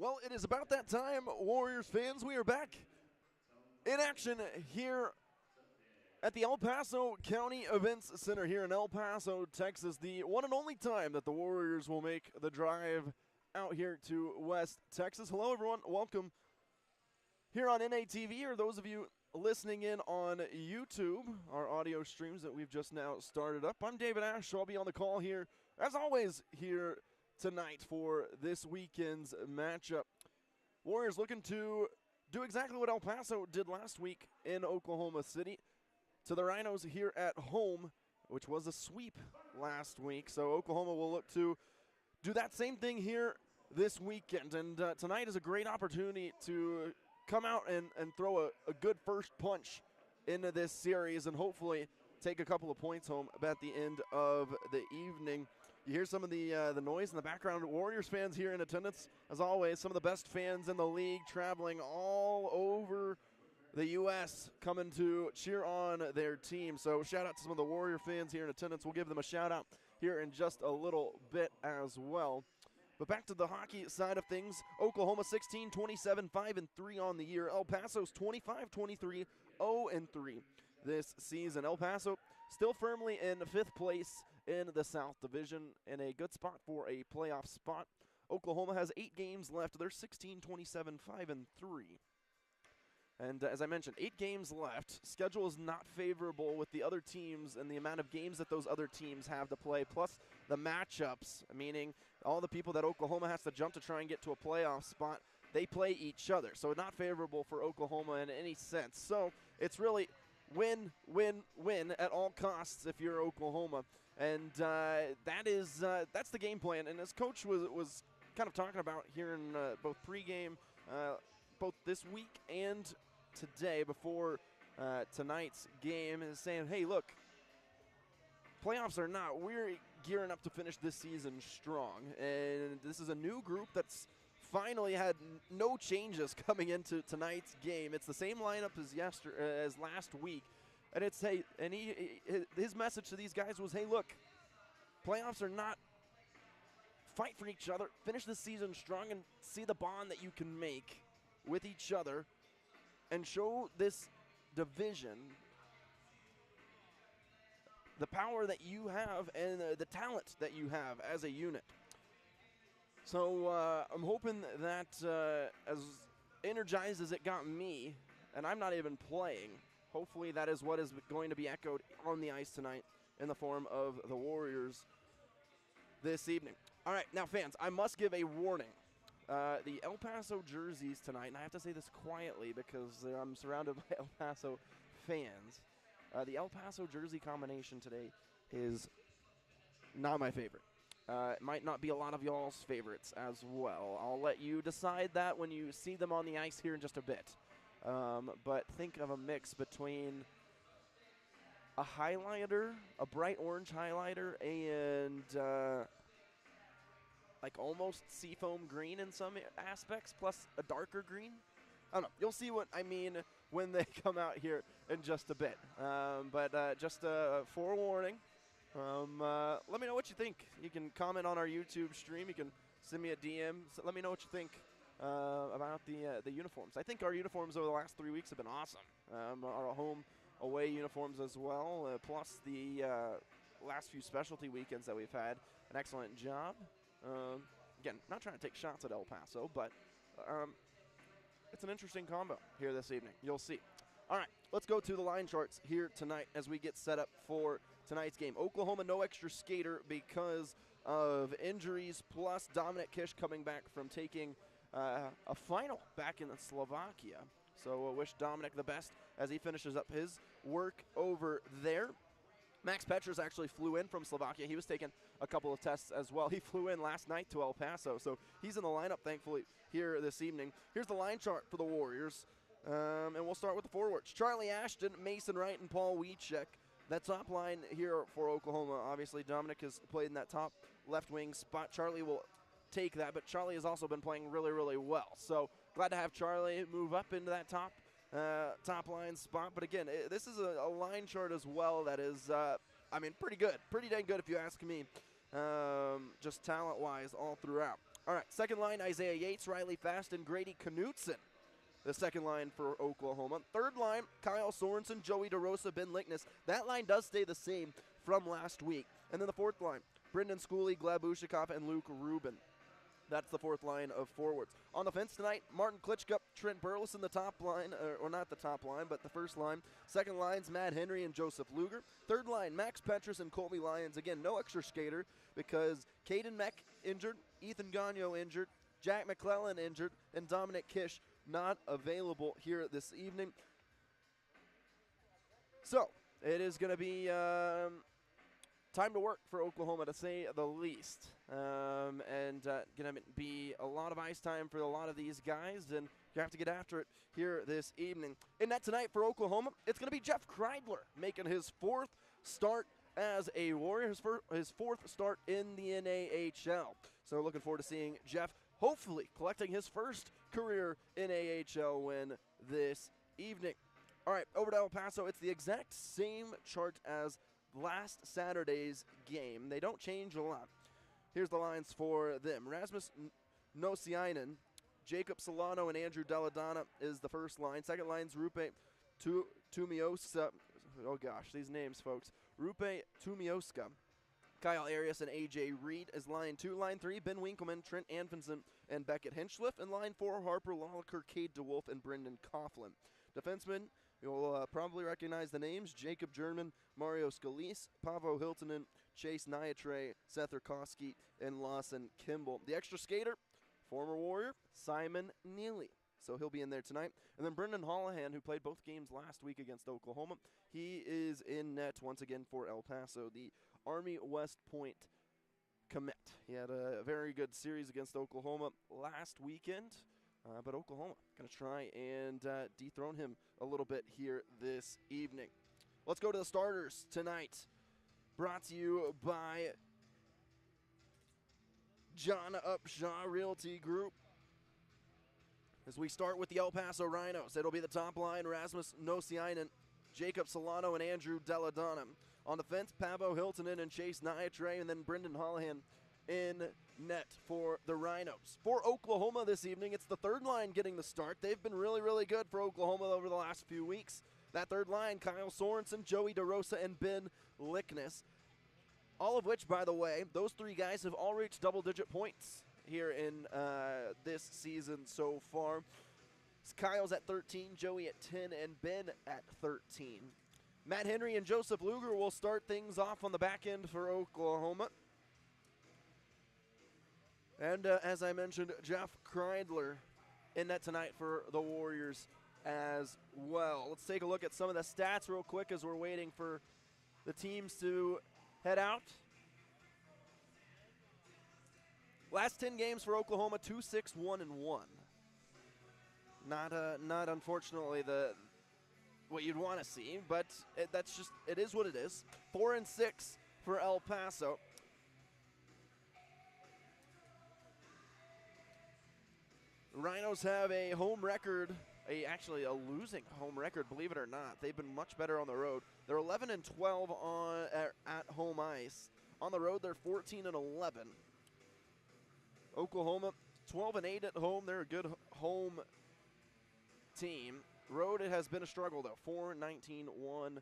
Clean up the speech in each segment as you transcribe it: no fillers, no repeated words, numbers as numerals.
Well, it is about that time, Warriors fans. We are back in action here at the El Paso County Events Center here in El Paso, Texas. The one and only time that the Warriors will make the drive out here to West Texas. Hello, everyone. Welcome here on NATV, or those of you listening in on YouTube, our audio streams that we've just now started up. I'm David Ash, so I'll be on the call here, as always, here tonight for this weekend's matchup. Warriors looking to do exactly what El Paso did last week in Oklahoma City to the Rhinos here at home, which was a sweep last week. So Oklahoma will look to do that same thing here this weekend. And tonight is a great opportunity to come out and throw a good first punch into this series and hopefully take a couple of points home at the end of the evening. You hear some of the noise in the background. Warriors fans here in attendance, as always, some of the best fans in the league traveling all over the U.S. coming to cheer on their team. So shout out to some of the Warrior fans here in attendance. We'll give them a shout out here in just a little bit as well. But back to the hockey side of things, Oklahoma 16-27, 5-3 on the year. El Paso's 25-23, 0-3 this season. El Paso still firmly in fifth place in the South Division, in a good spot for a playoff spot. Oklahoma has 8 games left. They're 16-27, 5-3. And as I mentioned, 8 games left. Schedule is not favorable with the other teams and the amount of games that those other teams have to play, plus the matchups, meaning all the people that Oklahoma has to jump to try and get to a playoff spot, they play each other. So not favorable for Oklahoma in any sense. So it's really win, win, win at all costs if you're Oklahoma. And that's the game plan. And as Coach was kind of talking about here in both pregame, both this week and today before tonight's game, is saying, hey, look, playoffs or not, we're gearing up to finish this season strong. And this is a new group that's finally had no changes coming into tonight's game. It's the same lineup as last week. And it's, hey, and his message to these guys was, hey, look, playoffs are not, fight for each other, finish the season strong and see the bond that you can make with each other and show this division the power that you have and the talent that you have as a unit. So I'm hoping that as energized as it got me, and I'm not even playing, hopefully that is what is going to be echoed on the ice tonight in the form of the Warriors this evening. All right, now fans, I must give a warning. The El Paso jerseys tonight, and I have to say this quietly because I'm surrounded by El Paso fans. The El Paso jersey combination today is not my favorite. It might not be a lot of y'all's favorites as well. I'll let you decide that when you see them on the ice here in just a bit. But think of a mix between a highlighter, a bright orange highlighter, and like almost seafoam green in some aspects, plus a darker green. I don't know. You'll see what I mean when they come out here in just a bit. But just a forewarning. Let me know what you think. You can comment on our YouTube stream. You can send me a DM. So let me know what you think about the uniforms. I think our uniforms over the last 3 weeks have been awesome. Our home away uniforms as well, plus the last few specialty weekends that we've had. An excellent job. Again, not trying to take shots at El Paso, but it's an interesting combo here this evening. You'll see. All right, let's go to the line charts here tonight as we get set up for tonight's game. Oklahoma, no extra skater because of injuries, plus Dominic Kish coming back from taking a final back in Slovakia. So we'll wish Dominic the best as he finishes up his work over there. Max Petras actually flew in from Slovakia. He was taking a couple of tests as well. He flew in last night to El Paso, so he's in the lineup, thankfully, here this evening. Here's the line chart for the Warriors, and we'll start with the forwards. Charlie Ashton, Mason Wright, and Paul Wiechek. That top line here for Oklahoma, obviously, Dominic has played in that top left wing spot. Charlie will take that, but Charlie has also been playing really, really well. So glad to have Charlie move up into that top line spot. But again, this is a line chart as well that is, pretty good. Pretty dang good if you ask me, just talent-wise all throughout. All right, second line, Isaiah Yates, Riley Fast, and Grady Knutson. The second line for Oklahoma. Third line, Kyle Sorensen, Joey DeRosa, Ben Lickness. That line does stay the same from last week. And then the fourth line, Brendan Schooley, Gleb Ushikov, and Luke Rubin. That's the fourth line of forwards. On the fence tonight, Martin Klitschko, Trent Burleson, the top line, or not the top line, but the first line. Second line's Matt Henry and Joseph Luger. Third line, Max Petrus and Colby Lyons. Again, no extra skater because Caden Meck injured, Ethan Gagnon injured, Jack McClellan injured, and Dominic Kish not available here this evening. So, it is going to be time to work for Oklahoma, to say the least. And going to be a lot of ice time for a lot of these guys, and you have to get after it here this evening. In net tonight for Oklahoma, it's going to be Jeff Kreidler making his fourth start as a Warrior, his fourth start in the NAHL. So looking forward to seeing Jeff hopefully collecting his first career NAHL win this evening. All right, over to El Paso. It's the exact same chart as last Saturday's game. They don't change a lot. Here's the lines for them. Rasmus Nosiainen, Jacob Solano, and Andrew Deladonna is the first line. Second line's Rupe Tumioska. Oh gosh, these names, folks. Rupe Tumioska, Kyle Arias, and A.J. Reed is line 2. Line 3, Ben Winkleman, Trent Anfinson, and Beckett Hinchliff. And line 4, Harper Lolliker, Cade DeWolf, and Brendan Coughlin. Defensemen, you'll probably recognize the names: Jacob German, Mario Scalise, Paavo Hiltonen, Chase Niatre, Seth Urkowski, and Lawson Kimball. The extra skater, former Warrior, Simon Neely. So he'll be in there tonight. And then Brendan Hollahan, who played both games last week against Oklahoma, he is in net once again for El Paso, the Army West Point commit. He had a very good series against Oklahoma last weekend, but Oklahoma going to try and dethrone him a little bit here this evening. Let's go to the starters tonight. Brought to you by John Upshaw Realty Group. As we start with the El Paso Rhinos, it'll be the top line: Rasmus Nosiainen, Jacob Solano, and Andrew Deladonna. On the fence, Paavo Hiltonen and Chase Niatre, and then Brendan Hollahan in net for the Rhinos. For Oklahoma this evening, it's the third line getting the start. They've been really, really good for Oklahoma over the last few weeks. That third line, Kyle Sorensen, Joey DeRosa, and Ben Lickness. All of which, by the way, those three guys have all reached double-digit points here in this season so far. Kyle's at 13, Joey at 10, and Ben at 13. Matt Henry and Joseph Luger will start things off on the back end for Oklahoma. And as I mentioned, Jeff Kreidler in net tonight for the Warriors as well. Let's take a look at some of the stats real quick as we're waiting for the teams to head out. Last 10 games for Oklahoma, 2-6-1-1. Not unfortunately what you'd want to see, but it is what it is. 4-6 for El Paso. Rhinos have a home record, actually a losing home record, believe it or not. They've been much better on the road. They're 11-12 at home ice. On the road, they're 14-11. Oklahoma, 12-8 at home. They're a good home team. Road, it has been a struggle, though. 4-19-1-0.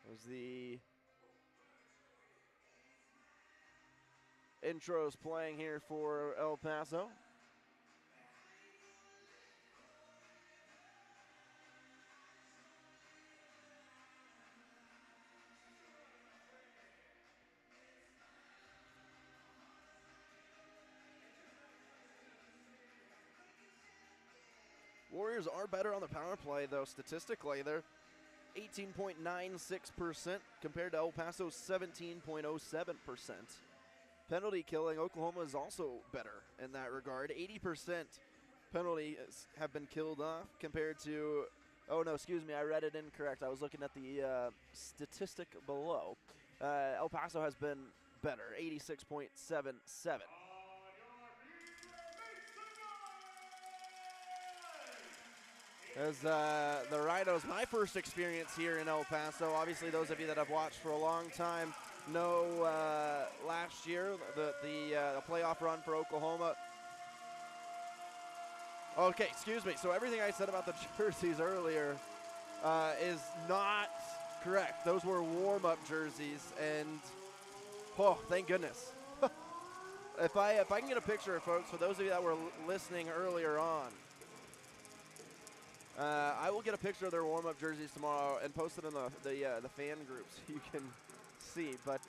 There's the intros playing here for El Paso. Warriors are better on the power play, though, statistically. They're 18.96% compared to El Paso's 17.07%. Penalty killing, Oklahoma is also better in that regard. 80% penalties have been killed off compared to, oh no, excuse me, I read it incorrect. I was looking at the statistic below. El Paso has been better, 86.77. As the Rhinos, my first experience here in El Paso, obviously those of you that have watched for a long time No, last year, the playoff run for Oklahoma. Okay, excuse me. So everything I said about the jerseys earlier is not correct. Those were warm-up jerseys, and oh, thank goodness. If I can get a picture, folks, for those of you that were listening earlier on, I will get a picture of their warm-up jerseys tomorrow and post it in the fan groups. You can see, but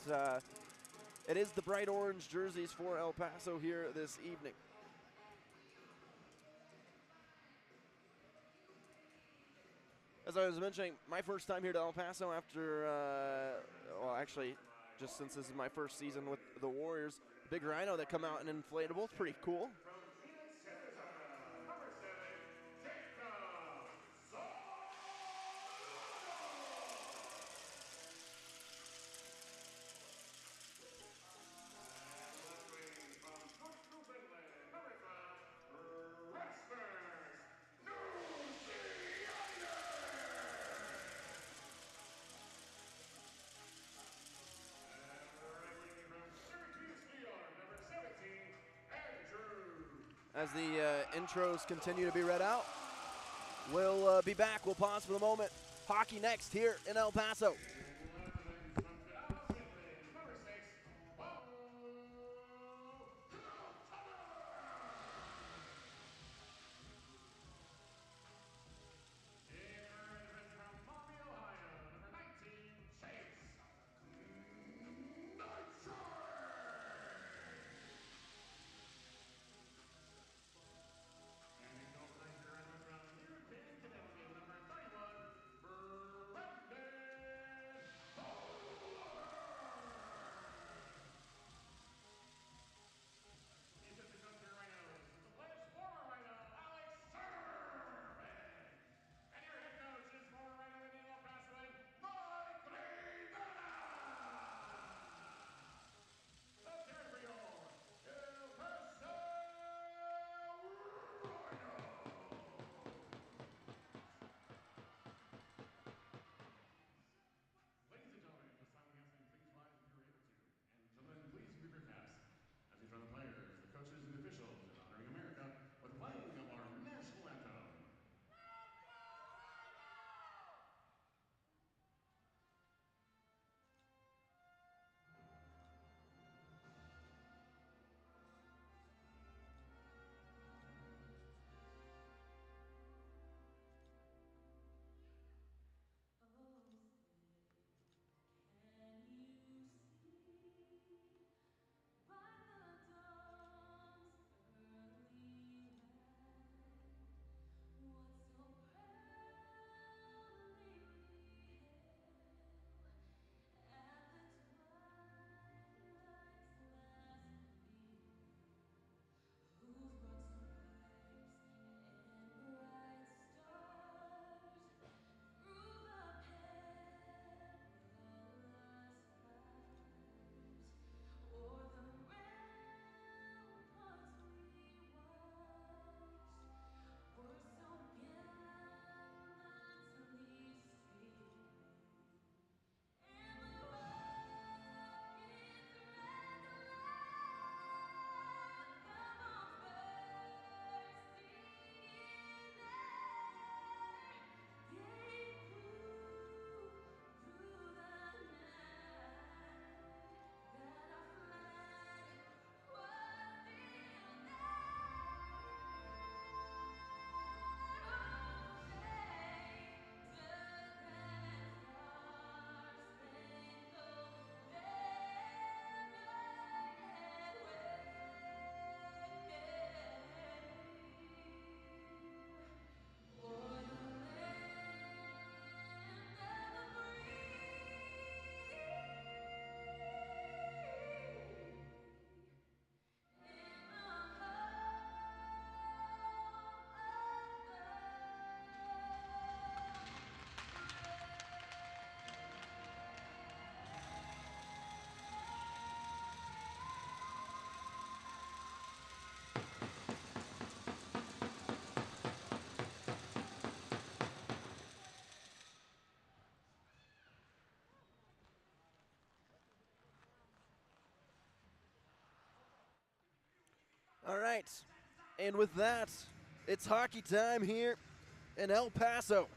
it is the bright orange jerseys for El Paso here this evening. As I was mentioning, my first time here to El Paso after, well, actually, just since this is my first season with the Warriors. Big Rhino that come out in inflatable. It's pretty cool. As the intros continue to be read out, we'll be back. We'll pause for the moment. Hockey next here in El Paso. All right, and with that, it's hockey time here in El Paso.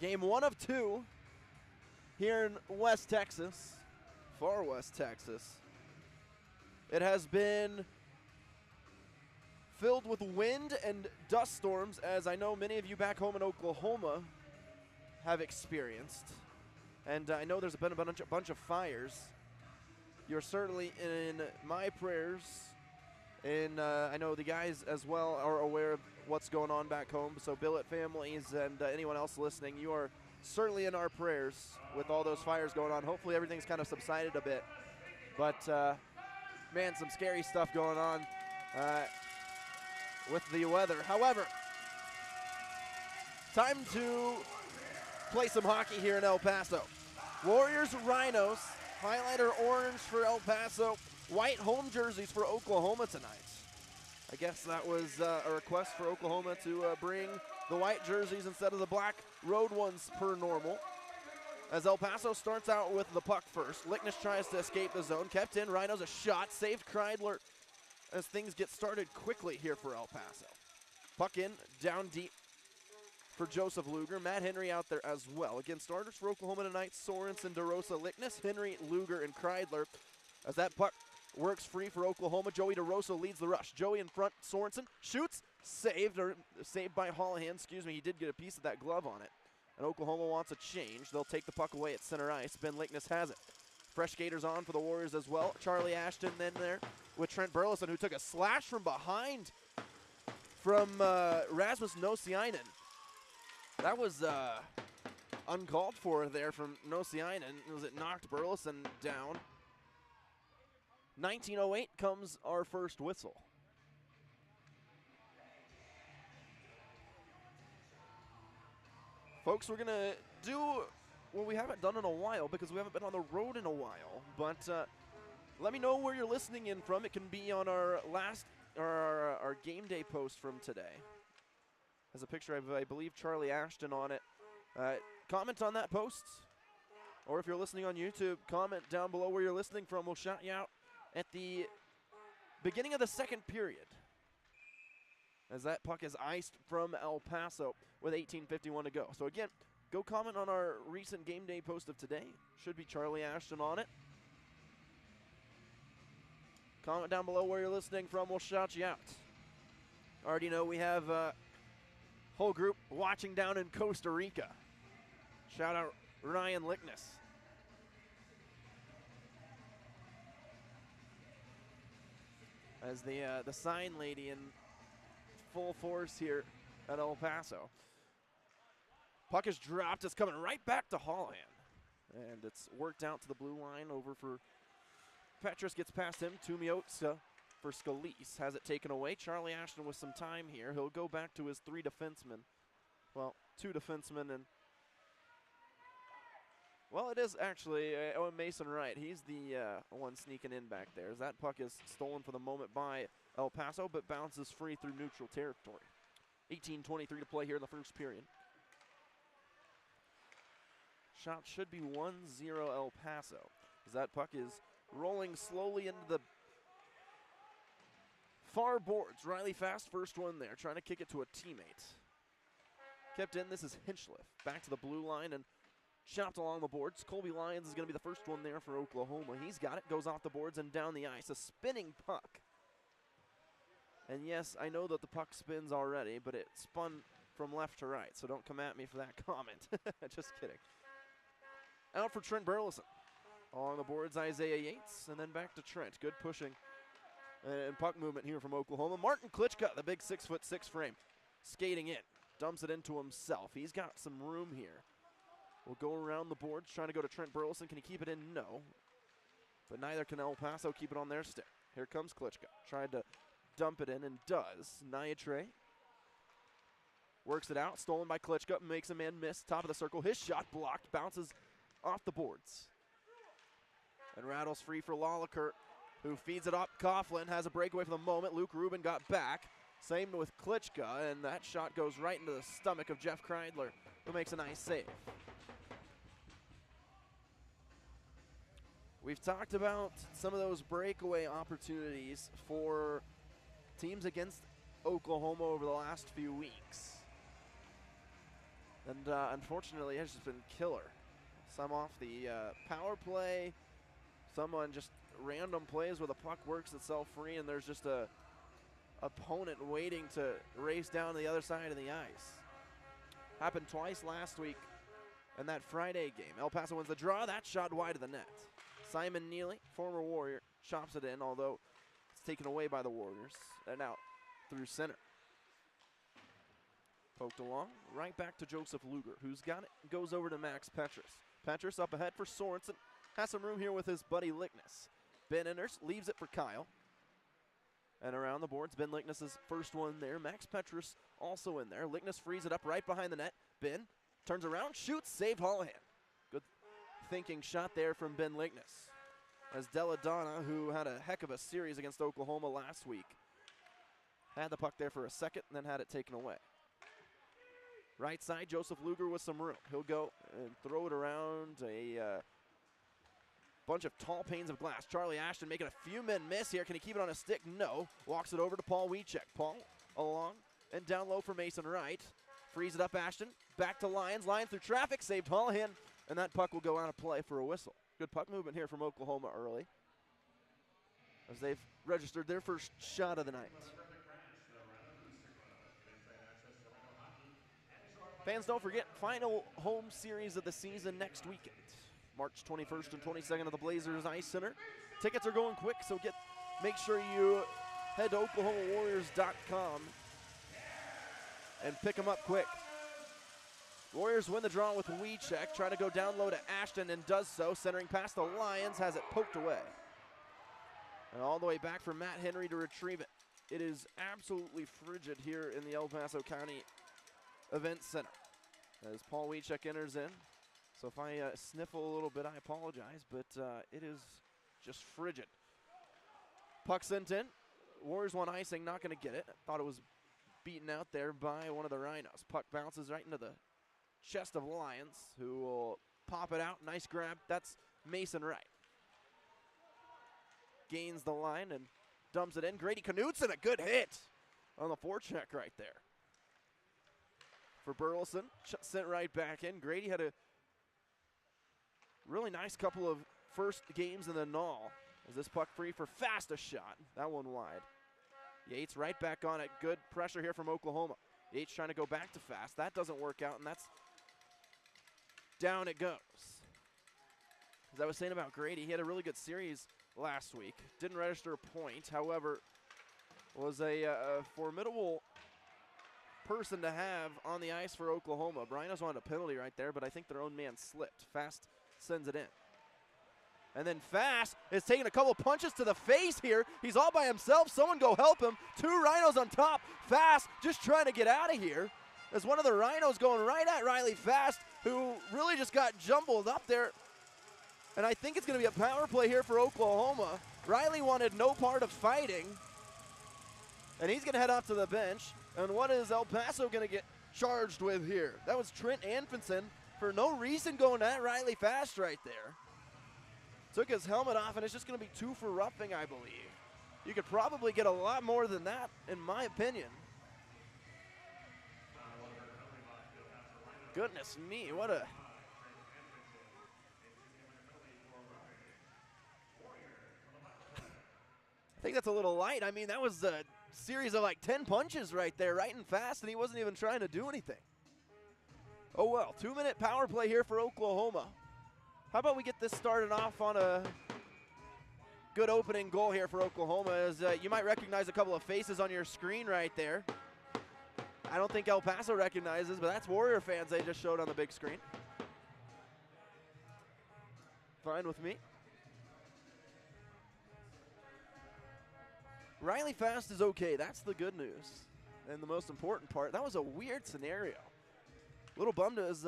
Game 1 of 2 here in West Texas, far West Texas. It has been filled with wind and dust storms, as I know many of you back home in Oklahoma have experienced. And I know there's been a bunch of fires. You're certainly in my prayers. And I know the guys as well are aware of what's going on back home. So billet families and anyone else listening, you are certainly in our prayers with all those fires going on. Hopefully everything's kind of subsided a bit. But, man, some scary stuff going on with the weather. However, time to play some hockey here in El Paso. Warriors, Rhinos, highlighter orange for El Paso, white home jerseys for Oklahoma tonight. I guess that was a request for Oklahoma to bring the white jerseys instead of the black road ones per normal. As El Paso starts out with the puck first. Lickness tries to escape the zone. Kept in. Rhinos a shot. Saved Kreidler as things get started quickly here for El Paso. Puck in. Down deep for Joseph Luger. Matt Henry out there as well. Again, starters for Oklahoma tonight. Sorensen, DeRosa, Lickness, Henry, Luger, and Kreidler. As that puck works free for Oklahoma. Joey DeRosa leads the rush. Joey in front. Sorensen shoots. Saved by Holohan. Excuse me. He did get a piece of that glove on it. And Oklahoma wants a change. They'll take the puck away at center ice. Ben Lickness has it. Fresh skaters on for the Warriors as well. Charlie Ashton then there with Trent Burleson, who took a slash from behind from Rasmus Nosiainen. That was uncalled for there from Nosiainen. It knocked Burleson down. 19:08 comes our first whistle. Folks, we're going to do what we haven't done in a while because we haven't been on the road in a while. But let me know where you're listening in from. It can be on our our game day post from today. There's a picture of, I believe, Charlie Ashton on it. Comment on that post. Or if you're listening on YouTube, comment down below where you're listening from. We'll shout you out at the beginning of the second period, as that puck is iced from El Paso with 18:51 to go. So again, go comment on our recent game day post of today. Should be Charlie Ashton on it. Comment down below where you're listening from. We'll shout you out. Already know we have a whole group watching down in Costa Rica. Shout out Ryan Lickness. As the sign lady in full force here at El Paso. Puck is dropped. It's coming right back to Holohan. And it's worked out to the blue line over for Petrus. Gets past him. Tumiotsa for Scalise. Has it taken away. Charlie Ashton with some time here. He'll go back to his 3 defensemen. Well, 2 defensemen and... Well, it is actually Mason Wright. He's the one sneaking in back there. As that puck is stolen for the moment by El Paso, but bounces free through neutral territory. 18:23 to play here in the first period. Shot should be 1-0 El Paso, as that puck is rolling slowly into the far boards. Riley Fast, first one there, trying to kick it to a teammate. Kept in. This is Hinchliff. Back to the blue line and chopped along the boards. Colby Lyons is going to be the first one there for Oklahoma. He's got it, goes off the boards and down the ice. A spinning puck. And yes, I know that the puck spins already, but it spun from left to right, so don't come at me for that comment. Just kidding. Out for Trent Burleson. Along the boards, Isaiah Yates, and then back to Trent. Good pushing and puck movement here from Oklahoma. Martin Klitschko, the big 6'6" frame, skating in. Dumps it into himself. He's got some room here. We'll go around the boards, trying to go to Trent Burleson. Can he keep it in? No. But neither can El Paso keep it on their stick. Here comes Klitschko. Tried to dump it in and does. Niatre works it out. Stolen by Klitschko. Makes a man miss. Top of the circle. His shot blocked. Bounces off the boards. And rattles free for Lolliker, who feeds it up. Coughlin has a breakaway for the moment. Luke Rubin got back. Same with Klitschko. And that shot goes right into the stomach of Jeff Kreidler, who makes a nice save. We've talked about some of those breakaway opportunities for teams against Oklahoma over the last few weeks. And unfortunately, it's just been killer. Some off the power play, some on just random plays where the puck works itself free and there's just a opponent waiting to race down to the other side of the ice. Happened twice last week in that Friday game. El Paso wins the draw. That shot wide of the net. Simon Neely, former Warrior, chops it in, although it's taken away by the Warriors. And out through center. Poked along, right back to Joseph Luger, who's got it, goes over to Max Petrus. Petrus up ahead for Sorensen, has some room here with his buddy Lickness. Ben Enders leaves it for Kyle. And around the boards, Ben Lickness' first one there. Max Petrus also in there. Lickness frees it up right behind the net. Ben turns around, shoots, saved Holohan. Good thinking shot there from Ben Lickness. As Deladonna, who had a heck of a series against Oklahoma last week, had the puck there for a second and then had it taken away. Right side, Joseph Luger with some room. He'll go and throw it around a bunch of tall panes of glass. Charlie Ashton making a few men miss here. Can he keep it on a stick? No. Walks it over to Paul Wiechek. Paul along and down low for Mason Wright. Frees it up, Ashton. Back to Lyons. Lyons through traffic. Saved Holohan. And that puck will go out of play for a whistle. Good puck movement here from Oklahoma early, as they've registered their first shot of the night. Fans, don't forget, final home series of the season next weekend. March 21st and 22nd at the Blazers Ice Center. Tickets are going quick, so make sure you head to OklahomaWarriors.com and pick them up quick. Warriors win the draw with Wiechek, trying to go down low to Ashton and does so, centering past the Lions, has it poked away. And all the way back for Matt Henry to retrieve it. It is absolutely frigid here in the El Paso County Event Center as Paul Wiechek enters in. So if I sniffle a little bit, I apologize, but it is just frigid. Puck sent in. Warriors want icing, not going to get it. Thought it was beaten out there by one of the Rhinos. Puck bounces right into the chest of Lyons, who will pop it out. Nice grab. That's Mason Wright. Gains the line and dumps it in. Grady Knutson, a good hit on the forecheck right there. For Burleson, sent right back in. Grady had a really nice couple of first games in the Null. Is this puck free for Fast, a shot? That one wide. Yates right back on it. Good pressure here from Oklahoma. Yates trying to go back to Fast. That doesn't work out, and that's down it goes. As I was saying about Grady, he had a really good series last week. Didn't register a point, however, was a formidable person to have on the ice for Oklahoma. Rhinos wanted a penalty right there, but I think their own man slipped. Fast sends it in. And then Fast is taking a couple punches to the face here. He's all by himself. Someone go help him. Two Rhinos on top. Fast just trying to get out of here. As one of the Rhinos going right at Riley Fast, who really just got jumbled up there. And I think it's going to be a power play here for Oklahoma. Riley wanted no part of fighting. And he's going to head off to the bench. And what is El Paso going to get charged with here? That was Trent Anfinson for no reason going at Riley Fast right there. Took his helmet off, and it's just going to be 2 for roughing, I believe. You could probably get a lot more than that, in my opinion. Goodness me, what a... I think that's a little light. I mean, that was a series of like 10 punches right there, right and fast, and he wasn't even trying to do anything. Oh well, 2-minute power play here for Oklahoma. How about we get this started off on a good opening goal here for Oklahoma, as you might recognize a couple of faces on your screen right there. I don't think El Paso recognizes, but that's Warrior fans they just showed on the big screen. Fine with me. Riley Fast is okay. That's the good news. And the most important part, that was a weird scenario. Little bummed is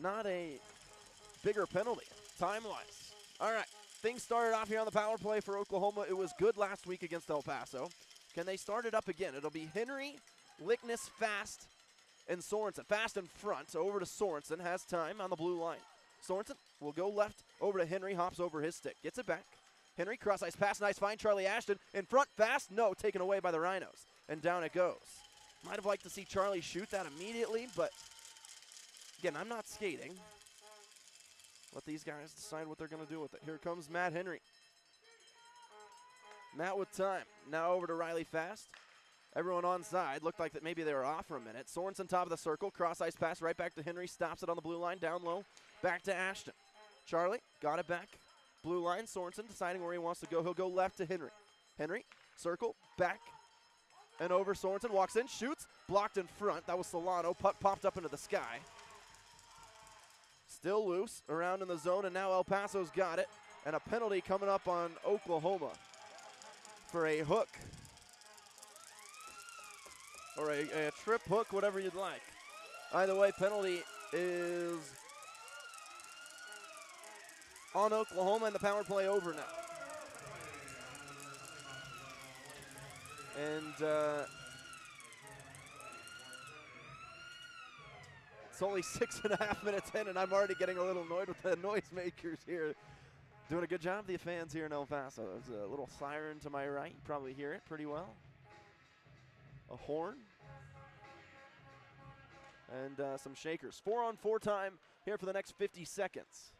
not a bigger penalty, time-wise. All right, things started off here on the power play for Oklahoma. It was good last week against El Paso. Can they start it up again? It'll be Henry, Lickness, Fast, and Sorensen. Fast in front, over to Sorensen, has time on the blue line. Sorensen will go left over to Henry, hops over his stick, gets it back. Henry, cross-ice pass, nice find. Charlie Ashton in front, fast, no, taken away by the Rhinos. And down it goes. Might have liked to see Charlie shoot that immediately, but again, I'm not skating. Let these guys decide what they're going to do with it. Here comes Matt Henry. Matt with time. Now over to Riley Fast. Everyone on side. Looked like that maybe they were off for a minute. Sorensen top of the circle. Cross-ice pass right back to Henry. Stops it on the blue line. Down low. Back to Ashton. Charlie got it back. Blue line. Sorensen deciding where he wants to go. He'll go left to Henry. Henry, circle, back, and over. Sorensen walks in, shoots. Blocked in front. That was Solano. Puck popped up into the sky. Still loose. Around in the zone, and now El Paso's got it. And a penalty coming up on Oklahoma for a hook. Or a trip hook, whatever you'd like. Either way, penalty is on Oklahoma, and the power play over now. And it's only 6.5 minutes in, and I'm already getting a little annoyed with the noisemakers here. Doing a good job, the fans here in El Paso. There's a little siren to my right. You probably hear it pretty well. A horn. And some shakers. 4-on-4 time here for the next 50 seconds.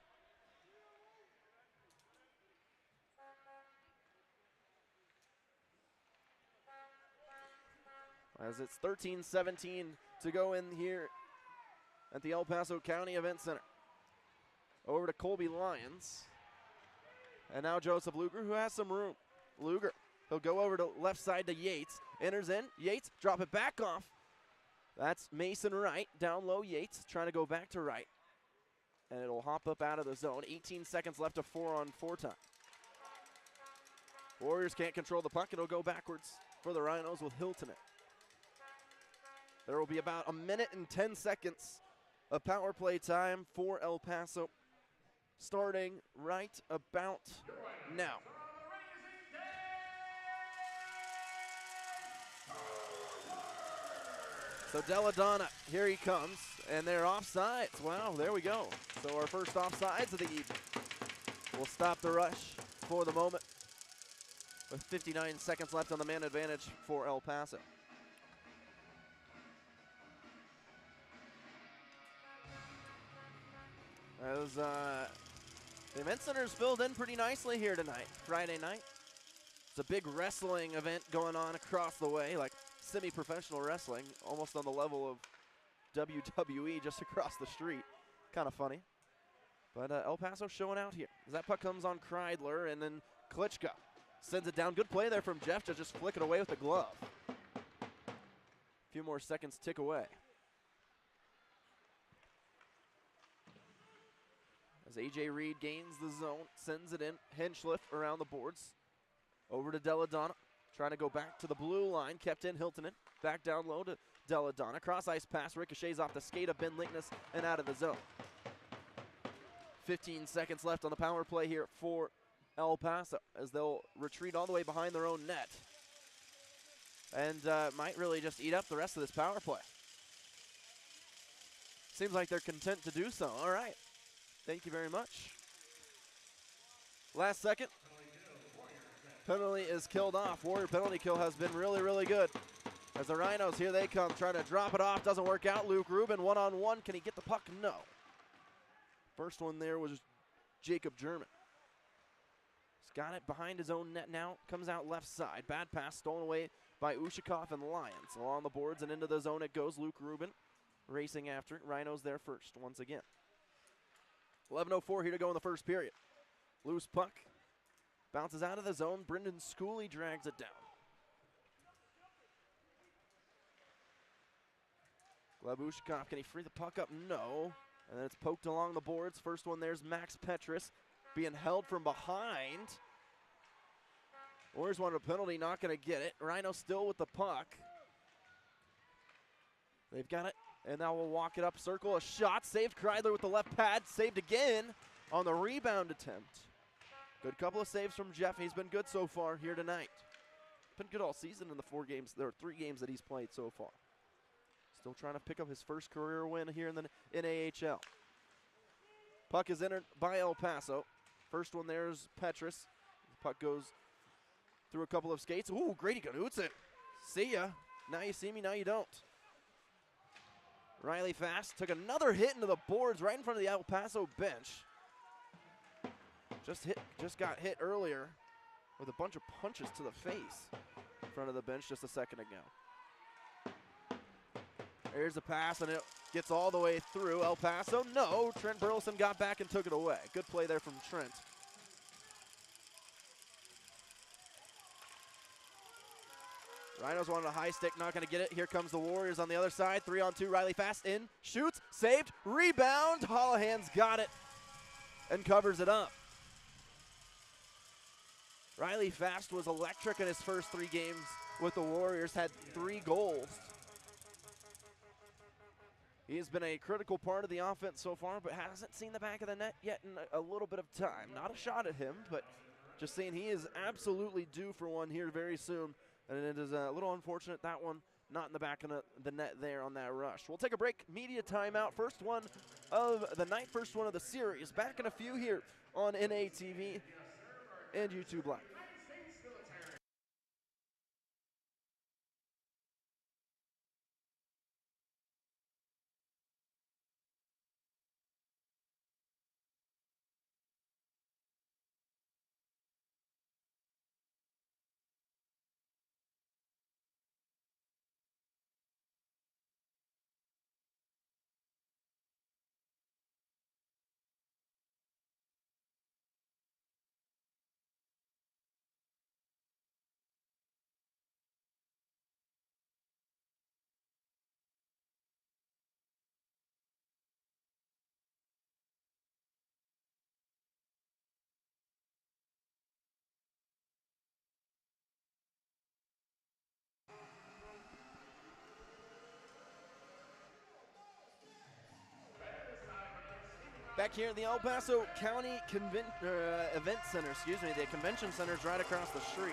As it's 13-17 to go in here at the El Paso County Event Center. Over to Colby Lyons. And now Joseph Luger, who has some room. Luger, he'll go over to left side to Yates. Enters in, Yates, drop it back off. That's Mason Wright, down low Yates, trying to go back to Wright. And it'll hop up out of the zone. 18 seconds left of 4-on-4 time. Warriors can't control the puck. It'll go backwards for the Rhinos with Hilton. There will be about 1 minute and 10 seconds of power play time for El Paso, starting right about now. So Deladonna, here he comes, and they're offsides. Wow, there we go. So our first offsides of the evening. We'll stop the rush for the moment with 59 seconds left on the man advantage for El Paso. As the event center's filled in pretty nicely here tonight, Friday night. It's a big wrestling event going on across the way, like semi-professional wrestling, almost on the level of WWE just across the street. Kind of funny. But El Paso showing out here. As that puck comes on Kreidler, and then Klitschko sends it down. Good play there from Jeff to just flick it away with the glove. A few more seconds tick away. As A.J. Reed gains the zone, sends it in. Henschliff around the boards. Over to Deladonna. Trying to go back to the blue line. Kept in Hiltonen. Back down low to Deladonna. Cross-ice pass. Ricochets off the skate of Ben Linkness and out of the zone. 15 seconds left on the power play here for El Paso as they'll retreat all the way behind their own net. And might really just eat up the rest of this power play. Seems like they're content to do so. All right. Thank you very much. Last second. Penalty is killed off. Warrior penalty kill has been really, really good. As the Rhinos, here they come, trying to drop it off. Doesn't work out. Luke Rubin, one-on-one. Can he get the puck? No. First one there was Jacob German. He's got it behind his own net now. Comes out left side. Bad pass stolen away by Ushakov and Lyons. Along the boards and into the zone it goes. Luke Rubin racing after it. Rhinos there first once again. 11:04 here to go in the first period. Loose puck. Bounces out of the zone. Brendan Schooley drags it down. Gleb Ushakov, can he free the puck up? No. And then it's poked along the boards. First one there's Max Petrus being held from behind. Warriors wanted a penalty, not going to get it. Rhino still with the puck. They've got it, and now we'll walk it up. Circle, a shot, saved Kreidler with the left pad, saved again on the rebound attempt. Good couple of saves from Jeff. He's been good so far here tonight. Been good all season in the 4 games. There are 3 games that he's played so far. Still trying to pick up his first career win here in the NAHL. Puck is entered by El Paso. First one there's Petrus. Puck goes through a couple of skates. Ooh, Grady Knudsen. See ya. Now you see me, now you don't. Riley Fast took another hit into the boards right in front of the El Paso bench. Just got hit earlier with a bunch of punches to the face in front of the bench just a second ago. Here's a pass, and it gets all the way through El Paso. No, Trent Burleson got back and took it away. Good play there from Trent. Rhinos wanted a high stick, not going to get it. Here comes the Warriors on the other side. 3-on-2, Riley Fast in, shoots, saved, rebound. Holohan's got it and covers it up. Riley Fast was electric in his first 3 games with the Warriors, had 3 goals. He's been a critical part of the offense so far, but hasn't seen the back of the net yet in a little bit of time. Not a shot at him, but just saying he is absolutely due for one here very soon. And it is a little unfortunate that one not in the back of the net there on that rush. We'll take a break, media timeout. First one of the night, first one of the series. Back in a few here on NATV and YouTube Live. Back here at the El Paso County Event Center, the convention center is right across the street.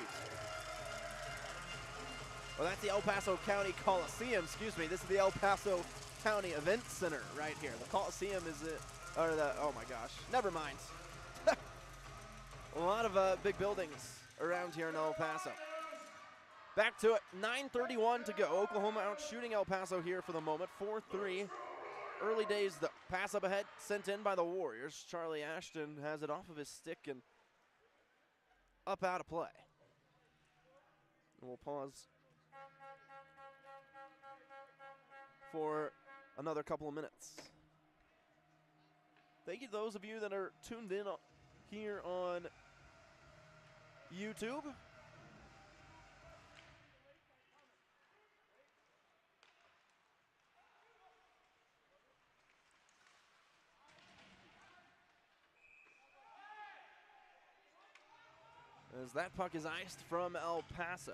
Well, that's the El Paso County Coliseum, This is the El Paso County Event Center right here. The Coliseum is oh my gosh, never mind. A lot of big buildings around here in El Paso. Back to it, 9:31 to go. Oklahoma out shooting El Paso here for the moment, 4-3. Early days, the pass up ahead, sent in by the Warriors. Charlie Ashton has it off of his stick and up out of play. And we'll pause for another couple of minutes. Thank you to those of you that are tuned in here on YouTube. As that puck is iced from El Paso.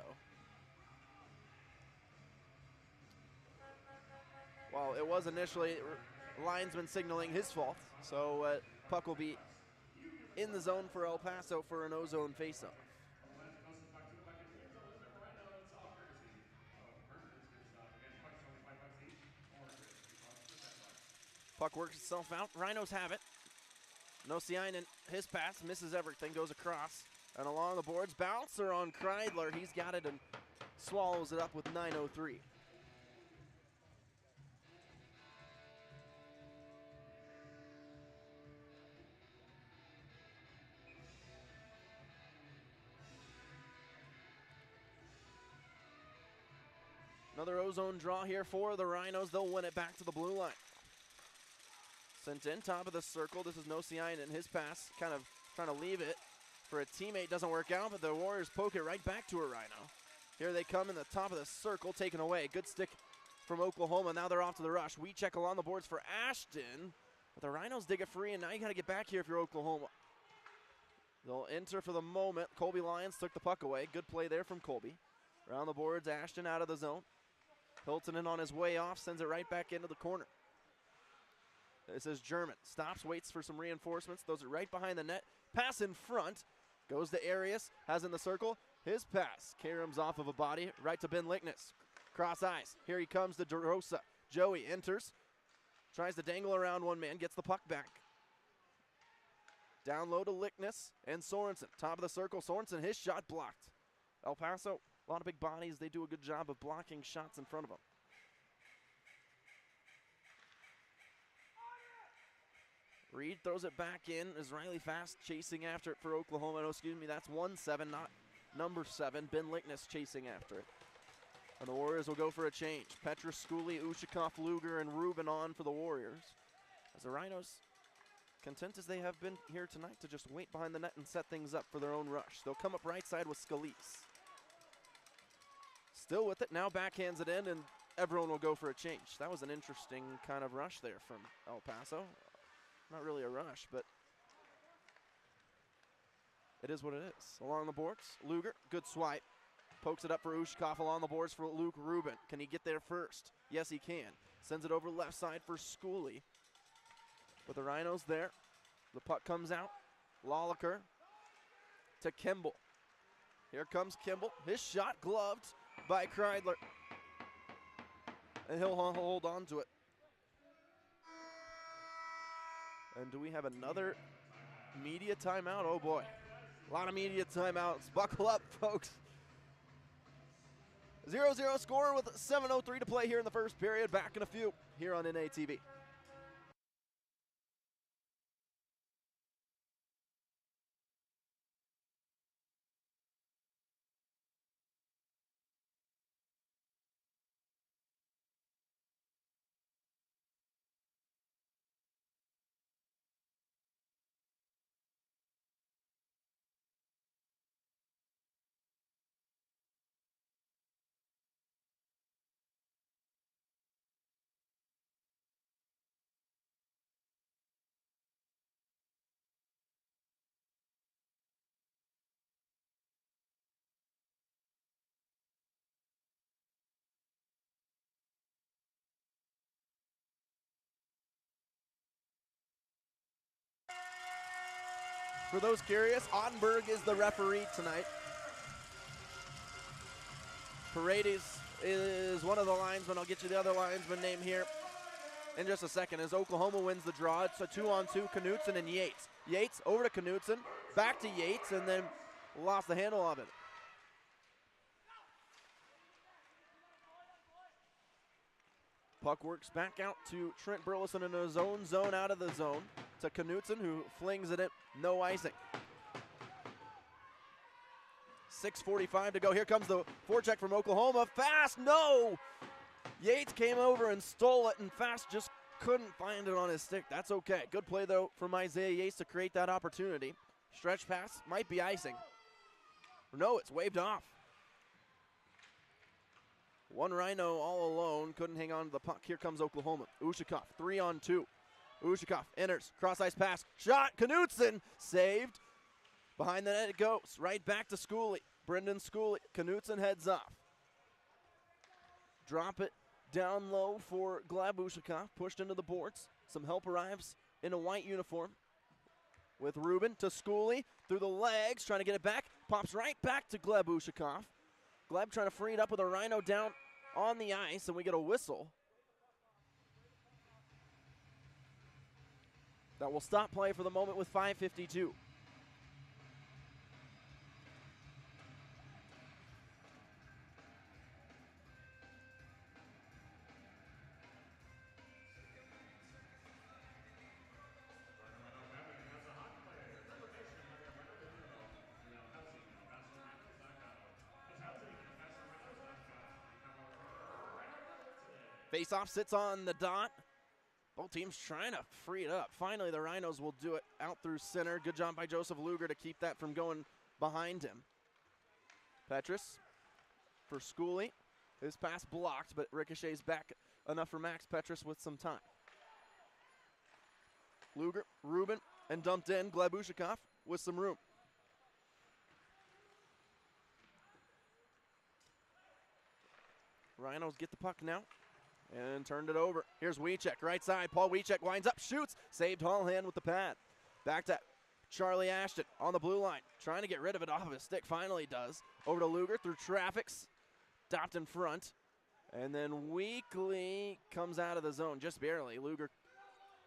Well, it was initially linesman signaling his fault, so puck will be in the zone for El Paso for an O-zone faceoff. Puck works itself out. Rhinos have it. Nosiainen, his pass, misses everything, goes across. And along the boards, bouncer on Kreidler. He's got it and swallows it up with 9:03. Another O-zone draw here for the Rhinos. They'll win it back to the blue line. Sent in, top of the circle. This is Nosiainen, his pass, kind of trying to leave it for a teammate. Doesn't work out, but the Warriors poke it right back to a Rhino. Here they come in the top of the circle, taken away. Good stick from Oklahoma. Now they're off to the rush. We check along the boards for Ashton, but the Rhinos dig it free, and now you got to get back here if you're Oklahoma. They'll enter for the moment. Colby Lyons took the puck away. Good play there from Colby. Around the boards, Ashton out of the zone. Hilton in on his way off, sends it right back into the corner. This is German. Stops, waits for some reinforcements. Those are right behind the net. Pass in front. Goes to Arias. Has in the circle. His pass. Karam's off of a body. Right to Ben Lickness. Cross eyes. Here he comes to DeRosa. Joey enters. Tries to dangle around one man. Gets the puck back. Down low to Lickness and Sorensen. Top of the circle, Sorensen, his shot blocked. El Paso, a lot of big bodies. They do a good job of blocking shots in front of them. Reed throws it back in as Riley Fast chasing after it for Oklahoma. No, excuse me, that's 1-7, not number 7. Ben Lickness chasing after it. And the Warriors will go for a change. Petrus, Schooley, Ushakov, Luger, and Rubin on for the Warriors. As the Rhinos, content as they have been here tonight, to just wait behind the net and set things up for their own rush. They'll come up right side with Scalise. Still with it, now backhands it in, and everyone will go for a change. That was an interesting kind of rush there from El Paso. Not really a rush, but it is what it is. Along the boards, Luger, good swipe. Pokes it up for Ushakov along the boards for Luke Rubin. Can he get there first? Yes, he can. Sends it over left side for Schooley. But the Rhinos there. The puck comes out. Lolliker to Kimball. Here comes Kimball. His shot gloved by Kreidler. And he'll hold on to it. And do we have another media timeout? Oh boy. A lot of media timeouts. Buckle up, folks. 0-0 score with 7:03 to play here in the first period. Back in a few here on NATV. For those curious, Ottenberg is the referee tonight. Paredes is one of the linesmen. I'll get you the other linesman name here in just a second. As Oklahoma wins the draw, it's a 2-on-2, Knutson and Yates. Yates over to Knutson, back to Yates, and then lost the handle of it. Puck works back out to Trent Burleson in his own zone, out of the zone, to Knutson, who flings it in, no icing. 6:45 to go. Here comes the forecheck from Oklahoma. Fast, no! Yates came over and stole it, and Fast just couldn't find it on his stick. That's okay. Good play, though, from Isaiah Yates to create that opportunity. Stretch pass, might be icing. No, it's waved off. One Rhino all alone, couldn't hang on to the puck. Here comes Oklahoma. Ushakov, 3-on-2. Ushakov enters, cross-ice pass, shot, Knutson, saved. Behind the net it goes, right back to Schooley. Brendan Schooley, Knutson heads off. Drop it down low for Gleb Ushakov, pushed into the boards. Some help arrives in a white uniform with Rubin to Schooley, through the legs, trying to get it back. Pops right back to Gleb Ushakov. Gleb trying to free it up with a Rhino down on the ice, and we get a whistle. That will stop play for the moment with 5:52. Face-off sits on the dot. Both teams trying to free it up. Finally, the Rhinos will do it out through center. Good job by Joseph Luger to keep that from going behind him. Petrus for Schooley. His pass blocked, but ricochets back enough for Max Petrus with some time. Luger, Rubin, and dumped in. Gleb Ushakov with some room. Rhinos get the puck now. And turned it over. Here's Wiechek, right side. Paul Wiechek winds up, shoots. Saved Hallhand with the pad. Back to Charlie Ashton on the blue line. Trying to get rid of it off of his stick. Finally does. Over to Luger through traffic. Stopped in front. And then Weekly comes out of the zone just barely. Luger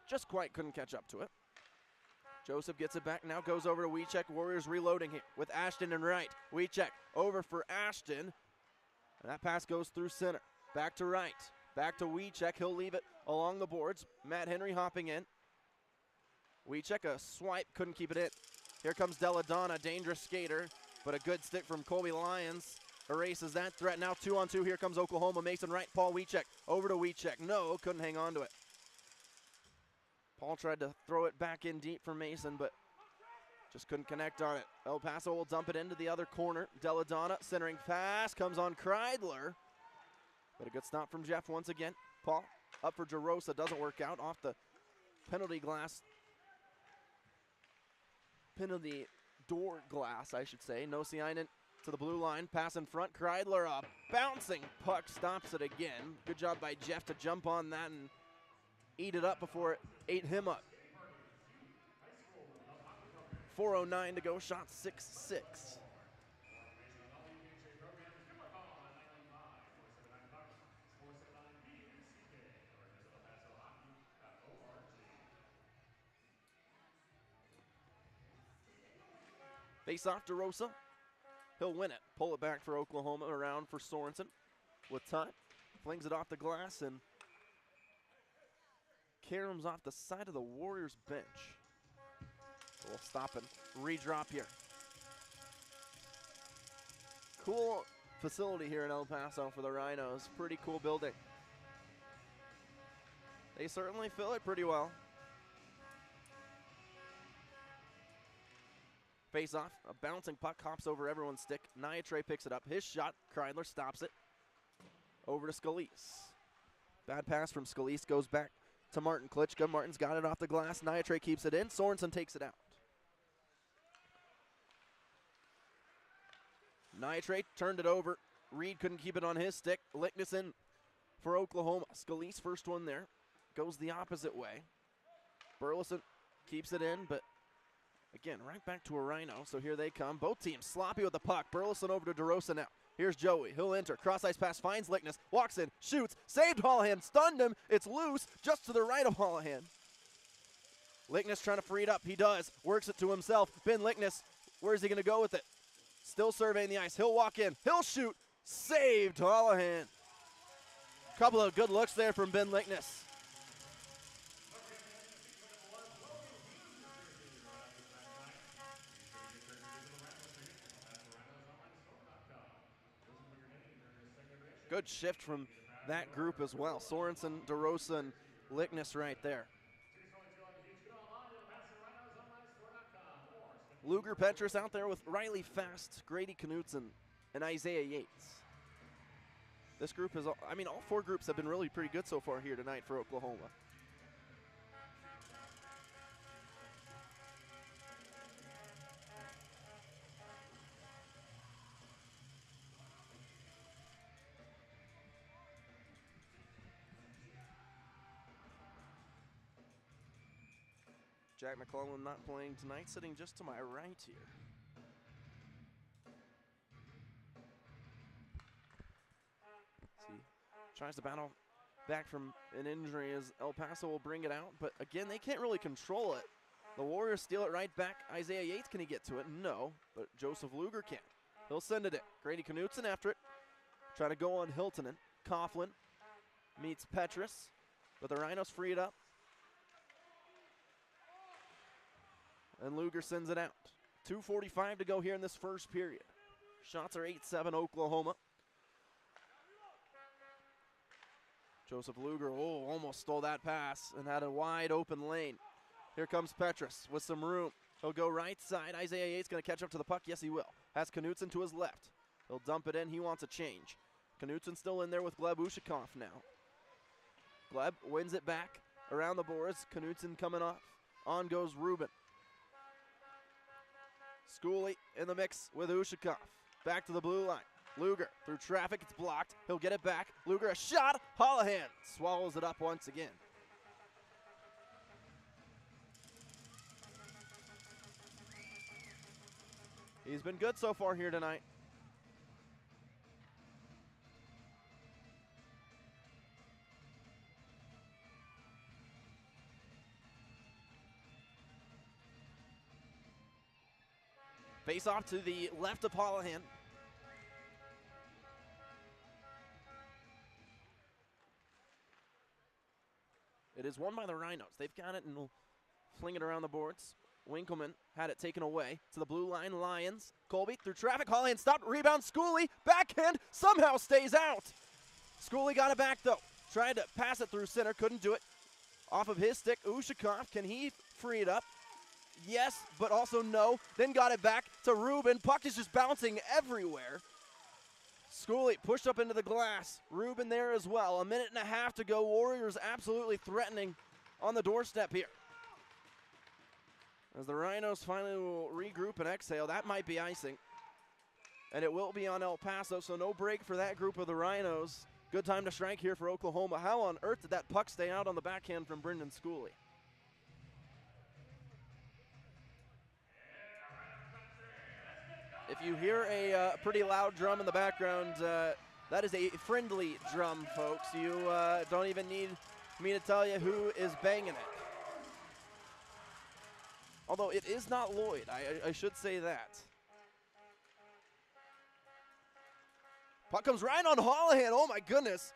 just quite couldn't catch up to it. Joseph gets it back, now goes over to Wiechek. Warriors reloading here with Ashton and right. Wiechek over for Ashton. And that pass goes through center. Back to right. Back to Wiechek. He'll leave it along the boards. Matt Henry hopping in. Wiechek, a swipe, couldn't keep it in. Here comes Deladonna, dangerous skater, but a good stick from Colby Lyons. Erases that threat. Now 2-on-2. Here comes Oklahoma. Mason right. Paul Wiechek over to Wiechek. No, couldn't hang on to it. Paul tried to throw it back in deep for Mason, but just couldn't connect on it. El Paso will dump it into the other corner. Deladonna, centering pass, comes on Kreidler. But a good stop from Jeff once again. Paul up for Jarosa, doesn't work out. Off the penalty door glass, I should say. Nosiainen to the blue line, pass in front. Kreidler, a bouncing puck, stops it again. Good job by Jeff to jump on that and eat it up before it ate him up. 4:09 to go, shot 6-6. Face off to Rosa. He'll win it. Pull it back for Oklahoma, around for Sorensen with time. Flings it off the glass and caroms off the side of the Warriors bench. So we'll stop and redrop here. Cool facility here in El Paso for the Rhinos. Pretty cool building. They certainly fill it pretty well. Face off, a bouncing puck hops over everyone's stick. Niatre picks it up. His shot, Kreidler stops it. Over to Scalise. Bad pass from Scalise, goes back to Martin Klitschko. Martin's got it off the glass. Niatre keeps it in. Sorensen takes it out. Niatre turned it over. Reed couldn't keep it on his stick. Lickness in for Oklahoma. Scalise first one there. Goes the opposite way. Burleson keeps it in, but again, right back to a Rhino, so here they come. Both teams sloppy with the puck. Burleson over to DeRosa now. Here's Joey. He'll enter. Cross-ice pass, finds Lickness. Walks in, shoots, saved Holohan, stunned him. It's loose, just to the right of Holohan. Lickness trying to free it up. He does. Works it to himself. Ben Lickness, where's he going to go with it? Still surveying the ice. He'll walk in. He'll shoot. Saved Holohan. Couple of good looks there from Ben Lickness. Good shift from that group as well. Sorensen, DeRosa, and Lickness right there. Luger Petrus out there with Riley Fast, Grady Knutson, and Isaiah Yates. This group is, I mean, all four groups have been really pretty good so far here tonight for Oklahoma. Jack McClellan not playing tonight, sitting just to my right here. See, tries to battle back from an injury as El Paso will bring it out, but again, they can't really control it. The Warriors steal it right back. Isaiah Yates, can he get to it? No, but Joseph Luger can. He'll send it in. Grady Knutson after it. Trying to go on Hiltonen. Coughlin meets Petrus, but the Rhinos free it up. And Luger sends it out. 2:45 to go here in this first period. Shots are 8-7 Oklahoma. Joseph Luger, almost stole that pass and had a wide open lane. Here comes Petrus with some room. He'll go right side. Isaiah Yates going to catch up to the puck. Yes, he will. Has Knutson to his left. He'll dump it in. He wants a change. Knutson still in there with Gleb Ushakov now. Gleb wins it back around the boards. Knutson coming off. On goes Rubin. Schooley in the mix with Ushakov. Back to the blue line. Luger through traffic. It's blocked. He'll get it back. Luger, a shot. Holohan swallows it up once again. He's been good so far here tonight. Face off to the left of Holohan. It is won by the Rhinos. They've got it and will fling it around the boards. Winkleman had it taken away to the blue line. Lions. Colby through traffic. Holohan stopped. Rebound. Schooley. Backhand. Somehow stays out. Schooley got it back though. Tried to pass it through center. Couldn't do it. Off of his stick. Ushakov. Can he free it up? Yes, but also no. Then got it back to Rubin. Puck is just bouncing everywhere. Schooley pushed up into the glass. Rubin there as well. A minute and a half to go. Warriors absolutely threatening on the doorstep here. As the Rhinos finally will regroup and exhale, that might be icing. And it will be on El Paso, so no break for that group of the Rhinos. Good time to strike here for Oklahoma. How on earth did that puck stay out on the backhand from Brendan Schooley? If you hear a pretty loud drum in the background, that is a friendly drum, folks. You don't even need me to tell you who is banging it. Although it is not Lloyd, I should say that. Puck comes right on Holohan. Oh my goodness.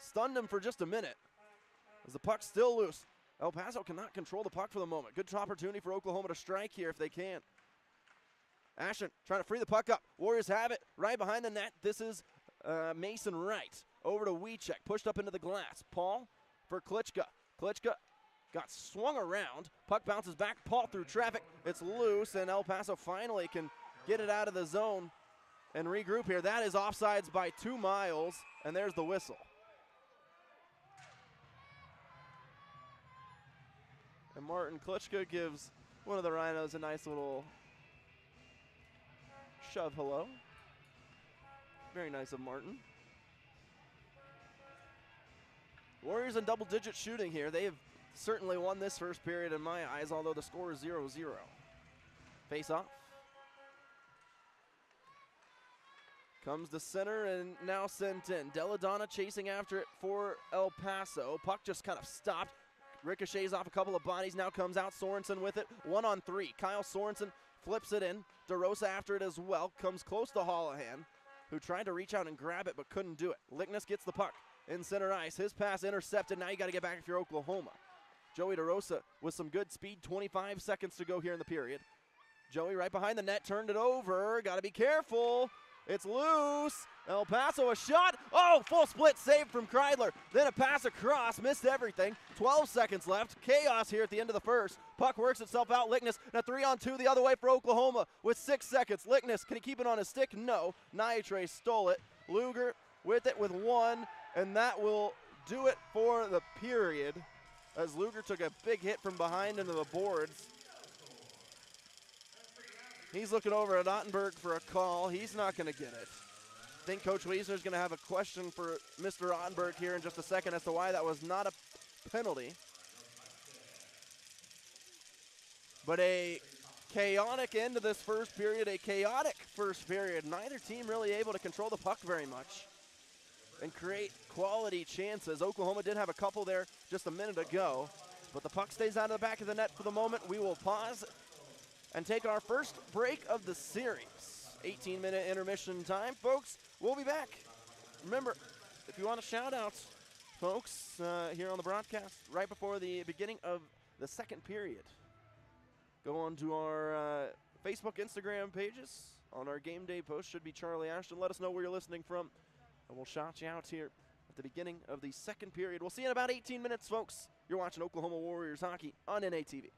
Stunned him for just a minute. As the puck's still loose. El Paso cannot control the puck for the moment. Good opportunity for Oklahoma to strike here if they can. Ashton trying to free the puck up. Warriors have it right behind the net. This is Mason Wright. Over to Wiechek. Pushed up into the glass. Paul for Klitschko. Klitschko got swung around. Puck bounces back. Paul through traffic. It's loose, and El Paso finally can get it out of the zone and regroup here. That is offsides by 2 miles, and there's the whistle. And Martin Klitschko gives one of the Rhinos a nice little shove hello. Very nice of Martin. Warriors in double-digit shooting here. They have certainly won this first period in my eyes, although the score is 0-0. Face off. Comes to center and now sent in. Deladonna chasing after it for El Paso. Puck just kind of stopped. Ricochets off a couple of bodies. Now comes out Sorensen with it. 1-on-3. Kyle Sorensen flips it in. DeRosa after it as well. Comes close to Holohan, who tried to reach out and grab it but couldn't do it. Lickness gets the puck in center ice. His pass intercepted. Now you got to get back if you're Oklahoma. Joey DeRosa with some good speed. 25 seconds to go here in the period. Joey right behind the net. Turned it over. Got to be careful. It's loose. El Paso a shot. Oh, full split save from Kreidler. Then a pass across. Missed everything. 12 seconds left. Chaos here at the end of the first. Puck works itself out. Lickness and a 3-on-2 the other way for Oklahoma with 6 seconds. Lickness, can he keep it on his stick? No. Nitre stole it. Luger with it with 1, and that will do it for the period as Luger took a big hit from behind into the boards. He's looking over at Ottenberg for a call. He's not going to get it. I think Coach Wiesner's going to have a question for Mr. Ottenberg here in just a second as to why that was not a penalty. But a chaotic end to this first period, a chaotic first period. Neither team really able to control the puck very much and create quality chances. Oklahoma did have a couple there just a minute ago, but the puck stays out of the back of the net for the moment. We will pause and take our first break of the series. 18-minute intermission time, folks. We'll be back. Remember, if you want to shout out, folks, here on the broadcast, right before the beginning of the second period, go on to our Facebook, Instagram pages. On our game day post should be Charlie Ashton. Let us know where you're listening from, and we'll shout you out here at the beginning of the second period. We'll see you in about 18 minutes, folks. You're watching Oklahoma Warriors hockey on NATV.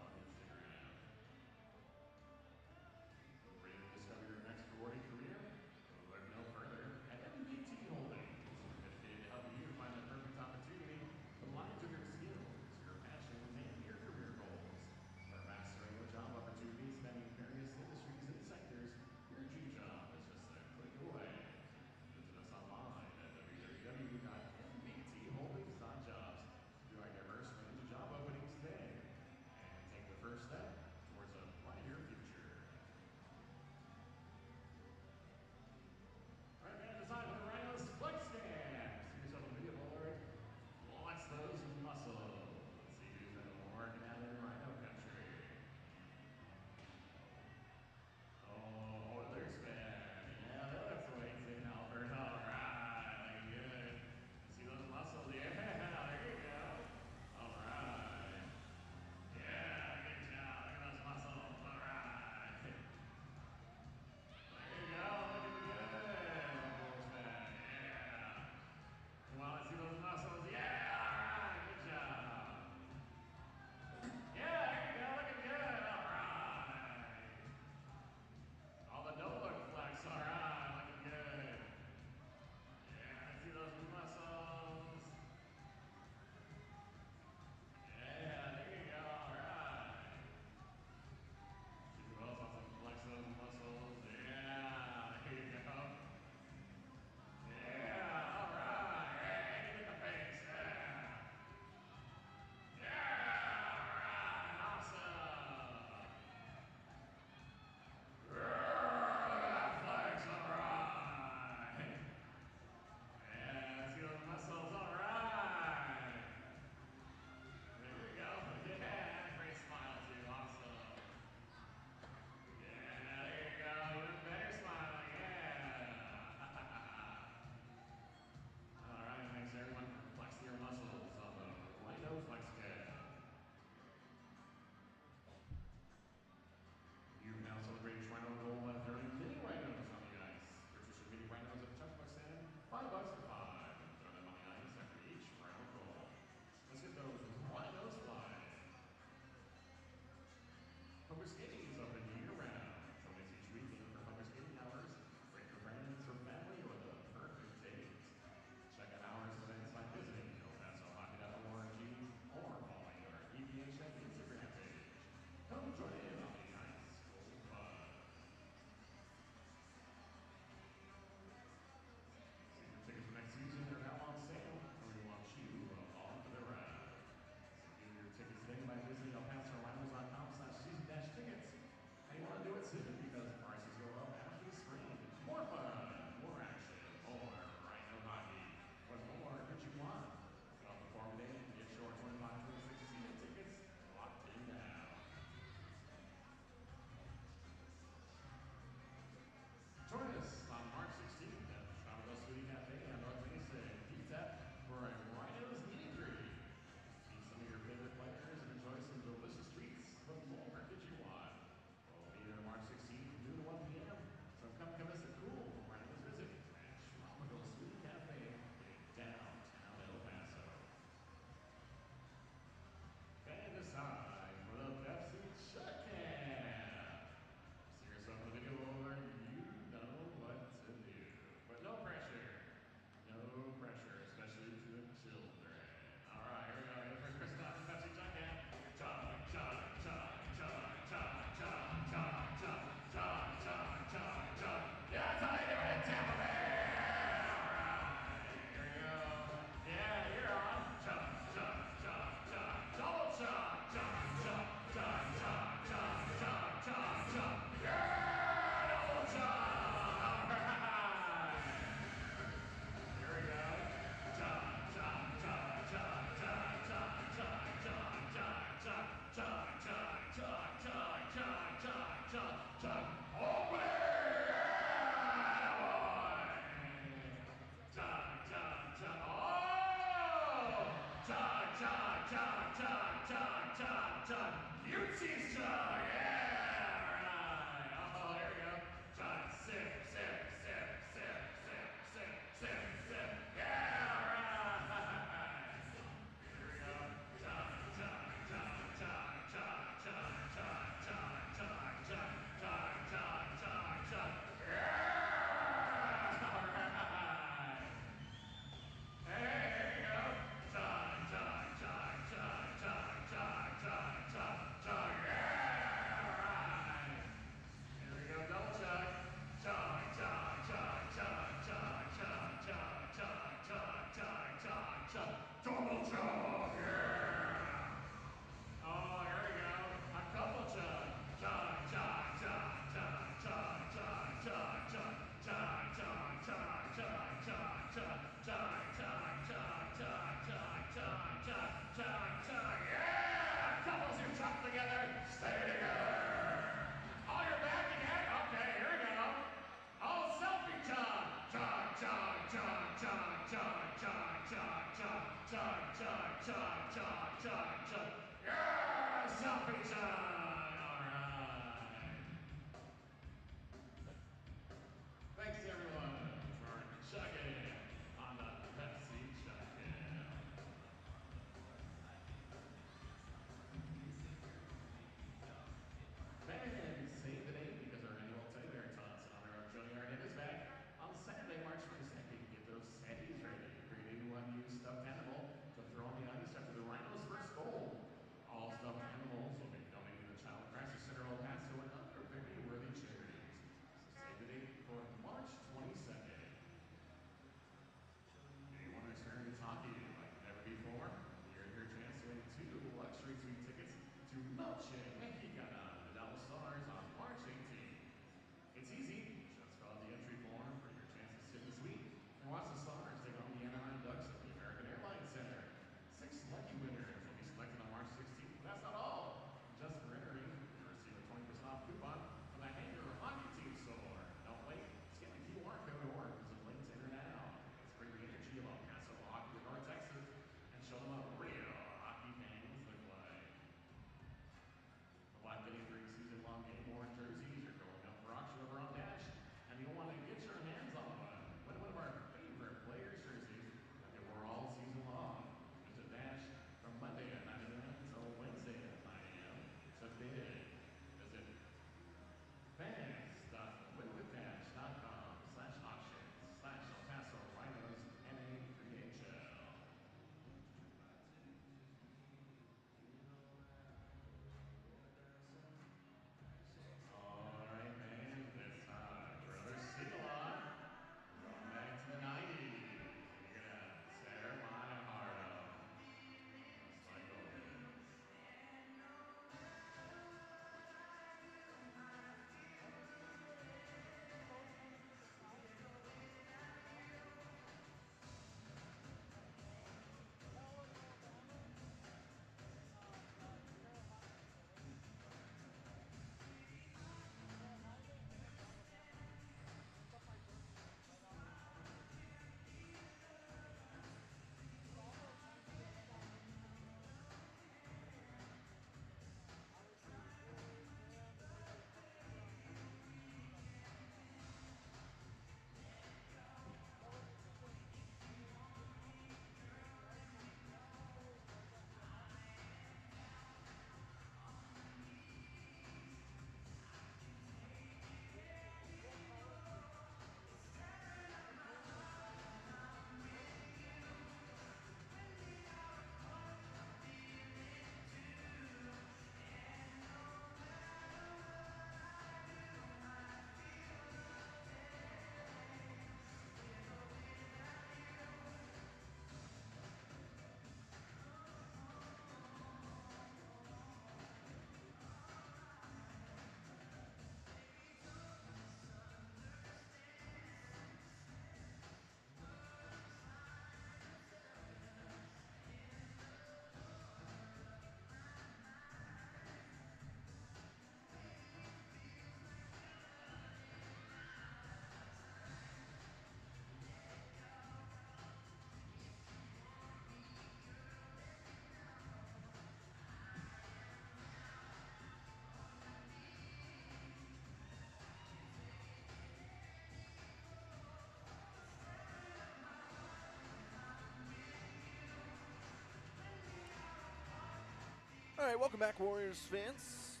right, welcome back, Warriors fans.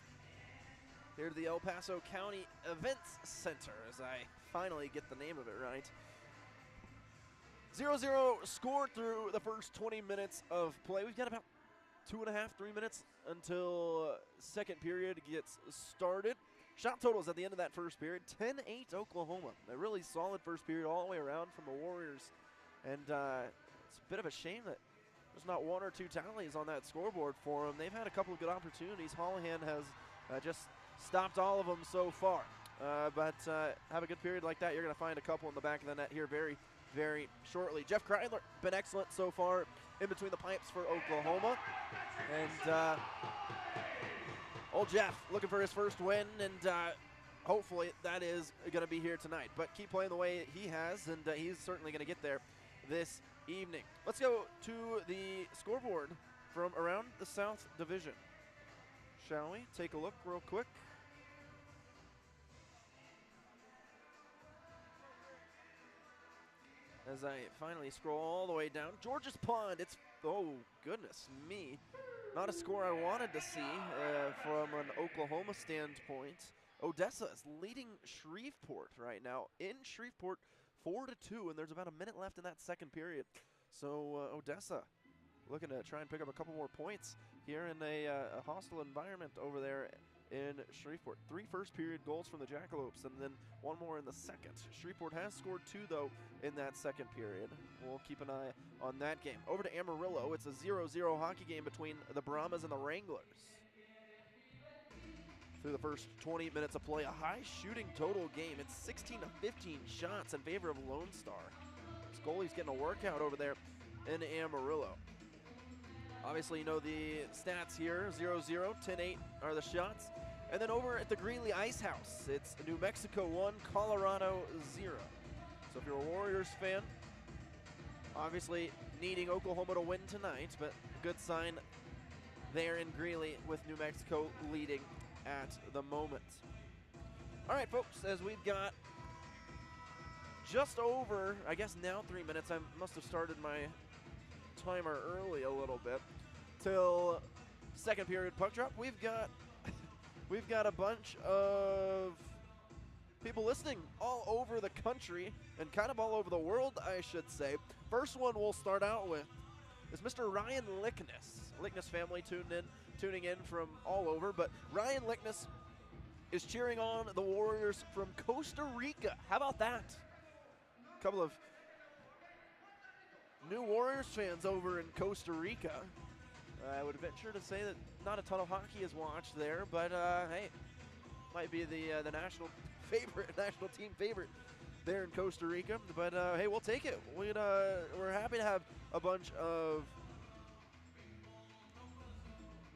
Here to the El Paso County Events Center, as I finally get the name of it right. 0-0 score through the first 20 minutes of play. We've got about 2.5, 3 minutes until second period gets started. Shot totals at the end of that first period, 10-8 Oklahoma. A really solid first period all the way around from the Warriors. And it's a bit of a shame that there's not one or two tallies on that scoreboard for them. They've had a couple of good opportunities. Holohan has just stopped all of them so far. But have a good period like that, you're going to find a couple in the back of the net here very, very shortly. Jeff Kreidler, been excellent so far in between the pipes for Oklahoma. And old Jeff looking for his first win, and hopefully that is going to be here tonight. But keep playing the way he has, and he's certainly going to get there this evening. Let's go to the scoreboard from around the South Division, shall we? Take a look real quick. As I finally scroll all the way down, Georges Pond, it's, oh goodness me, not a score I wanted to see from an Oklahoma standpoint. Odessa is leading Shreveport right now in Shreveport 4-2, and there's about a minute left in that second period. So Odessa looking to try and pick up a couple more points here in a hostile environment over there in Shreveport. 3 first period goals from the Jackalopes, and then 1 more in the second. Shreveport has scored 2, though, in that second period. We'll keep an eye on that game. Over to Amarillo. It's a 0-0 hockey game between the Brahmas and the Wranglers. Through the first 20 minutes of play, a high shooting total game. It's 16 to 15 shots in favor of Lone Star. This goalie's getting a workout over there in Amarillo. Obviously, you know the stats here, 0-0, 10-8 are the shots. And then over at the Greeley Ice House, it's New Mexico 1, Colorado 0. So if you're a Warriors fan, obviously needing Oklahoma to win tonight, but good sign there in Greeley with New Mexico leading at the moment. All right, folks, as we've got just over, I guess now 3 minutes. I must have started my timer early a little bit, till second period puck drop. We've got a bunch of people listening all over the country and kind of all over the world, I should say. First one we'll start out with is Mr. Ryan Lickness. Lickness family tuning in from all over, but Ryan Lickness is cheering on the Warriors from Costa Rica. How about that? A couple of new Warriors fans over in Costa Rica. I would venture to say that not a ton of hockey is watched there, but hey, might be the national team favorite there in Costa Rica. But hey, we'll take it. We're happy to have a bunch of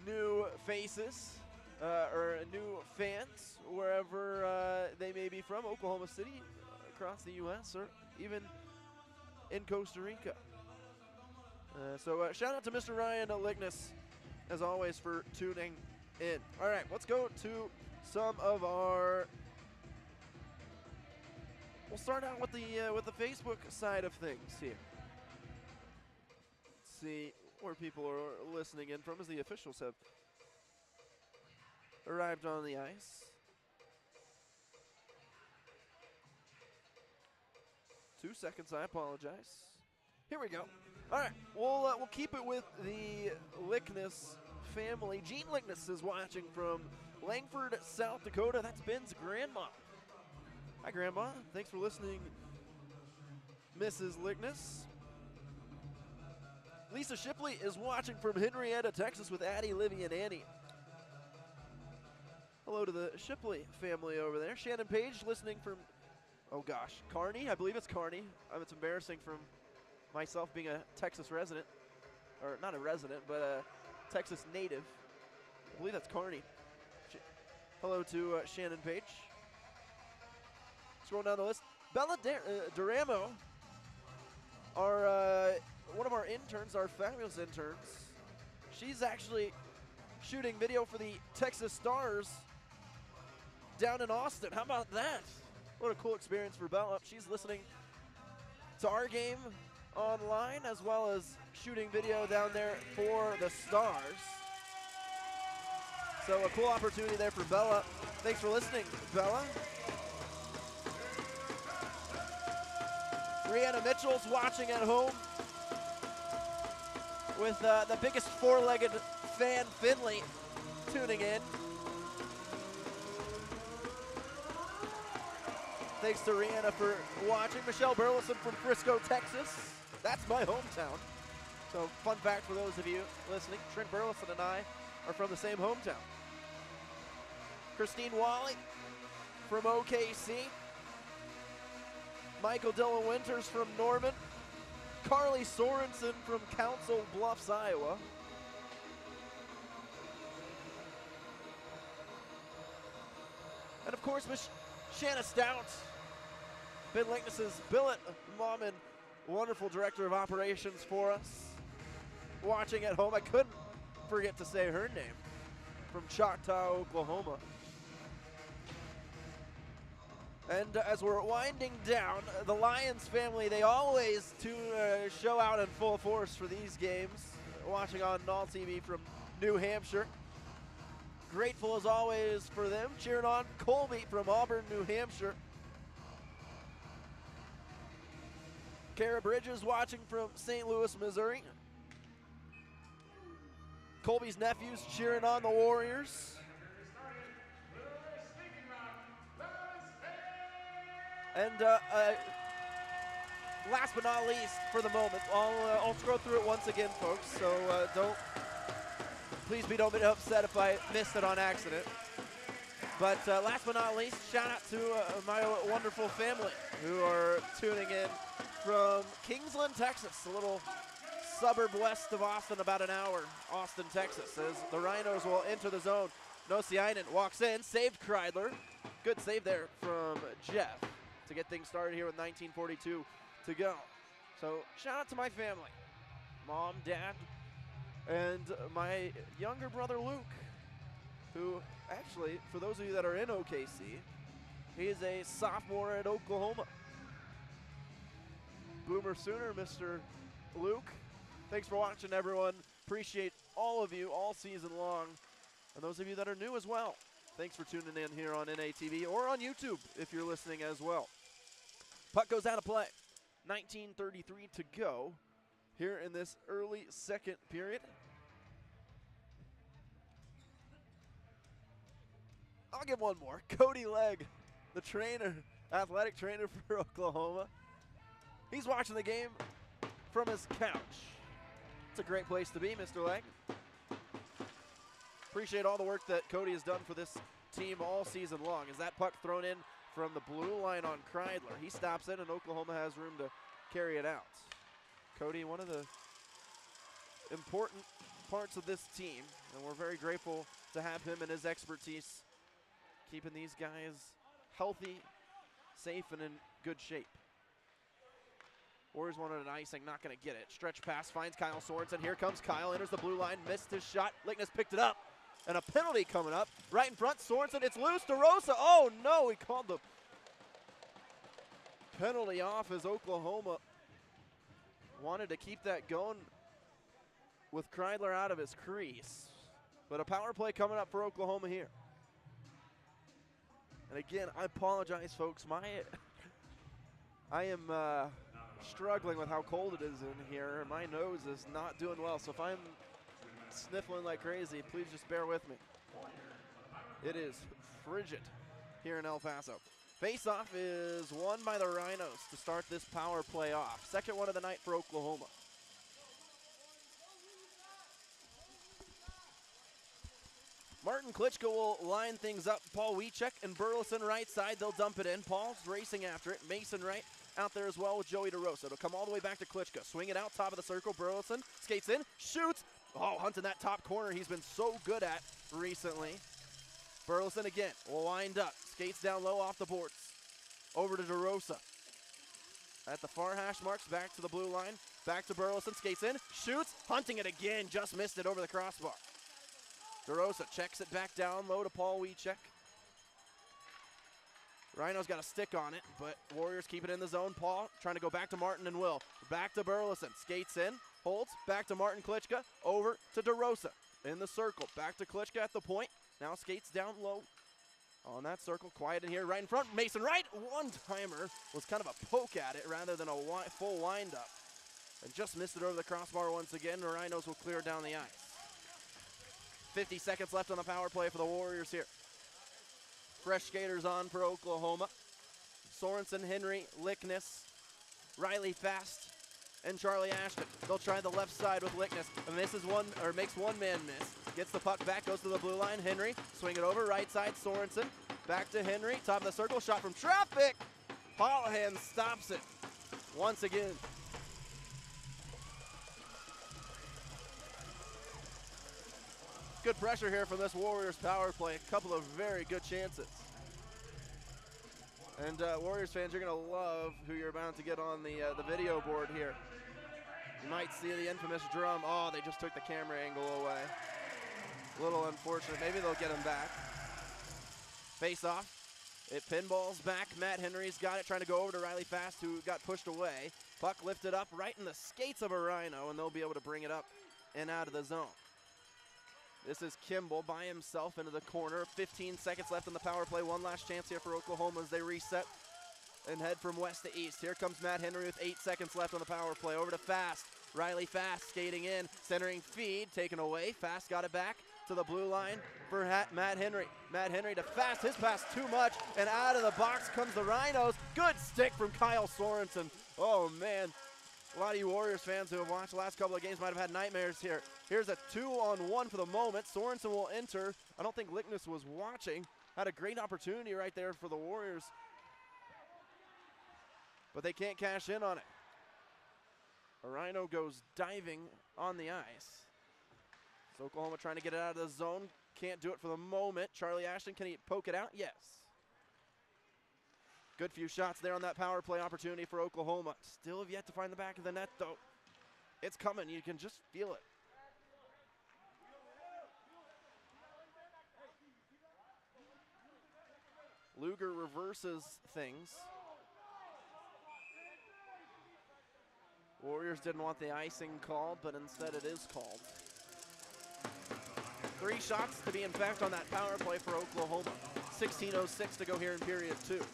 new faces or new fans wherever they may be from, Oklahoma City, across the U.S., or even in Costa Rica. So shout out to Mr. Ryan Lickness, as always, for tuning in. All right, let's go to some of our. We'll start out with the Facebook side of things here. Let's see where people are listening in from, as the officials have arrived on the ice. 2 seconds, I apologize. Here we go. All right, we'll keep it with the Lickness family. Gene Lickness is watching from Langford, South Dakota. That's Ben's grandma. Hi, Grandma. Thanks for listening, Mrs. Lickness. Lisa Shipley is watching from Henrietta, Texas, with Addie, Livy, and Annie. Hello to the Shipley family over there. Shannon Page listening from, oh gosh, Kearney. I believe it's Kearney. It's embarrassing from myself being a Texas resident, or not a resident, but a Texas native. I believe that's Kearney. Hello to Shannon Page. Scrolling down the list, Bella Duramo, one of our interns, our fabulous interns. She's actually shooting video for the Texas Stars down in Austin. How about that? What a cool experience for Bella. She's listening to our game online, as well as shooting video down there for the Stars. So a cool opportunity there for Bella. Thanks for listening, Bella. Rihanna Mitchell's watching at home with the biggest four-legged fan, Finley, tuning in. Thanks to Rihanna for watching. Michelle Burleson from Frisco, Texas. That's my hometown. So fun fact for those of you listening, Trent Burleson and I are from the same hometown. Christine Wally from OKC. Michael Dillon Winters from Norman. Carly Sorensen from Council Bluffs, Iowa. And of course, Miss Shanna Stout, Ben Linkness's billet mom and wonderful director of operations for us. Watching at home, I couldn't forget to say her name, from Choctaw, Oklahoma. And as we're winding down, the Lions family, they always show out in full force for these games. Watching on Null TV from New Hampshire. Grateful as always for them. Cheering on Colby from Auburn, New Hampshire. Kara Bridges watching from St. Louis, Missouri. Colby's nephews cheering on the Warriors. And last but not least, for the moment, I'll scroll through it once again, folks. So please don't be upset if I missed it on accident. But last but not least, shout out to my wonderful family who are tuning in from Kingsland, Texas, a little suburb west of Austin, about an hour, Austin, Texas, as the Rhinos will enter the zone. Nosiainen walks in, saved Kreidler. Good save there from Jeff to get things started here with 19:42 to go. So shout out to my family, mom, dad, and my younger brother Luke, who actually, for those of you that are in OKC, he is a sophomore at Oklahoma. Boomer Sooner, Mr. Luke. Thanks for watching, everyone. Appreciate all of you all season long. And those of you that are new as well, thanks for tuning in here on NATV or on YouTube if you're listening as well. Puck goes out of play. 19:33 to go here in this early second period. I'll give one more. Cody Legg, the trainer, athletic trainer for Oklahoma. He's watching the game from his couch. It's a great place to be, Mr. Legg. Appreciate all the work that Cody has done for this team all season long. Is that puck thrown in from the blue line on Kreidler? He stops it, and Oklahoma has room to carry it out. Cody, one of the important parts of this team, and we're very grateful to have him and his expertise keeping these guys healthy, safe, and in good shape. Warriors wanted an icing, not going to get it. Stretch pass finds Kyle Sorensen. Here comes Kyle, enters the blue line, missed his shot. Lickness picked it up, and a penalty coming up. Right in front, Sorensen, it's loose. DeRosa, oh no, he called the penalty off as Oklahoma wanted to keep that going with Kreidler out of his crease. But a power play coming up for Oklahoma here. And again, I apologize, folks. I am struggling with how cold it is in here. My nose is not doing well, so if I'm sniffling like crazy, please just bear with me. It is frigid here in El Paso. Face-off is won by the Rhinos to start this power play off. Second one of the night for Oklahoma. Martin Klitschko will line things up. Paul Wiechek and Burleson right side. They'll dump it in. Paul's racing after it. Mason Wright out there as well with Joey DeRosa. It'll come all the way back to Klitschko. Swing it out, top of the circle. Burleson skates in, shoots. Oh, hunting that top corner he's been so good at recently. Burleson again will wind up. Skates down low off the boards. Over to DeRosa. At the far hash marks, back to the blue line. Back to Burleson, skates in, shoots. Hunting it again, just missed it over the crossbar. DeRosa checks it back down low to Paul Wiechek. Rhino's got a stick on it, but Warriors keep it in the zone. Paul trying to go back to Martin and Will. Back to Burleson. Skates in, holds, back to Martin Klitschko, over to DeRosa. in the circle. Back to Klitschko at the point. Now skates down low on that circle. Quiet in here, right in front. Mason Wright, one-timer. Was kind of a poke at it rather than a full wind-up. And just missed it over the crossbar once again. The Rhinos will clear down the ice. 50 seconds left on the power play for the Warriors here. Fresh skaters on for Oklahoma. Sorensen, Henry, Lickness, Riley Fast, and Charlie Ashton. They'll try the left side with Lickness. Misses one, or makes one man miss. Gets the puck back, goes to the blue line. Henry, swing it over, right side, Sorensen. Back to Henry, top of the circle, shot from traffic. Holohan stops it once again. Good pressure here from this Warriors power play. A couple of very good chances. And Warriors fans, you're going to love who you're about to get on the video board here. You might see the infamous drum. Oh, they just took the camera angle away. A little unfortunate. Maybe they'll get him back. Face off. It pinballs back. Matt Henry's got it, trying to go over to Riley Fast, who got pushed away. Puck lifted up right in the skates of a Rhino, and they'll be able to bring it up and out of the zone. This is Kimball by himself into the corner. 15 seconds left on the power play. One last chance here for Oklahoma as they reset and head from west to east. Here comes Matt Henry with 8 seconds left on the power play. Over to Fast. Riley Fast skating in, centering feed, taken away. Fast got it back to the blue line for Matt Henry. Matt Henry to Fast, his pass too much, and out of the box comes the Rhinos. Good stick from Kyle Sorensen. Oh man, a lot of you Warriors fans who have watched the last couple of games might have had nightmares here. Here's a 2-on-1 for the moment. Sorensen will enter. I don't think Lickness was watching. Had a great opportunity right there for the Warriors, but they can't cash in on it. A Rhino goes diving on the ice. So Oklahoma trying to get it out of the zone. Can't do it for the moment. Charlie Ashton, can he poke it out? Yes. Good few shots there on that power play opportunity for Oklahoma. Still have yet to find the back of the net, though. It's coming. You can just feel it. Luger reverses things. Warriors didn't want the icing called, but instead it is called. 3 shots to be in fact on that power play for Oklahoma. 16:06 to go here in period 2.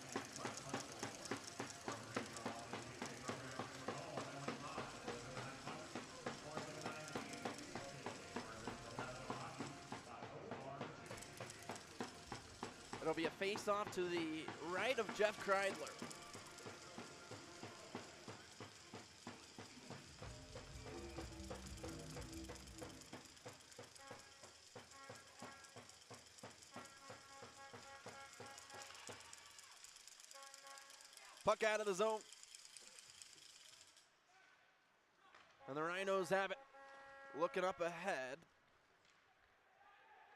It'll be a face-off to the right of Jeff Kreidler. Puck out of the zone. And the Rhinos have it. Looking up ahead.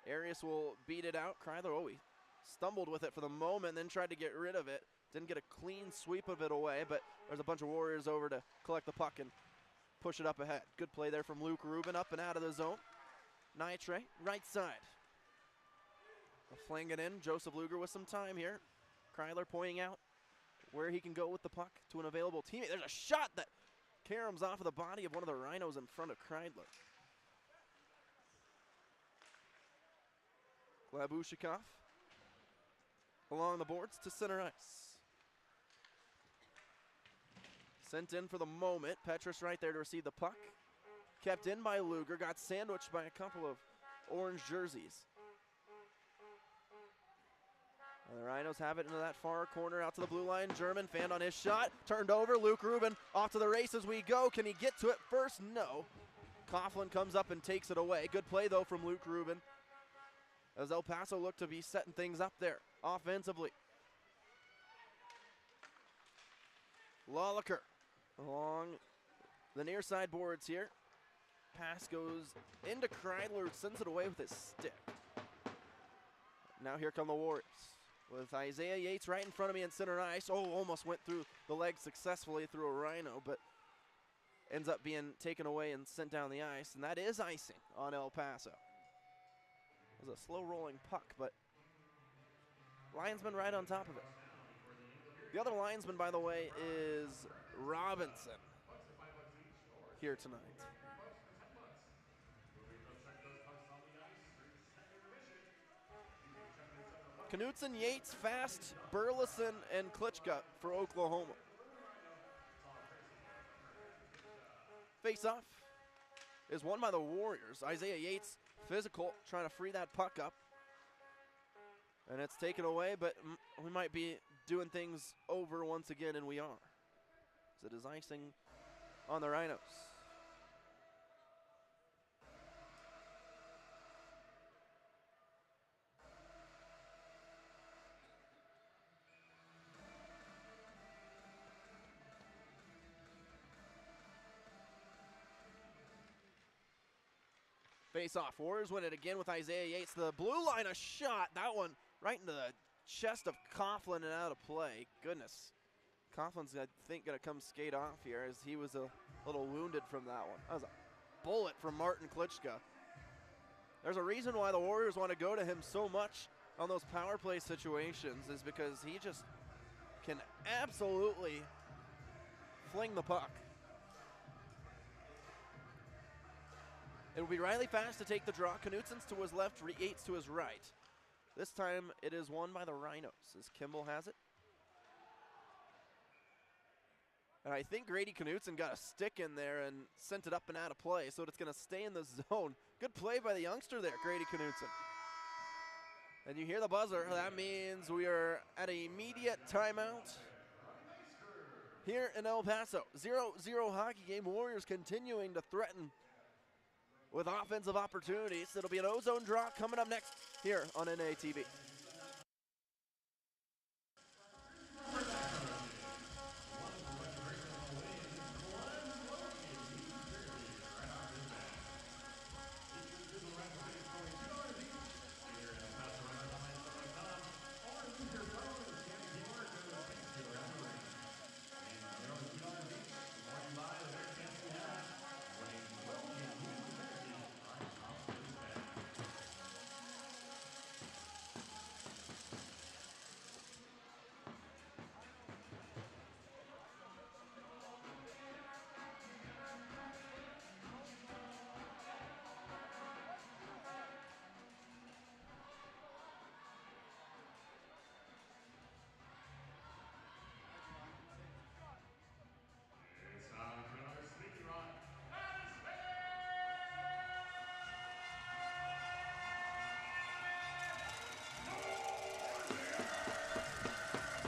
Arias will beat it out. Kreidler, oh, he stumbled with it for the moment, then tried to get rid of it. Didn't get a clean sweep of it away, but there's a bunch of Warriors over to collect the puck and push it up ahead. Good play there from Luke Rubin, up and out of the zone. Nitre, right side. Fling it in. Joseph Luger with some time here. Kreidler pointing out where he can go with the puck to an available teammate. There's a shot that caroms off of the body of one of the Rhinos in front of Kreidler. Glabushikov along the boards to center ice. Sent in for the moment. Petrus right there to receive the puck. Kept in by Luger. Got sandwiched by a couple of orange jerseys. And the Rhinos have it into that far corner out to the blue line. German fanned on his shot. Turned over. Luke Rubin off to the races we go. Can he get to it first? No. Coughlin comes up and takes it away. Good play, though, from Luke Rubin, as El Paso look to be setting things up there offensively. Lawliker along the near side boards here. Pass goes into Kreidler, sends it away with his stick. Now here come the Warriors with Isaiah Yates right in front of me in center ice. Oh, almost went through the leg successfully through a Rhino, but ends up being taken away and sent down the ice, and that is icing on El Paso. It was a slow rolling puck, but linesman right on top of it. The other linesman, by the way, is Robinson here tonight. Knutson, Yates, Fast, Burleson, and Klitschko for Oklahoma. Face-off is won by the Warriors. Isaiah Yates, physical, trying to free that puck up. And it's taken away, but we might be doing things over once again, and we are. As it is icing on the Rhinos. Face-off. Warriors win it again with Isaiah Yates. The blue line, a shot. That one right into the chest of Coughlin and out of play. Goodness. Coughlin's, I think, going to come skate off here as he was a little wounded from that one. That was a bullet from Martin Klitschko. There's a reason why the Warriors want to go to him so much on those power play situations is because he just can absolutely fling the puck. It will be Riley Fast to take the draw. Knutson's to his left, Yates to his right. This time it is won by the Rhinos as Kimball has it. And I think Grady Knutson got a stick in there and sent it up and out of play, so it's going to stay in the zone. Good play by the youngster there, Grady Knutson. And you hear the buzzer. That means we are at an immediate timeout here in El Paso. 0-0 hockey game. Warriors continuing to threaten with offensive opportunities. It'll be an ozone draw coming up next here on NATV.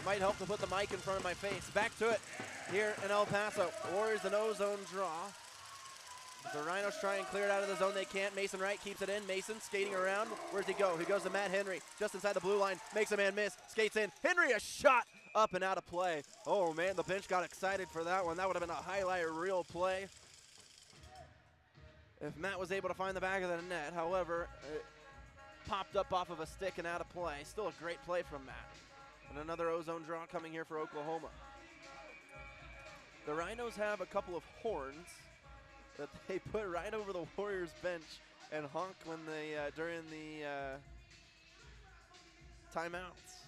Might help to put the mic in front of my face. Back to it here in El Paso. Warriors the no-zone draw. The Rhinos try and clear it out of the zone. They can't. Mason Wright keeps it in. Mason skating around. Where's he go? He goes to Matt Henry just inside the blue line. Makes a man miss. Skates in. Henry, a shot up and out of play. Oh, man, the bench got excited for that one. That would have been a highlight reel play if Matt was able to find the back of the net. However, it popped up off of a stick and out of play. Still a great play from Matt. And another ozone draw coming here for Oklahoma. The Rhinos have a couple of horns that they put right over the Warriors bench and honk when they during the timeouts.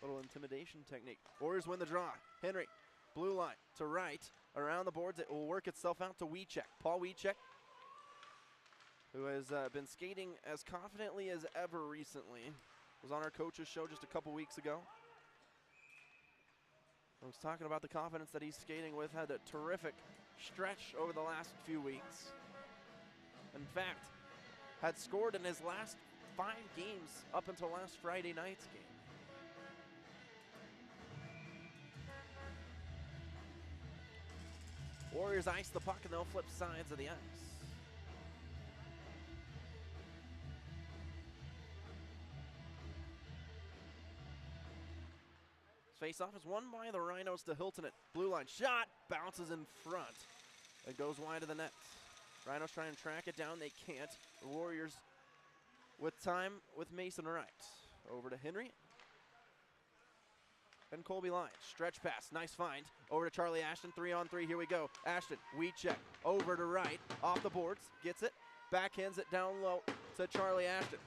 Little intimidation technique. Warriors win the draw. Henry, blue line to right, around the boards. It will work itself out to Wiecek. Paul Wiecek, who has been skating as confidently as ever recently. Was on our coach's show just a couple weeks ago. I was talking about the confidence that he's skating with. Had a terrific stretch over the last few weeks. In fact, had scored in his last 5 games up until last Friday night's game. Warriors ice the puck and they'll flip sides of the ice. Face-off is won by the Rhinos to Hilton it. Blue line shot, bounces in front. It goes wide of the net. Rhinos try and track it down, they can't. The Warriors with time with Mason Wright. Over to Henry. And Colby Line, stretch pass, nice find. Over to Charlie Ashton, 3-on-3, here we go. Ashton, Wiecek, over to Wright, off the boards, gets it. Backhands it down low to Charlie Ashton.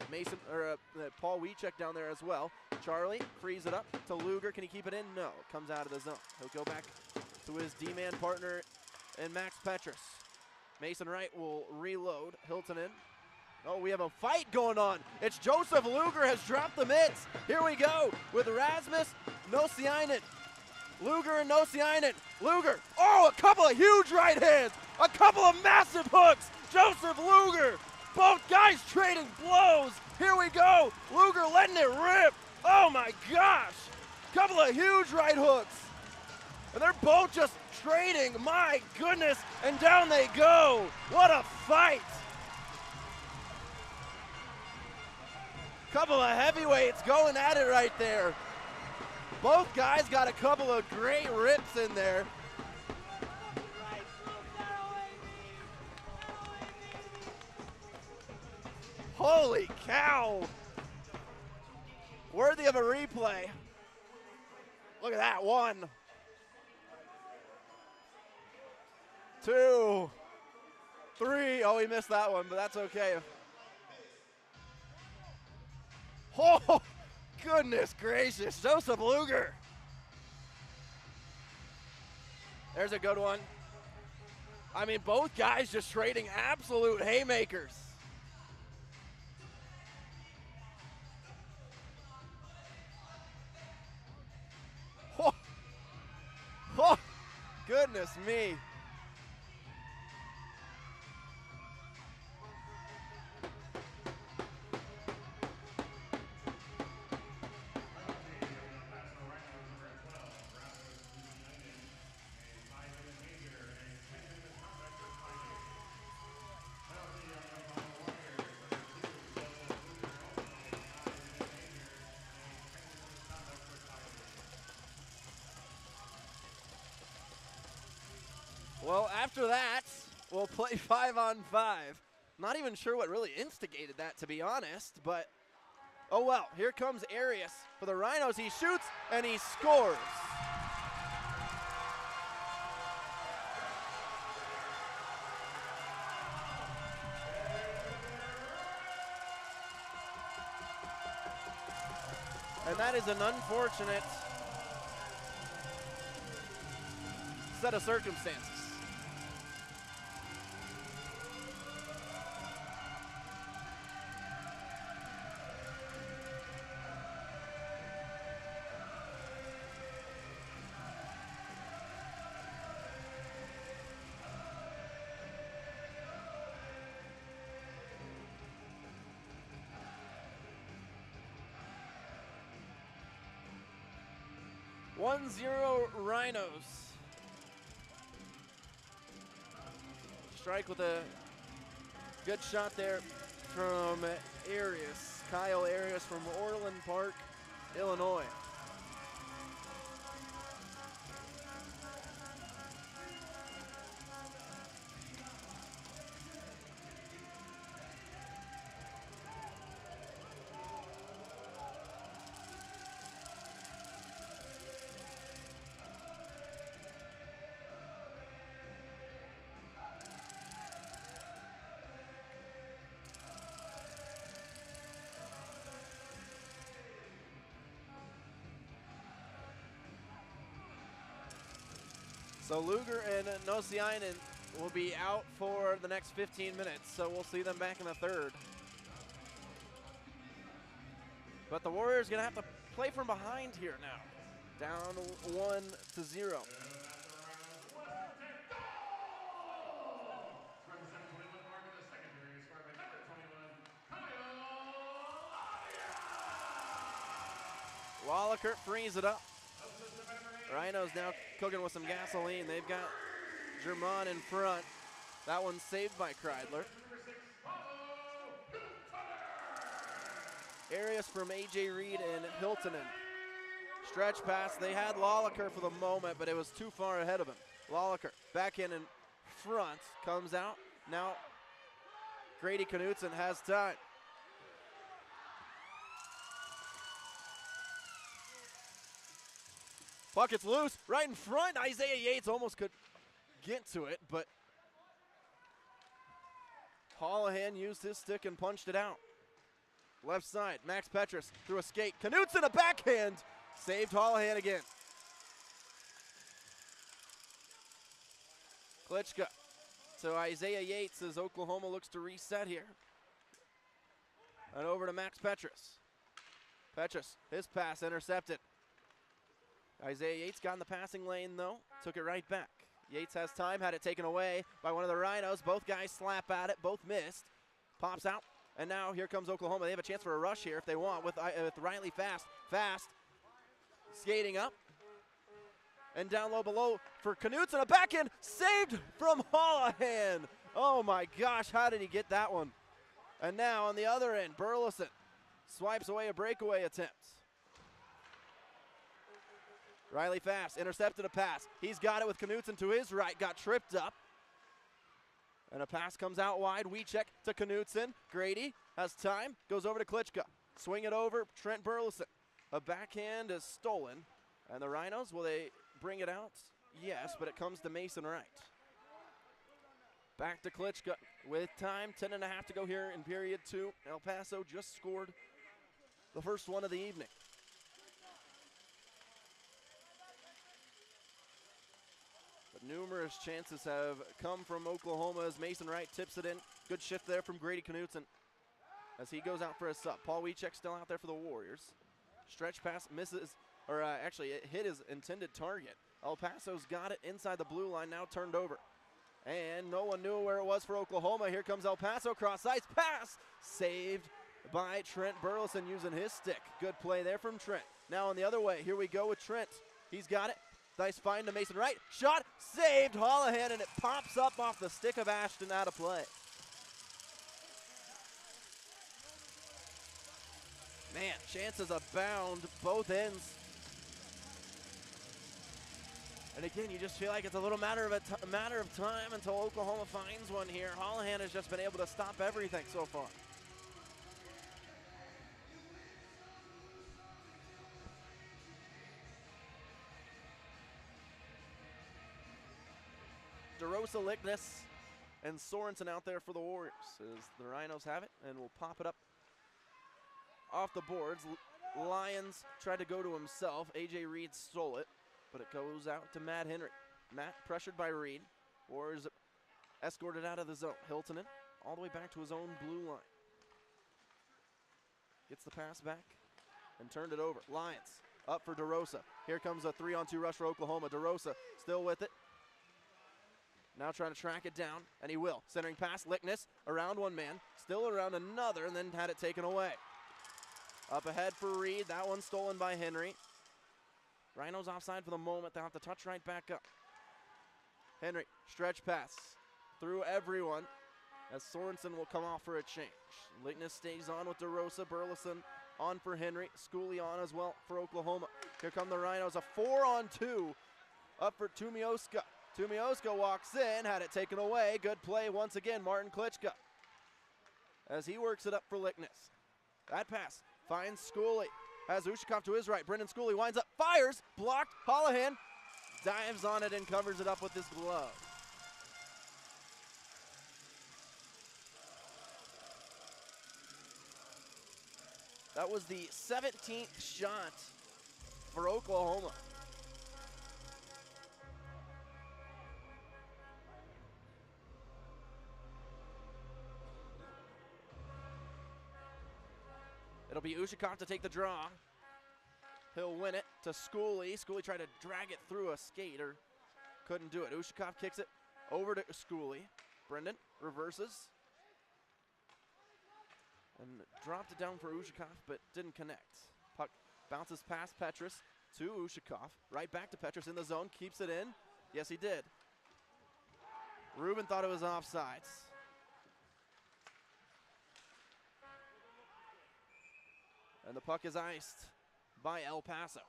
Paul Wiecek down there as well. Charlie frees it up to Luger. Can he keep it in? No. It comes out of the zone. He'll go back to his D-man partner and Max Petrus. Mason Wright will reload. Hilton in. Oh, we have a fight going on. It's Joseph Luger has dropped the mitts. Here we go with Rasmus Nosiainen. Luger and Nosiainen. Luger, oh, a couple of huge right hands. A couple of massive hooks. Joseph Luger, both guys trading blows. Here we go. Luger letting it rip. Oh my gosh. Couple of huge right hooks. And they're both just trading, my goodness, and down they go. What a fight. Couple of heavyweights going at it right there. Both guys got a couple of great rips in there. Holy cow. Worthy of a replay. Look at that, 1, 2, 3. Oh, he missed that one, but that's okay. Oh, goodness gracious, Joseph Luger. There's a good one. I mean, both guys just trading absolute haymakers. Oh, oh, goodness me. Well, after that, we'll play 5-on-5. Not even sure what really instigated that, to be honest, but oh well. Here comes Arias for the Rhinos. He shoots and he scores. And that is an unfortunate set of circumstances. One zero Rhinos. Strike with a good shot there from Arias. Kyle Arias from Orland Park, Illinois. So Luger and Nosiainen will be out for the next 15 minutes, so we'll see them back in the third. But the Warriors gonna have to play from behind here now. Down 1-0. Wallaker frees it up. Rhinos now cooking with some gasoline. They've got German in front. That one's saved by Kreidler. Arias from A.J. Reed and Hiltonen. Stretch pass. They had Wallaker for the moment, but it was too far ahead of him. Wallaker back in front. Comes out. Now Grady Knutson has time. Puck gets loose, right in front. Isaiah Yates almost could get to it, but Holohan used his stick and punched it out. Left side, Max Petrus through a skate. Knutson a backhand, saved Holohan again. Klitschko to Isaiah Yates as Oklahoma looks to reset here. And over to Max Petrus. Petrus, his pass intercepted. Isaiah Yates got in the passing lane though, took it right back. Yates has time, had it taken away by one of the Rhinos. Both guys slap at it, both missed. Pops out, and now here comes Oklahoma. They have a chance for a rush here if they want with Riley Fast skating up. And down low below for Knutson, a backhand saved from Holohan. Oh my gosh, how did he get that one? And now on the other end, Burleson swipes away a breakaway attempt. Riley Fast intercepted a pass. He's got it with Knutson to his right, got tripped up. And a pass comes out wide. We check to Knutson. Grady has time, goes over to Klitschko. Swing it over, Trent Burleson. A backhand is stolen. And the Rhinos, will they bring it out? Yes, but it comes to Mason Wright. Back to Klitschko with time, 10.5 to go here in period 2. El Paso just scored the first one of the evening. But numerous chances have come from Oklahoma as Mason Wright tips it in. Good shift there from Grady Knutson as he goes out for a sub. Paul Wiechek still out there for the Warriors. Stretch pass misses, or actually it hit his intended target. El Paso's got it inside the blue line, now turned over. And no one knew where it was for Oklahoma. Here comes El Paso, cross ice, pass saved by Trent Burleson using his stick. Good play there from Trent. Now on the other way, here we go with Trent. He's got it. Nice find to Mason Wright. Shot, saved Holohan, and it pops up off the stick of Ashton out of play. Man, chances abound both ends. And again, you just feel like it's a little matter of time until Oklahoma finds one here. Holohan has just been able to stop everything so far. DeRosa, Lickness, and Sorensen out there for the Warriors as the Rhinos have it and will pop it up off the boards. Lyons tried to go to himself. A.J. Reed stole it, but it goes out to Matt Henry. Matt pressured by Reed. Warriors escorted out of the zone. Hiltonen all the way back to his own blue line. Gets the pass back and turned it over. Lyons up for DeRosa. Here comes a 3-on-2 rush for Oklahoma. DeRosa still with it. Now trying to track it down, and he will. Centering pass, Lickness around one man, still around another, and then had it taken away. Up ahead for Reed. That one stolen by Henry. Rhinos offside for the moment. They'll have to touch right back up. Henry, stretch pass through everyone as Sorensen will come off for a change. Lickness stays on with DeRosa. Burleson on for Henry. Schooley on as well for Oklahoma. Here come the Rhinos. A 4-on-2 up for Tumioska. Tumioska walks in, had it taken away. Good play once again, Martin Klitschko, as he works it up for Lickness. That pass finds Schooley. Has Ushakov to his right. Brendan Schooley winds up, fires, blocked. Holohan dives on it and covers it up with his glove. That was the 17th shot for Oklahoma. It'll be Ushakov to take the draw. He'll win it to Schooley. Schooley tried to drag it through a skater. Couldn't do it. Ushakov kicks it over to Schooley. Brendan reverses. And dropped it down for Ushakov, but didn't connect. Puck bounces past Petrus to Ushakov. Right back to Petrus in the zone. Keeps it in. Yes, he did. Rubin thought it was offsides. And the puck is iced by El Paso.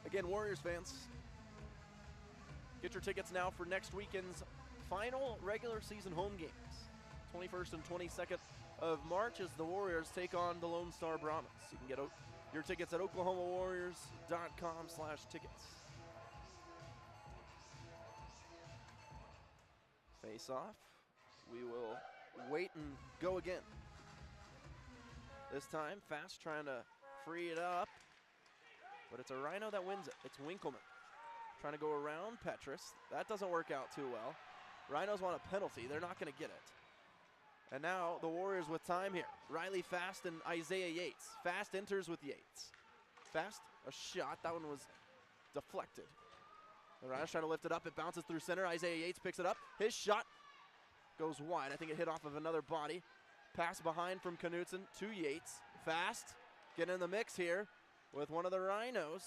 Again, Warriors fans, get your tickets now for next weekend's final regular season home games. 21st and 22nd of March as the Warriors take on the Lone Star Brahmas. You can get your tickets at oklahomawarriors.com/tickets. Face off. We will wait and go again. This time, Fast trying to free it up, but it's a Rhino that wins it. It's Winkleman. trying to go around Petrus. That doesn't work out too well. Rhinos want a penalty. They're not going to get it. And now the Warriors with time here. Riley Fast and Isaiah Yates. Fast enters with Yates. Fast, a shot. That one was deflected. The Rhinos trying to lift it up. It bounces through center. Isaiah Yates picks it up. His shot goes wide. I think it hit off of another body. Pass behind from Knutson to Yates. Fast, getting in the mix here with one of the Rhinos.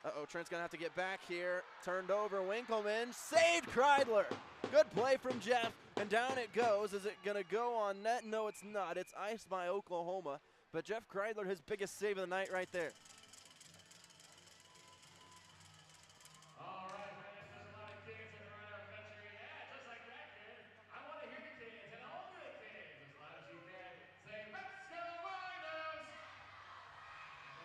Uh-oh, Trent's going to have to get back here. Turned over, Winkleman. Saved Kreidler. Good play from Jeff, and down it goes. Is it going to go on net? No, it's not. It's iced by Oklahoma. But Jeff Kreidler, his biggest save of the night right there. All right, fans, there's a lot of kids in the Rhino country. Yeah, just like that, kid. I want to hear the kids and only the kids, as loud as you can. Say, let's go Rhinos!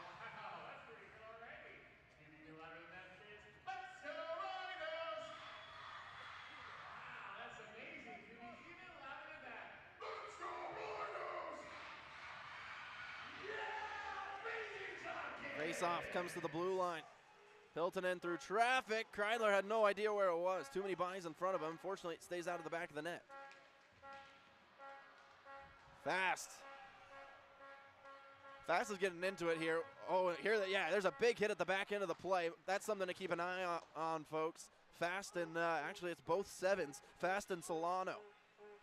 Wow, that's pretty good already. You can do louder than that, kids. Let's go Rhinos! Wow, that's amazing. You can be even louder than that. Let's go Rhinos! Yeah, amazing job, kids! Face-off comes to the blue line. Hilton in through traffic. Kreidler had no idea where it was. Too many bodies in front of him. Fortunately, it stays out of the back of the net. Fast. Fast is getting into it here. Oh, yeah, there's a big hit at the back end of the play. That's something to keep an eye on, folks. Fast and, actually, it's both sevens. Fast and Solano.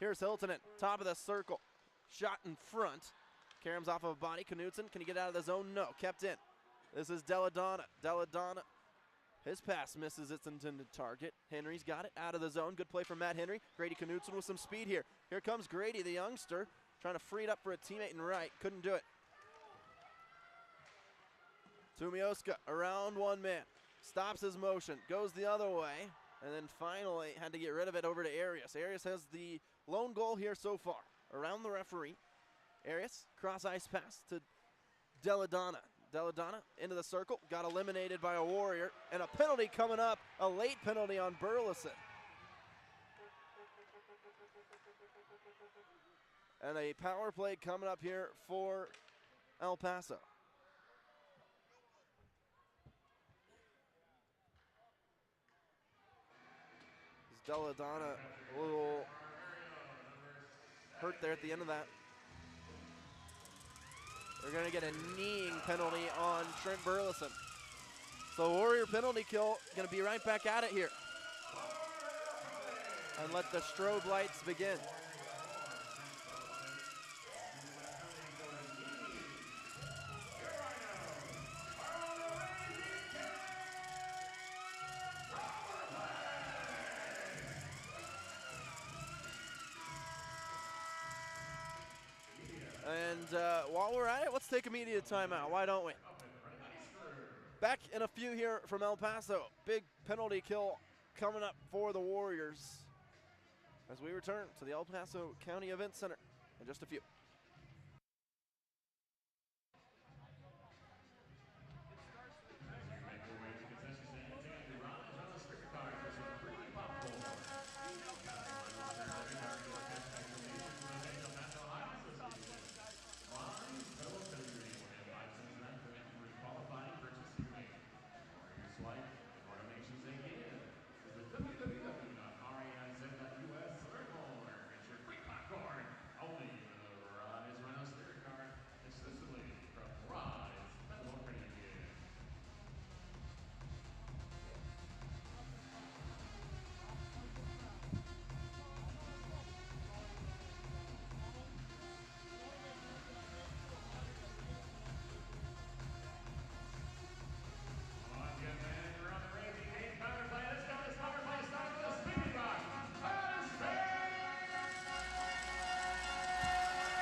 Here's Hilton, top of the circle. Shot in front. Karam's off of a body. Knutson, can he get out of the zone? No, kept in. This is Deladonna. Deladonna, his pass misses its intended target. Henry's got it out of the zone. Good play from Matt Henry. Grady Knutson with some speed here. Here comes Grady, the youngster, trying to free it up for a teammate in right. Couldn't do it. Tumioska around one man. Stops his motion. Goes the other way. And then finally had to get rid of it over to Arias. Arias has the lone goal here so far. Around the referee. Arias, cross ice pass to Deladonna. Deladonna into the circle, got eliminated by a Warrior, and a penalty coming up, a late penalty on Burleson. And a power play coming up here for El Paso. Deladonna a little hurt there at the end of that. They're going to get a kneeing penalty on Trent Burleson. So Warrior penalty kill, going to be right back at it here. And let the strobe lights begin. And while we're at it, let's take a media timeout. Why don't we? Back in a few here from El Paso. Big penalty kill coming up for the Warriors as we return to the El Paso County Event Center in just a few.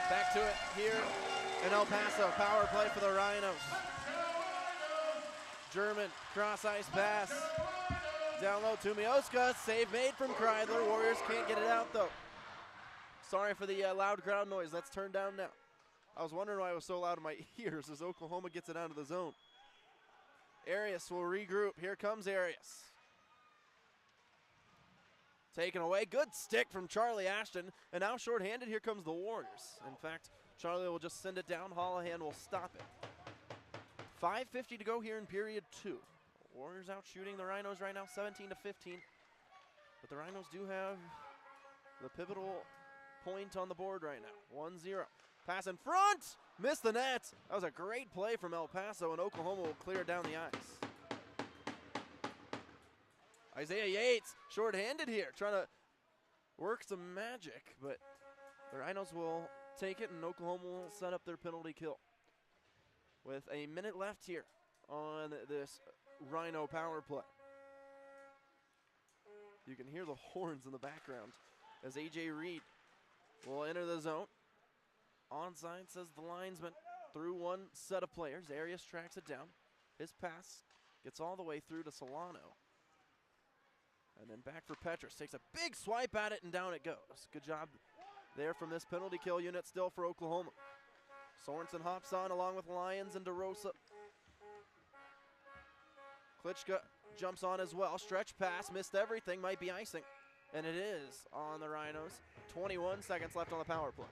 Back to it here in El Paso. Power play for the Rhinos. German cross ice pass. Down low, Tumioska. Save made from Kreidler. Warriors can't get it out though. Sorry for the loud crowd noise. That's turned down now. I was wondering why it was so loud in my ears as Oklahoma gets it out of the zone. Arias will regroup. Here comes Arias. Taken away. Good stick from Charlie Ashton. And now shorthanded, here comes the Warriors. In fact, Charlie will just send it down. Holohan will stop it. 5:50 to go here in period 2. Warriors out shooting the Rhinos right now, 17-15. But the Rhinos do have the pivotal point on the board right now, 1-0. Pass in front, missed the net. That was a great play from El Paso, and Oklahoma will clear down the ice. Isaiah Yates, short-handed here, trying to work some magic, but the Rhinos will take it, and Oklahoma will set up their penalty kill. With a minute left here on this Rhino power play. You can hear the horns in the background as A.J. Reed will enter the zone. Onside, says the linesman, through one set of players. Arias tracks it down. His pass gets all the way through to Solano. And then back for Petrus. Takes a big swipe at it, and down it goes. Good job there from this penalty kill unit still for Oklahoma. Sorensen hops on along with Lyons and DeRosa. Klitschko jumps on as well. Stretch pass, missed everything, might be icing. And it is on the Rhinos. 21 seconds left on the power play.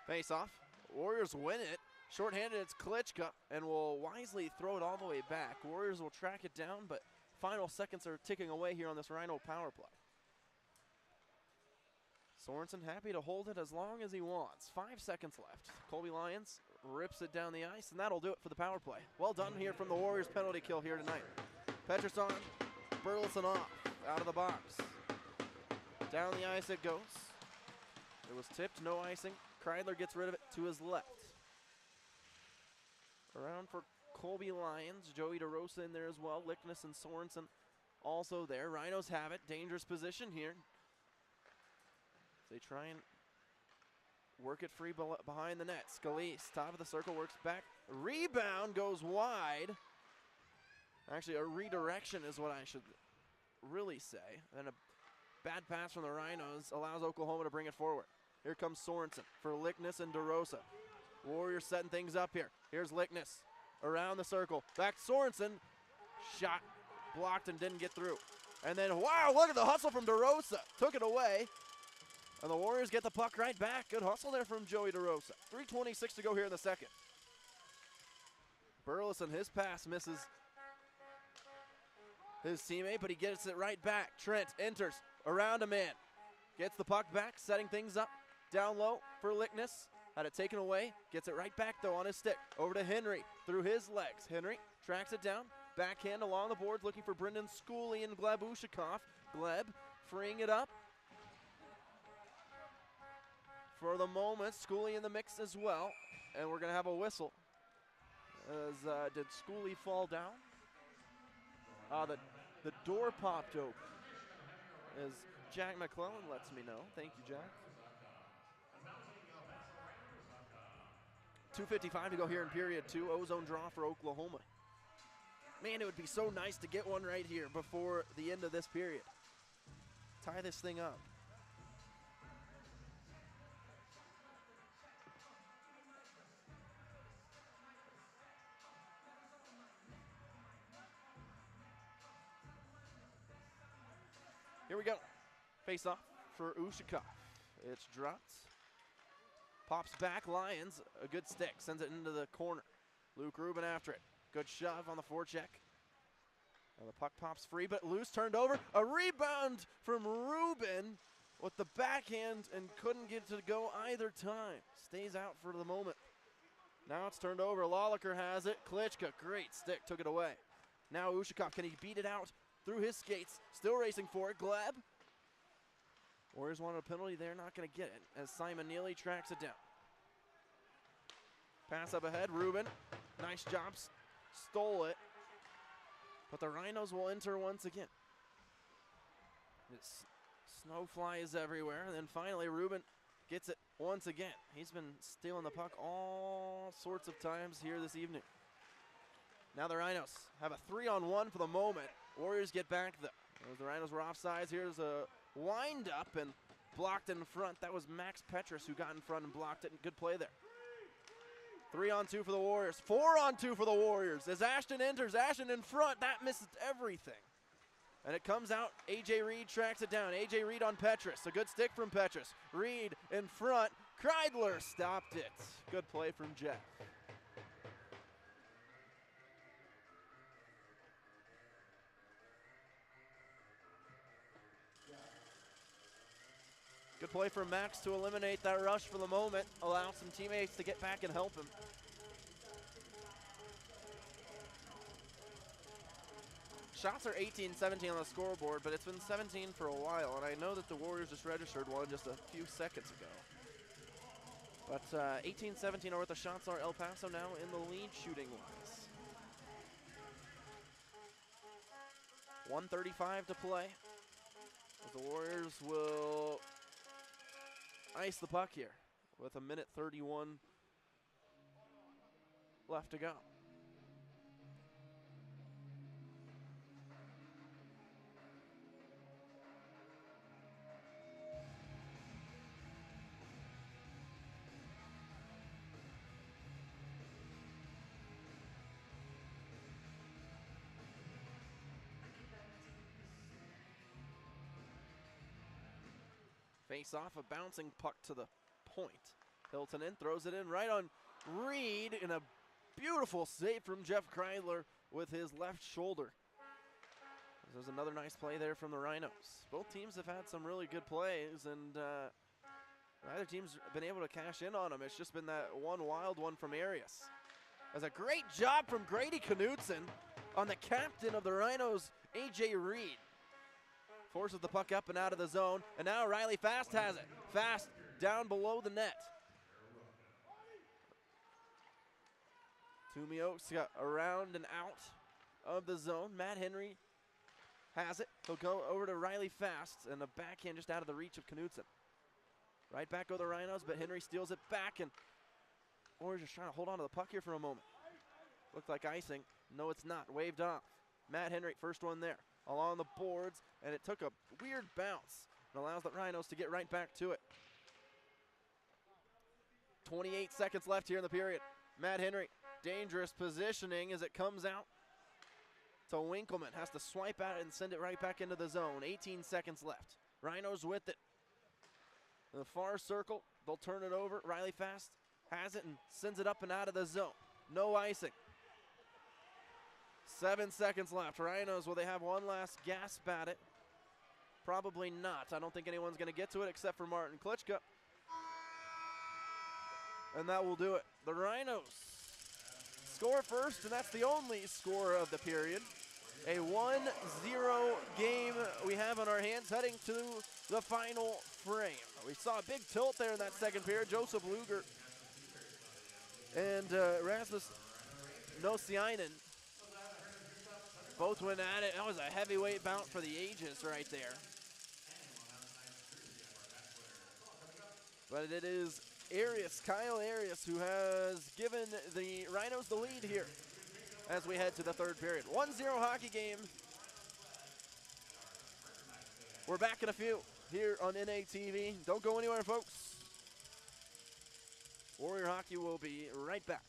Face off. Warriors win it. Short-handed, it's Klitschko, and will wisely throw it all the way back. Warriors will track it down, but final seconds are ticking away here on this Rhino power play. Sorensen happy to hold it as long as he wants. 5 seconds left. Colby Lyons rips it down the ice, and that'll do it for the power play. Well done here from the Warriors penalty kill here tonight. Petrus on, Burleson off, out of the box. Down the ice it goes. It was tipped, no icing. Kreidler gets rid of it to his left. Around for Colby Lyons, Joey DeRosa in there as well. Lickness and Sorensen also there. Rhinos have it, dangerous position here. They try and work it free behind the net. Scalise, top of the circle, works back. Rebound goes wide. Actually, a redirection is what I should really say. And a bad pass from the Rhinos allows Oklahoma to bring it forward. Here comes Sorensen for Lickness and DeRosa. Warriors setting things up here. Here's Lickness around the circle. Back to Sorensen. Shot blocked and didn't get through. And then, wow, look at the hustle from DeRosa. Took it away. And the Warriors get the puck right back. Good hustle there from Joey DeRosa. 3:26 to go here in the second. Burleson, his pass misses his teammate, but he gets it right back. Trent enters around a man. Gets the puck back, setting things up. Down low for Lickness. Had it taken away. Gets it right back, though, on his stick. Over to Henry through his legs. Henry tracks it down. Backhand along the boards, looking for Brendan Schooley and Gleb Ushakov. Gleb freeing it up. For the moment, Schooley in the mix as well. And we're going to have a whistle. As did Schooley fall down? The door popped open. As Jack McClellan lets me know. Thank you, Jack. 2:55 to go here in period 2. Ozone draw for Oklahoma. Man, it would be so nice to get one right here before the end of this period. Tie this thing up. Here we go. Face off for Ushakov. It's dropped. Pops back, Lyons. A good stick. Sends it into the corner. Luke Rubin after it. Good shove on the forecheck. And the puck pops free, but loose, turned over. A rebound from Rubin with the backhand and couldn't get to go either time. Stays out for the moment. Now it's turned over. Lawlicker has it. Klitschko, great stick, took it away. Now Ushakov, can he beat it out through his skates? Still racing for it. Gleb. Warriors wanted a penalty there, not going to get it as Simon Neely tracks it down. Pass up ahead, Rubin. Nice job, stole it. But the Rhinos will enter once again. It's snow flies everywhere, and then finally Rubin gets it once again. He's been stealing the puck all sorts of times here this evening. Now the Rhinos have a 3-on-1 for the moment. Warriors get back though. The Rhinos were offsides. Here's a wind up and blocked in front. That was Max Petrus who got in front and blocked it. Good play there. 3-on-2 for the Warriors. 4-on-2 for the Warriors. As Ashton enters, Ashton in front. That misses everything. And it comes out. A.J. Reed tracks it down. A.J. Reed on Petrus. A good stick from Petrus. Reed in front. Kreidler stopped it. Good play from Jeff. Good play from Max to eliminate that rush for the moment. Allow some teammates to get back and help him. Shots are 18-17 on the scoreboard, but it's been 17 for a while, and I know that the Warriors just registered one just a few seconds ago. But 18-17 are what the shots are. El Paso now in the lead shooting-wise. 1:35 to play. The Warriors will ice the puck here with 1:31 left to go. Face off, a bouncing puck to the point. Hilton in, throws it in right on Reed, in a beautiful save from Jeff Kreidler with his left shoulder. There's another nice play there from the Rhinos. Both teams have had some really good plays, and neither team's been able to cash in on them. It's just been that one wild one from Arias. That's a great job from Grady Knutson on the captain of the Rhinos, A.J. Reed. Forces the puck up and out of the zone, and now Riley Fast has it. Fast down below the net. Toomey Oaks got around and out of the zone. Matt Henry has it. He'll go over to Riley Fast, and a backhand just out of the reach of Knutson. Right back go the Rhinos, but Henry steals it back, and Warriors just trying to hold on to the puck here for a moment. Looked like icing. No, it's not. Waved off. Matt Henry, first one there. Along the boards, and it took a weird bounce and allows the Rhinos to get right back to it. 28 seconds left here in the period. Matt Henry, dangerous positioning as it comes out to Winkleman. Has to swipe at it and send it right back into the zone. 18 seconds left. Rhinos with it. In the far circle, they'll turn it over. Riley Fast has it and sends it up and out of the zone. No icing. 7 seconds left. Rhinos, will they have one last gasp at it? Probably not. I don't think anyone's going to get to it except for Martin Klitschko. And that will do it. The Rhinos score first, and that's the only score of the period. A 1-0 game we have on our hands heading to the final frame. We saw a big tilt there in that second period. Joseph Luger and Rasmus Nosiainen both went at it. That was a heavyweight bout for the ages right there. But it is Arias, Kyle Arias, who has given the Rhinos the lead here as we head to the third period. 1-0 hockey game. We're back in a few here on NATV. Don't go anywhere, folks. Warrior Hockey will be right back.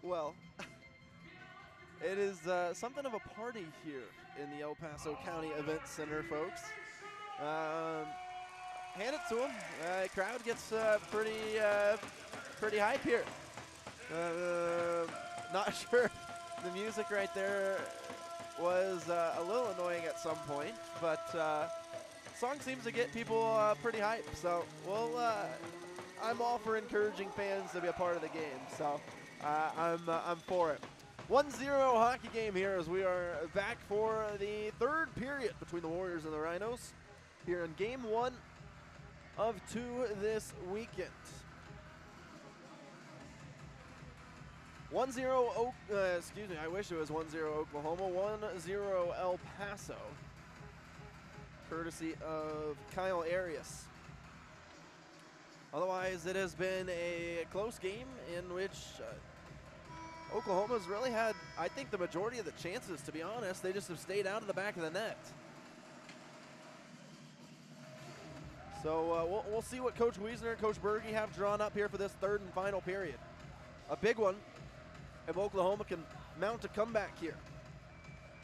Well, it is something of a party here in the El Paso County Event Center, folks. Hand it to them. Crowd gets pretty hype here. Not sure the music right there was a little annoying at some point, but song seems to get people pretty hyped. So I'm all for encouraging fans to be a part of the game. So I'm for it. 1-0 hockey game here as we are back for the third period between the Warriors and the Rhinos here in game 1 of 2 this weekend. 1-0, excuse me, I wish it was 1-0 Oklahoma, 1-0 El Paso, courtesy of Kyle Arias. Otherwise, it has been a close game in which Oklahoma's really had, I think, the majority of the chances, to be honest. They just have stayed out of the back of the net. So we'll see what Coach Wiesner and Coach Berge have drawn up here for this third and final period. A big one if Oklahoma can mount a comeback here.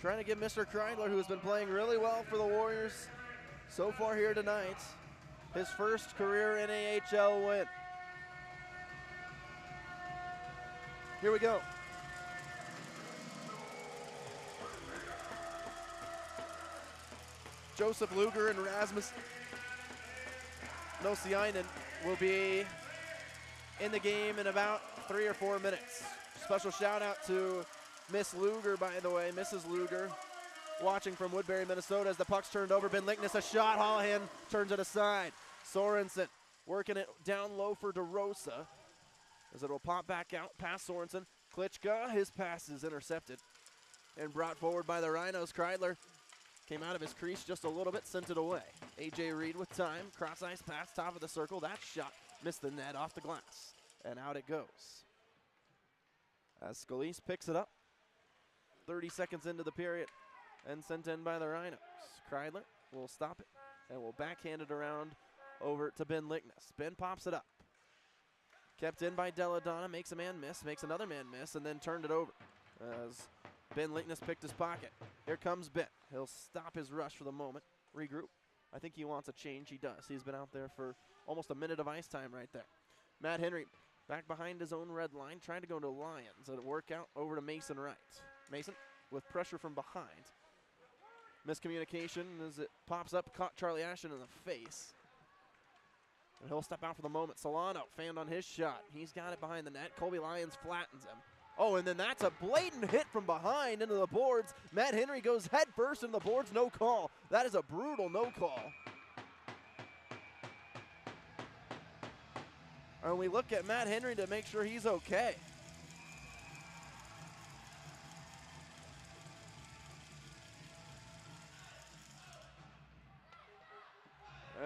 Trying to give Mr. Kreidler, who has been playing really well for the Warriors so far here tonight, his first career NAHL win. Here we go. Joseph Luger and Rasmus Nosiainen will be in the game in about 3 or 4 minutes. Special shout out to Miss Luger, by the way, Mrs. Luger, watching from Woodbury, Minnesota as the puck's turned over. Ben Lickness, a shot. Holohan turns it aside. Sorensen working it down low for DeRosa as it will pop back out past Sorensen. Klitschko, his pass is intercepted and brought forward by the Rhinos. Kreidler came out of his crease just a little bit, sent it away. A.J. Reed with time, cross-ice pass, top of the circle. That shot missed the net off the glass, and out it goes. As Scalise picks it up, 30 seconds into the period, and sent in by the Rhinos. Kreidler will stop it, and will backhand it around over to Ben Lickness. Ben pops it up. Kept in by Deladonna, makes a man miss, makes another man miss, and then turned it over as Ben Lickness picked his pocket. Here comes Ben. He'll stop his rush for the moment, regroup. I think he wants a change. He does. He's been out there for almost a minute of ice time right there. Matt Henry back behind his own red line, trying to go to Lyons. It'll work out over to Mason Wright. Mason with pressure from behind. Miscommunication as it pops up, caught Charlie Ashton in the face. And he'll step out for the moment. Solano fanned on his shot. He's got it behind the net. Colby Lyons flattens him. Oh, and then that's a blatant hit from behind into the boards. Matt Henry goes head first into the boards, no call. That is a brutal no call. And we look at Matt Henry to make sure he's okay.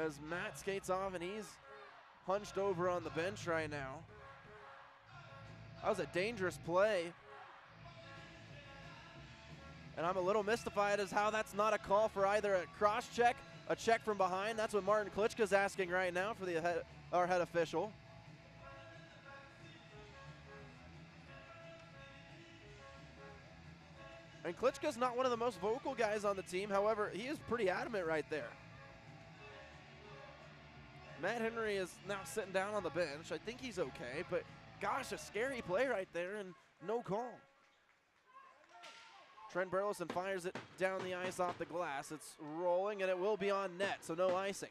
As Matt skates off and he's hunched over on the bench right now. That was a dangerous play. And I'm a little mystified as how that's not a call for either a cross check, a check from behind. That's what Martin Klitschko's asking right now for the our head official. And Klitschko's not one of the most vocal guys on the team. However, he is pretty adamant right there. Matt Henry is now sitting down on the bench. I think he's okay, but gosh, a scary play right there and no call. Trent Burleson fires it down the ice off the glass. It's rolling and it will be on net, so no icing.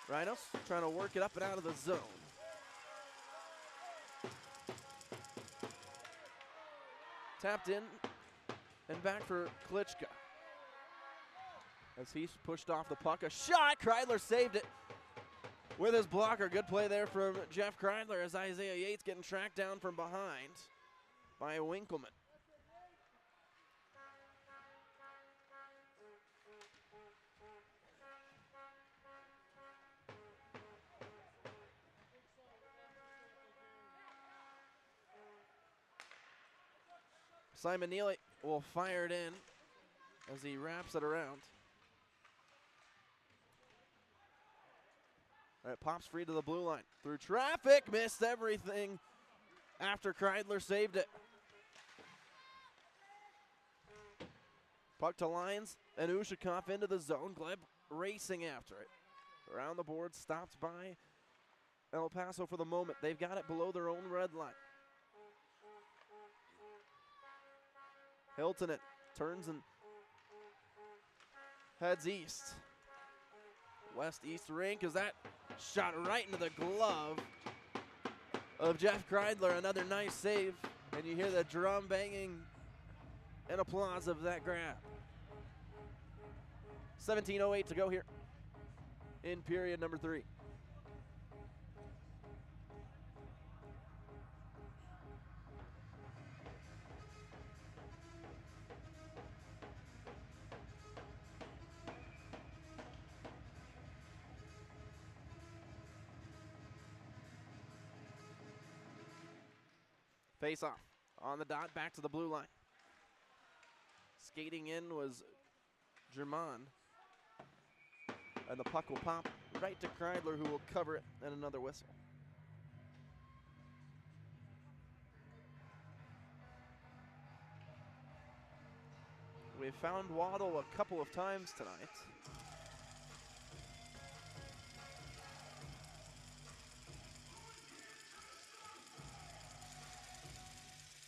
Rhinos trying to work it up and out of the zone. Tapped in and back for Klitschko. As he's pushed off the puck, a shot, Kreidler saved it with his blocker. Good play there from Jeff Kreidler as Isaiah Yates getting tracked down from behind by Winkleman. Simon Neely will fire it in as he wraps it around. All right, pops free to the blue line. Through traffic, missed everything. after Kreidler saved it. Puck to Lyons and Ushakov into the zone. Gleb racing after it. Around the board, stopped by El Paso for the moment. They've got it below their own red line. Hilton it turns and heads east. West-east rink is that shot right into the glove of Jeff Kreidler. Another nice save, and you hear the drum banging and applause of that grab. 17:08 to go here in period number 3. Face off on the dot, back to the blue line. Skating in was German. And the puck will pop right to Kreidler, who will cover it, and another whistle. We've found Waddle a couple of times tonight.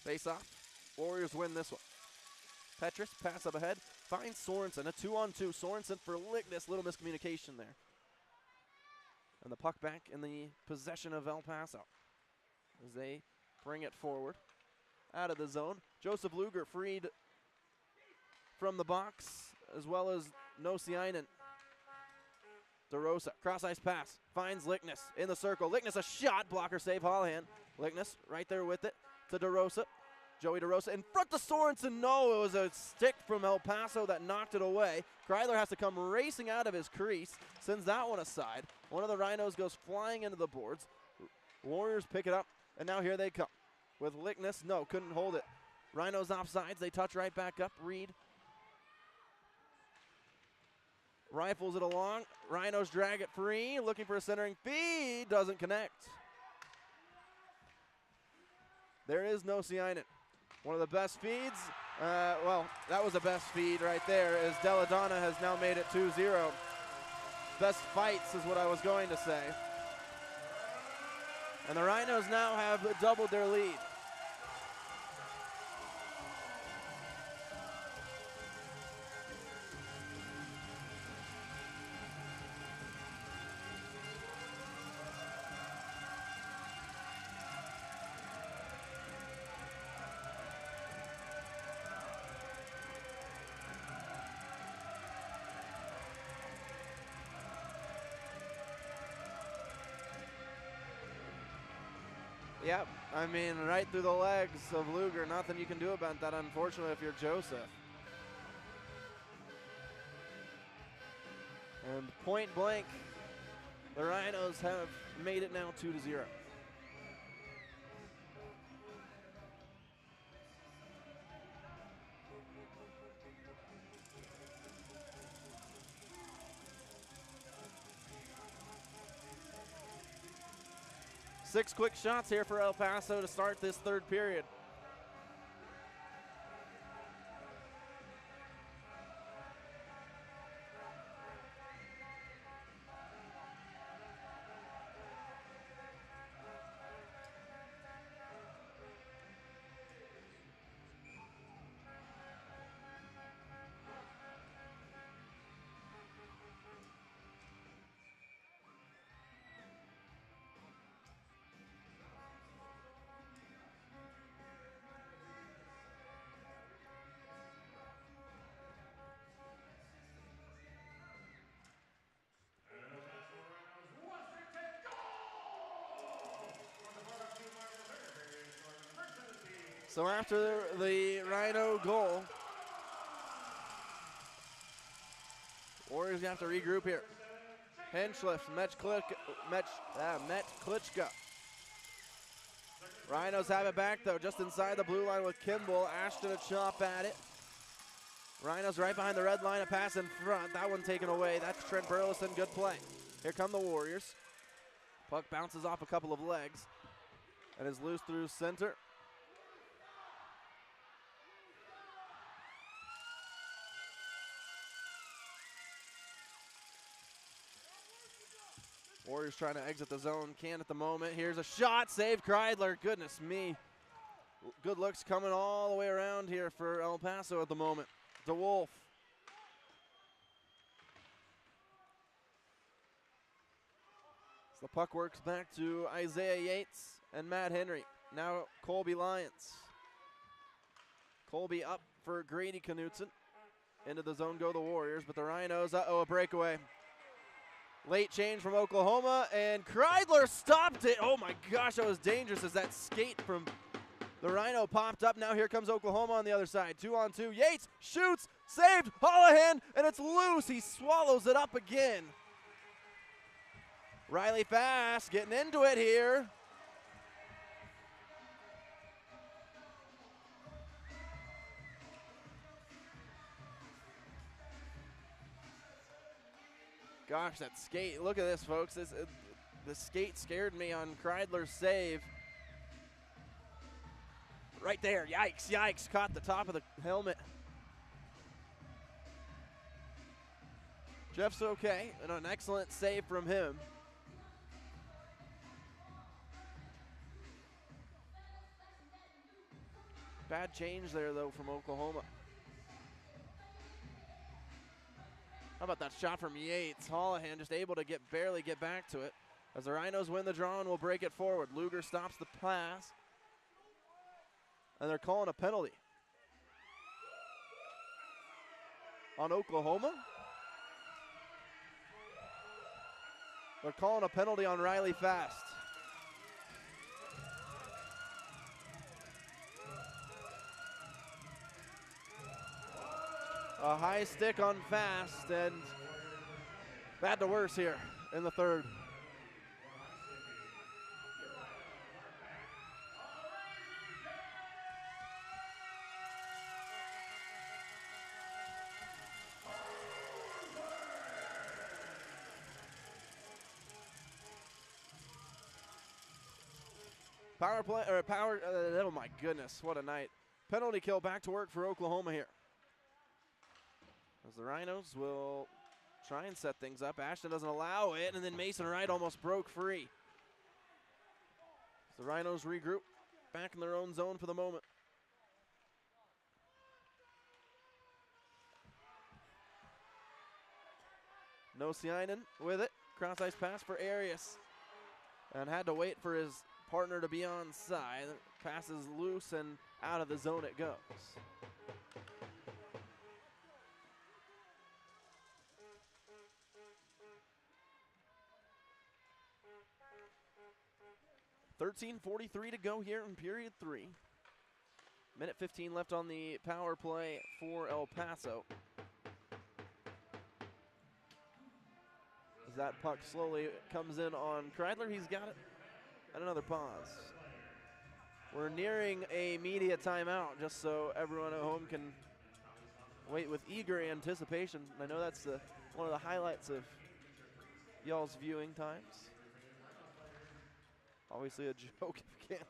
Face off. Warriors win this one. Petrus, pass up ahead, finds Sorensen. A 2-on-2. Sorensen for Lickness. Little miscommunication there. And the puck back in the possession of El Paso as they bring it forward. Out of the zone. Joseph Luger freed from the box, as well as Nosiainen. DeRosa, cross-ice pass, finds Lickness in the circle. Lickness, a shot, blocker save, Hallhan. Lickness right there with it to DeRosa. Joey DeRosa in front to Sorensen. No, it was a stick from El Paso that knocked it away. Kreidler has to come racing out of his crease, sends that one aside. One of the Rhinos goes flying into the boards. Warriors pick it up, and now here they come. With Lickness, no, couldn't hold it. Rhinos offsides, they touch right back up. Reed rifles it along. Rhinos drag it free, looking for a centering feed, doesn't connect. There is Nosiainen. One of the best feeds. Well, that was the best feed right there, as Deladonna has now made it 2-0. Best fights is what I was going to say. And the Rhinos now have doubled their lead. Yep, I mean, right through the legs of Luger. Nothing you can do about that, unfortunately, if you're Joseph. And point blank, the Rhinos have made it now 2-0. Six quick shots here for El Paso to start this third period. So after the Rhino goal, Warriors have to regroup here. Henschliff, Klitschko. Rhinos have it back though, just inside the blue line with Kimball. Ashton a chop at it. Rhinos right behind the red line, a pass in front. That one taken away. That's Trent Burleson, good play. Here come the Warriors. Puck bounces off a couple of legs. And is loose through center. Warriors trying to exit the zone, can't at the moment. Here's a shot, save Kreidler, goodness me. Good looks coming all the way around here for El Paso at the moment. DeWolf. As the puck works back to Isaiah Yates and Matt Henry. Now Colby Lyons. Colby up for Grady Knutson. Into the zone go the Warriors, but the Rhinos, a breakaway. Late change from Oklahoma, and Kreidler stopped it. Oh my gosh, that was dangerous as that skate from the Rhino popped up. Now here comes Oklahoma on the other side. 2-on-2. Yates shoots, saved, Holohan, and it's loose. He swallows it up again. Riley Fast getting into it here. Gosh, that skate. Look at this, folks. The skate scared me on Kreidler's save. Right there. Yikes, yikes. Caught the top of the helmet. Jeff's okay, and an excellent save from him. Bad change there, though, from Oklahoma. How about that shot from Yates? Holohan just able to barely get back to it. As the Rhinos win the draw and will break it forward. Luger stops the pass. And they're calling a penalty on Oklahoma. They're calling a penalty on Riley Fast. A high stick on Fast, and bad to worse here in the third. Power play, or power, oh my goodness, what a night. Penalty kill back to work for Oklahoma here. As the Rhinos will try and set things up. Ashton doesn't allow it, and then Mason Wright almost broke free. As the Rhinos regroup back in their own zone for the moment. Nosiainen with it. Cross ice pass for Arias. And had to wait for his partner to be on side. Pass is loose and out of the zone it goes. .13:43 to go here in period 3. Minute 15 left on the power play for El Paso. As that puck slowly comes in on Kreidler, he's got it. And another pause. We're nearing a media timeout, just so everyone at home can wait with eager anticipation. I know that's one of the highlights of y'all's viewing times. Obviously a joke if you can't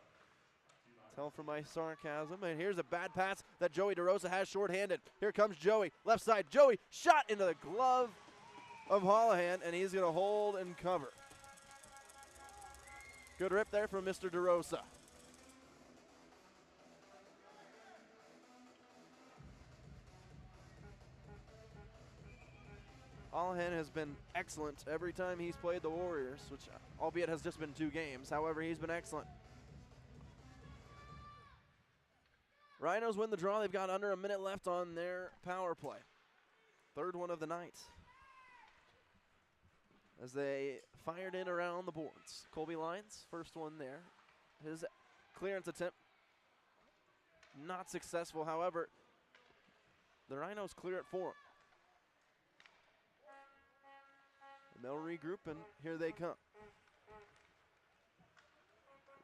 tell from my sarcasm. And here's a bad pass that Joey DeRosa has shorthanded. Here comes Joey, left side. Joey shot into the glove of Holohan, and he's going to hold and cover. Good rip there from Mr. DeRosa. Holohan has been excellent every time he's played the Warriors, which albeit has just been 2 games. However, he's been excellent. Rhinos win the draw. They've got under a minute left on their power play. Third one of the night. As they fired in around the boards. Colby Lyons, first one there. His clearance attempt not successful. However, the Rhinos clear it for him. And they'll regroup, and here they come.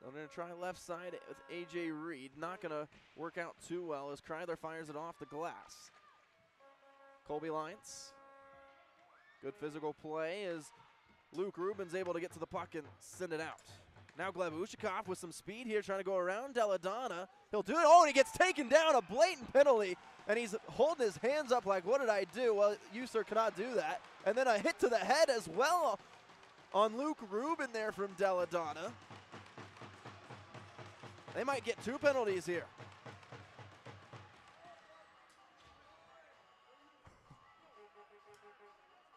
They're going to try left side with A.J. Reed. Not going to work out too well as Kreidler fires it off the glass. Colby Lyons. Good physical play as Luke Rubin's able to get to the puck and send it out. Now Gleb Ushakov with some speed here, trying to go around Deladonna. He'll do it. Oh, and he gets taken down, a blatant penalty. And he's holding his hands up like, what did I do? Well, you, sir, cannot do that. And then a hit to the head as well on Luke Rubin there from Deladonna. They might get 2 penalties here.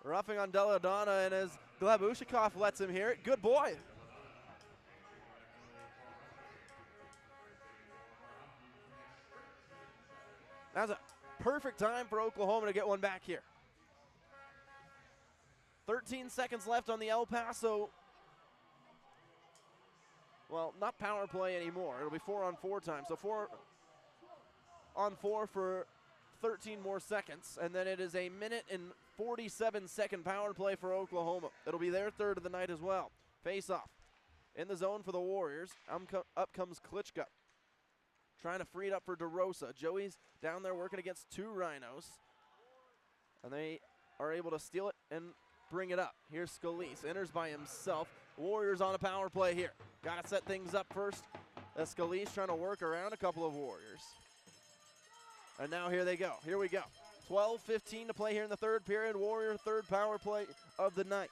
Roughing on Deladonna, and as Gleb Ushakov lets him hear it, good boy. That's a perfect time for Oklahoma to get one back here. 13 seconds left on the El Paso. Well, not power play anymore. It'll be 4-on-4 time. So 4-on-4 for 13 more seconds. And then it is a 1:47-second power play for Oklahoma. It'll be their third of the night as well. Face off. In the zone for the Warriors. Up comes Klitschko. Trying to free it up for DeRosa. Joey's down there working against 2 Rhinos. And they are able to steal it and bring it up. Here's Scalise. Enters by himself. Warriors on a power play here. Got to set things up first. Scalise trying to work around a couple of Warriors. And now here they go. Here we go. 12:15 to play here in the third period. Warrior third power play of the night.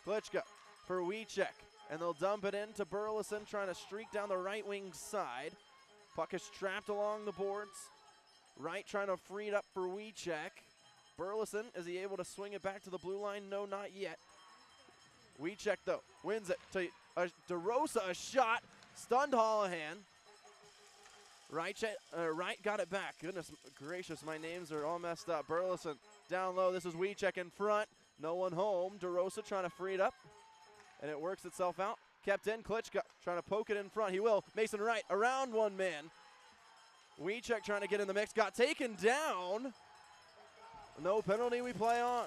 Klitschko for Wiecek. And they'll dump it into Burleson, trying to streak down the right wing side. Puck is trapped along the boards. Wright trying to free it up for Wiecek. Burleson, is he able to swing it back to the blue line? No, not yet. Wiecek, though, wins it to DeRosa, a shot. Stunned Holohan. Wright got it back. Goodness gracious, my names are all messed up. Burleson down low. This is Wiecek in front. No one home. DeRosa trying to free it up. And it works itself out. Kept in, Klitschko trying to poke it in front. He will. Mason Wright around one man. Wiecek trying to get in the mix. Got taken down. No penalty, we play on.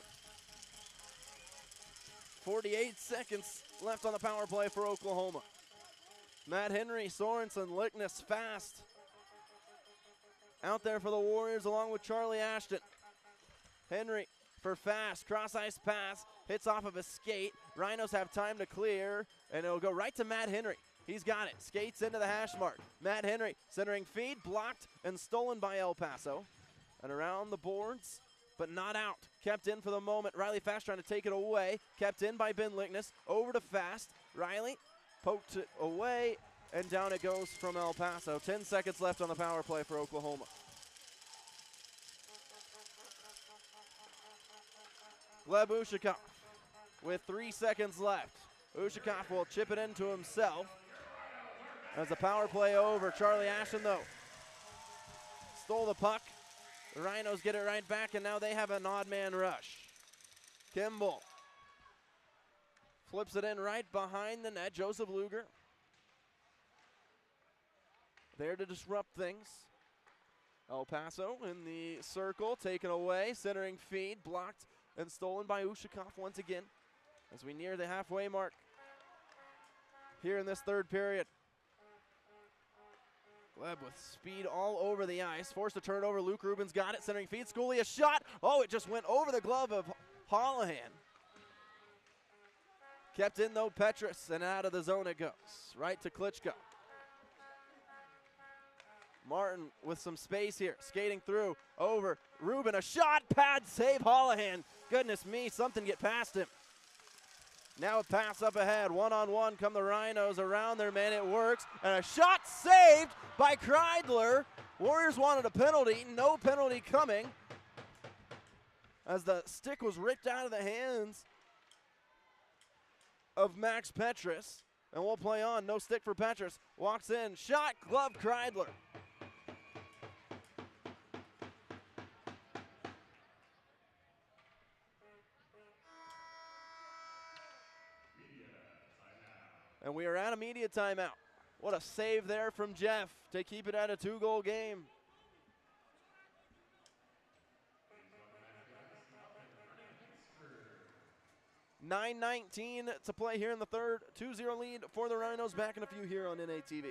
48 seconds left on the power play for Oklahoma. Matt Henry, Sorensen, Lickness, Fast. Out there for the Warriors along with Charlie Ashton. Henry for Fast, cross ice pass, hits off of a skate. Rhinos have time to clear, and it'll go right to Matt Henry. He's got it, skates into the hash mark. Matt Henry centering feed, blocked and stolen by El Paso. And around the boards, but not out. Kept in for the moment. Riley Fast trying to take it away. Kept in by Ben Lickness. Over to Fast. Riley poked it away, and down it goes from El Paso. 10 seconds left on the power play for Oklahoma. Gleb Ushakov with 3 seconds left. Ushakov will chip it into himself. As the power play over, Charlie Ashton, though, stole the puck. The Rhinos get it right back, and now they have an odd man rush. Kimball flips it in right behind the net. Joseph Luger there to disrupt things. El Paso in the circle, taken away, centering feed, blocked and stolen by Ushakov once again as we near the halfway mark here in this third period. Gleb with speed all over the ice, forced to turn over. Luke Rubin's got it, centering feed. Schooley, a shot. Oh, it just went over the glove of Holohan. Kept in, though, Petrus, and out of the zone it goes. Right to Klitschko. Martin with some space here, skating through, over. Rubin, a shot, pad, save, Holohan. Goodness me, something get past him. Now a pass up ahead, one-on-one come the Rhinos around their man, it works. And a shot saved by Kreidler. Warriors wanted a penalty, no penalty coming. As the stick was ripped out of the hands of Max Petrus. And we'll play on, no stick for Petrus. Walks in, shot, glove, Kreidler. And we are at a media timeout. What a save there from Jeff to keep it at a 2-goal game. .9:19 to play here in the third. 2-0 lead for the Rhinos. Back in a few here on NATV.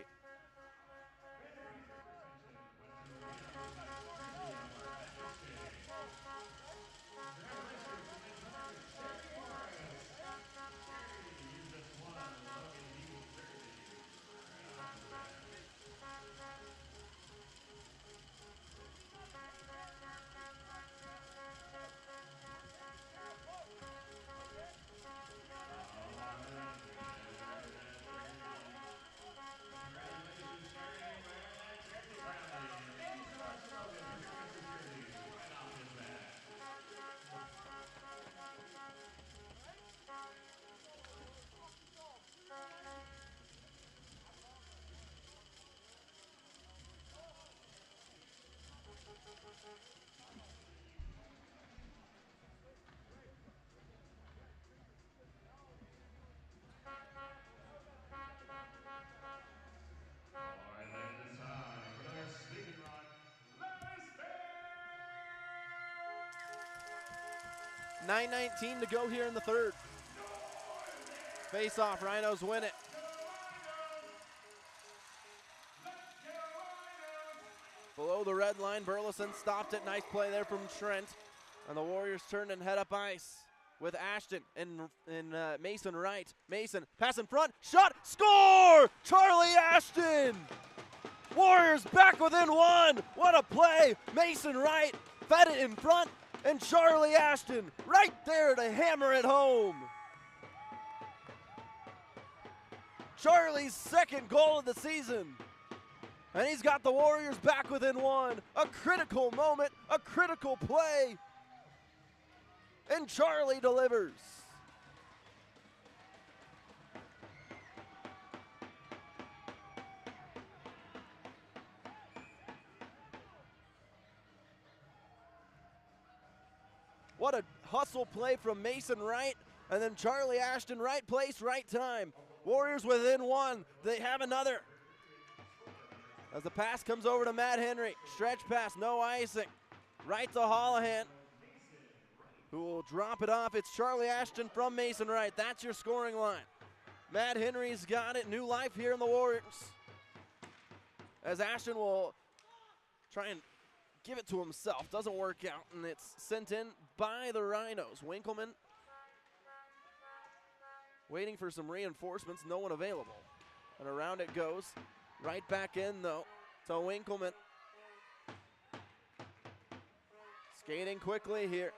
9:19 to go here in the third. Face off, Rhinos win it. Below the red line, Burleson stopped it. Nice play there from Trent. And the Warriors turn and head up ice with Ashton and Mason Wright. Mason, pass in front, shot, score! Charlie Ashton! Warriors back within one. What a play! Mason Wright fed it in front, and Charlie Ashton right there to hammer it home. Charlie's second goal of the season. And he's got the Warriors back within one. A critical moment, a critical play. And Charlie delivers. What a hustle play from Mason Wright. And then Charlie Ashton, right place, right time. Warriors within one. They have another. As the pass comes over to Matt Henry. Stretch pass, no icing. Right to Holohan, who will drop it off. It's Charlie Ashton from Mason Wright. That's your scoring line. Matt Henry's got it. New life here in the Warriors. As Ashton will try and give it to himself. Doesn't work out, and it's sent in by the Rhinos. Winkleman waiting for some reinforcements. No one available. And around it goes. Right back in, though, to Winkleman. Skating quickly here.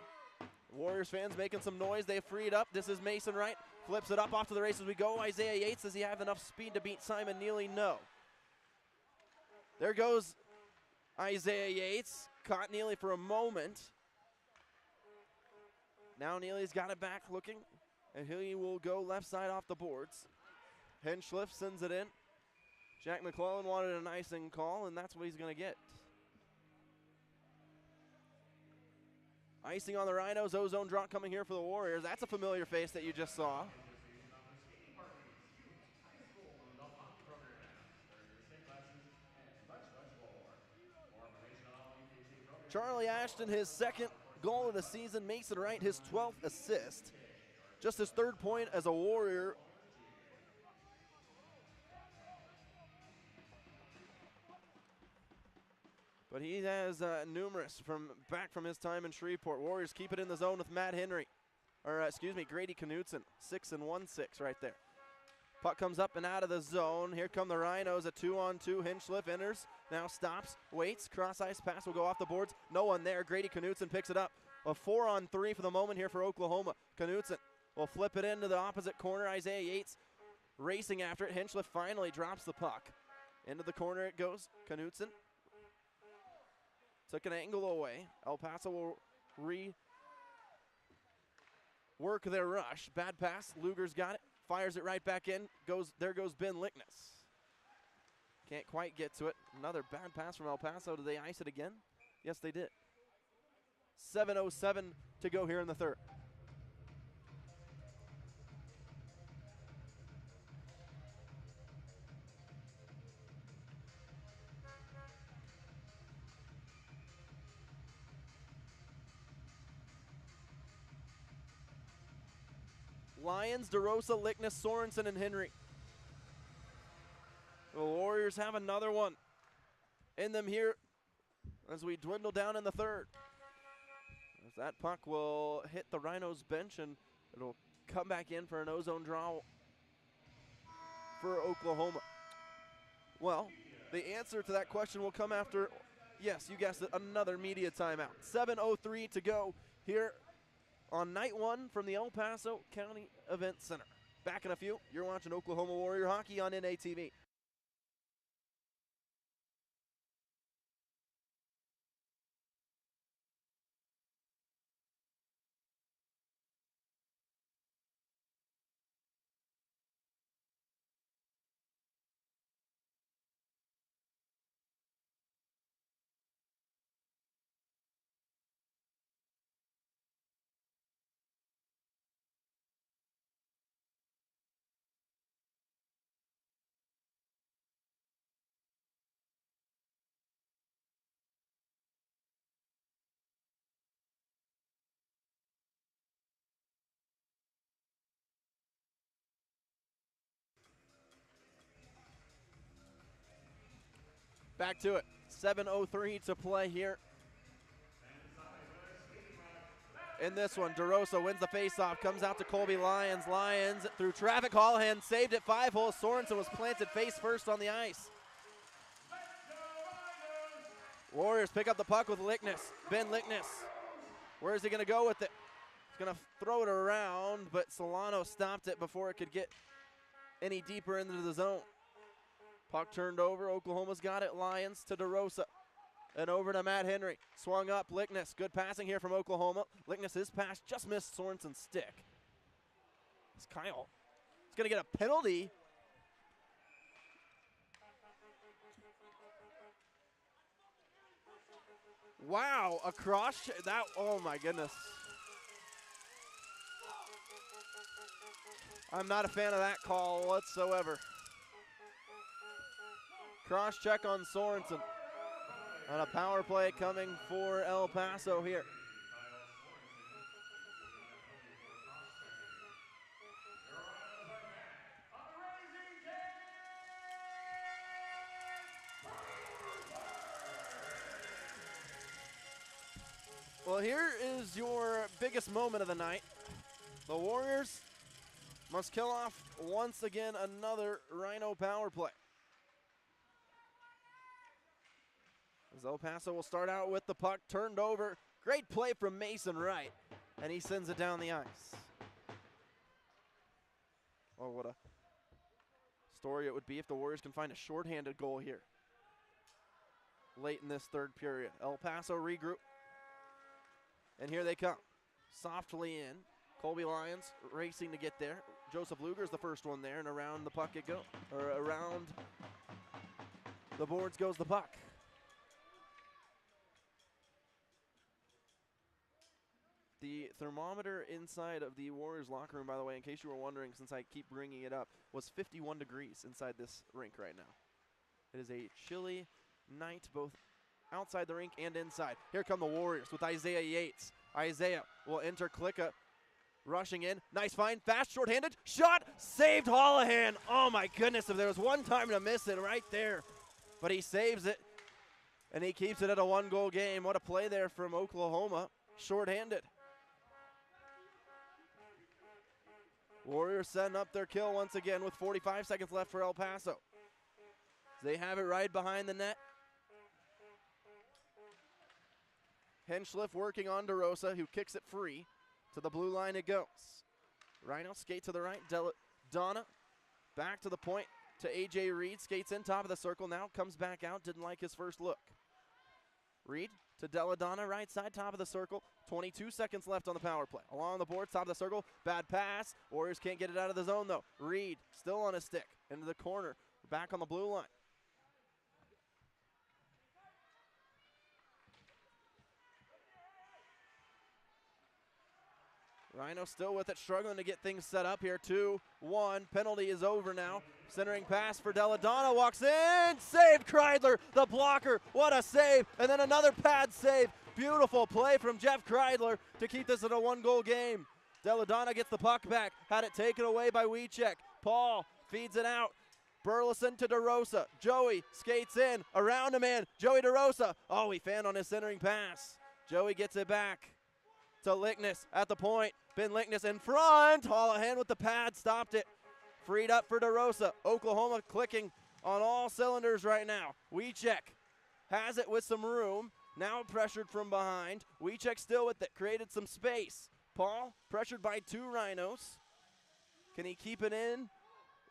Warriors fans making some noise. They freed up. This is Mason Wright. Flips it up off to the races we go. Isaiah Yates, does he have enough speed to beat Simon Neely? No. There goes Isaiah Yates. Caught Neely for a moment. Now Neely's got it back looking, and he will go left side off the boards. Henschliff sends it in. Jack McClellan wanted an icing call, and that's what he's going to get. Icing on the Rhinos, ozone drop coming here for the Warriors. That's a familiar face that you just saw. Charlie Ashton, his second goal of the season. Mason Wright, his 12th assist. Just his third point as a Warrior. But he has numerous back from his time in Shreveport. Warriors keep it in the zone with Matt Henry. Or, Grady Knutson. 6-1-6 right there. Puck comes up and out of the zone. Here come the Rhinos. A 2-on-2. Hinchliff enters. Now stops. Waits. Cross-ice pass will go off the boards. No one there. Grady Knutson picks it up. A 4-on-3 for the moment here for Oklahoma. Knutson will flip it into the opposite corner. Isaiah Yates racing after it. Hinchliff finally drops the puck. Into the corner it goes. Knutson took an angle away. El Paso will work their rush. Bad pass. Luger's got it. Fires it right back in. There goes Ben Lickness. Can't quite get to it. Another bad pass from El Paso. Did they ice it again? Yes, they did. 7:07 to go here in the third. Lyons, DeRosa, Lickness, Sorensen, and Henry. The Warriors have another one in them here as we dwindle down in the third. As that puck will hit the Rhinos bench, and it'll come back in for an ozone draw for Oklahoma. Well, the answer to that question will come after, yes, you guessed it, another media timeout. 7:03 to go here on night one from the El Paso County Event Center. Back in a few, you're watching Oklahoma Warrior Hockey on NATV. Back to it. 7:03 to play here. In this one, DeRosa wins the faceoff, comes out to Colby Lyons. Lyons through traffic. Holohan saved it 5-hole. Sorensen was planted face first on the ice. Warriors pick up the puck with Lickness. Ben Lickness. Where is he going to go with it? He's going to throw it around, but Solano stopped it before it could get any deeper into the zone. Puck turned over. Oklahoma's got it. Lyons to DeRosa. And over to Matt Henry. Swung up. Lickness. Good passing here from Oklahoma. Lickness' pass just missed Sorensen's stick. It's Kyle. He's going to get a penalty. Wow, a cross. That, oh my goodness. I'm not a fan of that call whatsoever. Cross check on Sorensen. On a power play coming for El Paso here. Well, here is your biggest moment of the night. The Warriors must kill off once again another Rhino power play. As El Paso will start out with the puck turned over. Great play from Mason Wright, and he sends it down the ice. Oh, what a story it would be if the Warriors can find a shorthanded goal here late in this third period. El Paso regroup, and here they come. Softly in. Colby Lyons racing to get there. Joseph Luger's the first one there, and around the puck it goes. Or around the boards goes the puck. The thermometer inside of the Warriors locker room, by the way, in case you were wondering, since I keep bringing it up, was 51 degrees inside this rink right now. It is a chilly night, both outside the rink and inside. Here come the Warriors with Isaiah Yates. Isaiah will enter Klicka, rushing in. Nice find, fast, shorthanded, shot, saved Holohan. Oh my goodness, if there was one time to miss it, right there. But he saves it, and he keeps it at a one-goal game. What a play there from Oklahoma, shorthanded. Warriors setting up their kill once again with 45 seconds left for El Paso. They have it right behind the net. Henschliff working on DeRosa, who kicks it free. To the blue line it goes. Rhino skate to the right. Donna back to the point to A.J. Reed. Skates in top of the circle now. Comes back out. Didn't like his first look. Reed to Deladonna, right side, top of the circle. 22 seconds left on the power play. Along the board, top of the circle. Bad pass. Warriors can't get it out of the zone, though. Reed still on his stick. Into the corner. Back on the blue line. Rhino still with it, struggling to get things set up here. 2-1. Penalty is over now. Centering pass for Deladonna. Walks in. Saved Kreidler, the blocker. What a save. And then another pad save. Beautiful play from Jeff Kreidler to keep this in a one-goal game. Deladonna gets the puck back. Had it taken away by Wiecek. Paul feeds it out. Burleson to DeRosa. Joey skates in. Around a man. Joey DeRosa. Oh, he fanned on his centering pass. Joey gets it back to Lickness at the point. Ben Lickness in front. Holohan with the pad. Stopped it. Freed up for DeRosa. Oklahoma clicking on all cylinders right now. Wiecek has it with some room. Now pressured from behind. Wiecek still with it. Created some space. Paul pressured by two Rhinos. Can he keep it in?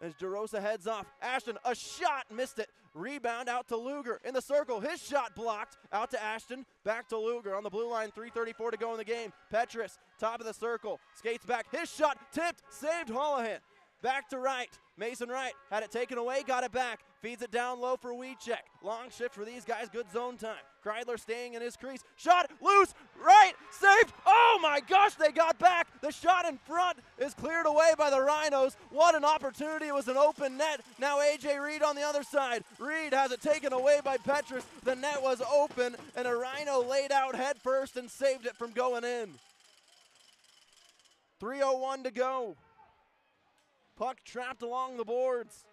As DeRosa heads off. Ashton, a shot, missed it. Rebound out to Luger in the circle. His shot blocked. Out to Ashton. Back to Luger on the blue line. 3:34 to go in the game. Petrus, top of the circle. Skates back. His shot tipped. Saved Holohan. Back to Wright. Mason Wright had it taken away. Got it back. Feeds it down low for Wiecek. Long shift for these guys. Good zone time. Kreidler staying in his crease. Shot loose. Right. Saved. Oh my gosh, they got back. The shot in front is cleared away by the Rhinos. What an opportunity. It was an open net. Now A.J. Reed on the other side. Reed has it taken away by Petrus. The net was open, and a Rhino laid out head first and saved it from going in. 3:01 to go. Puck trapped along the boards.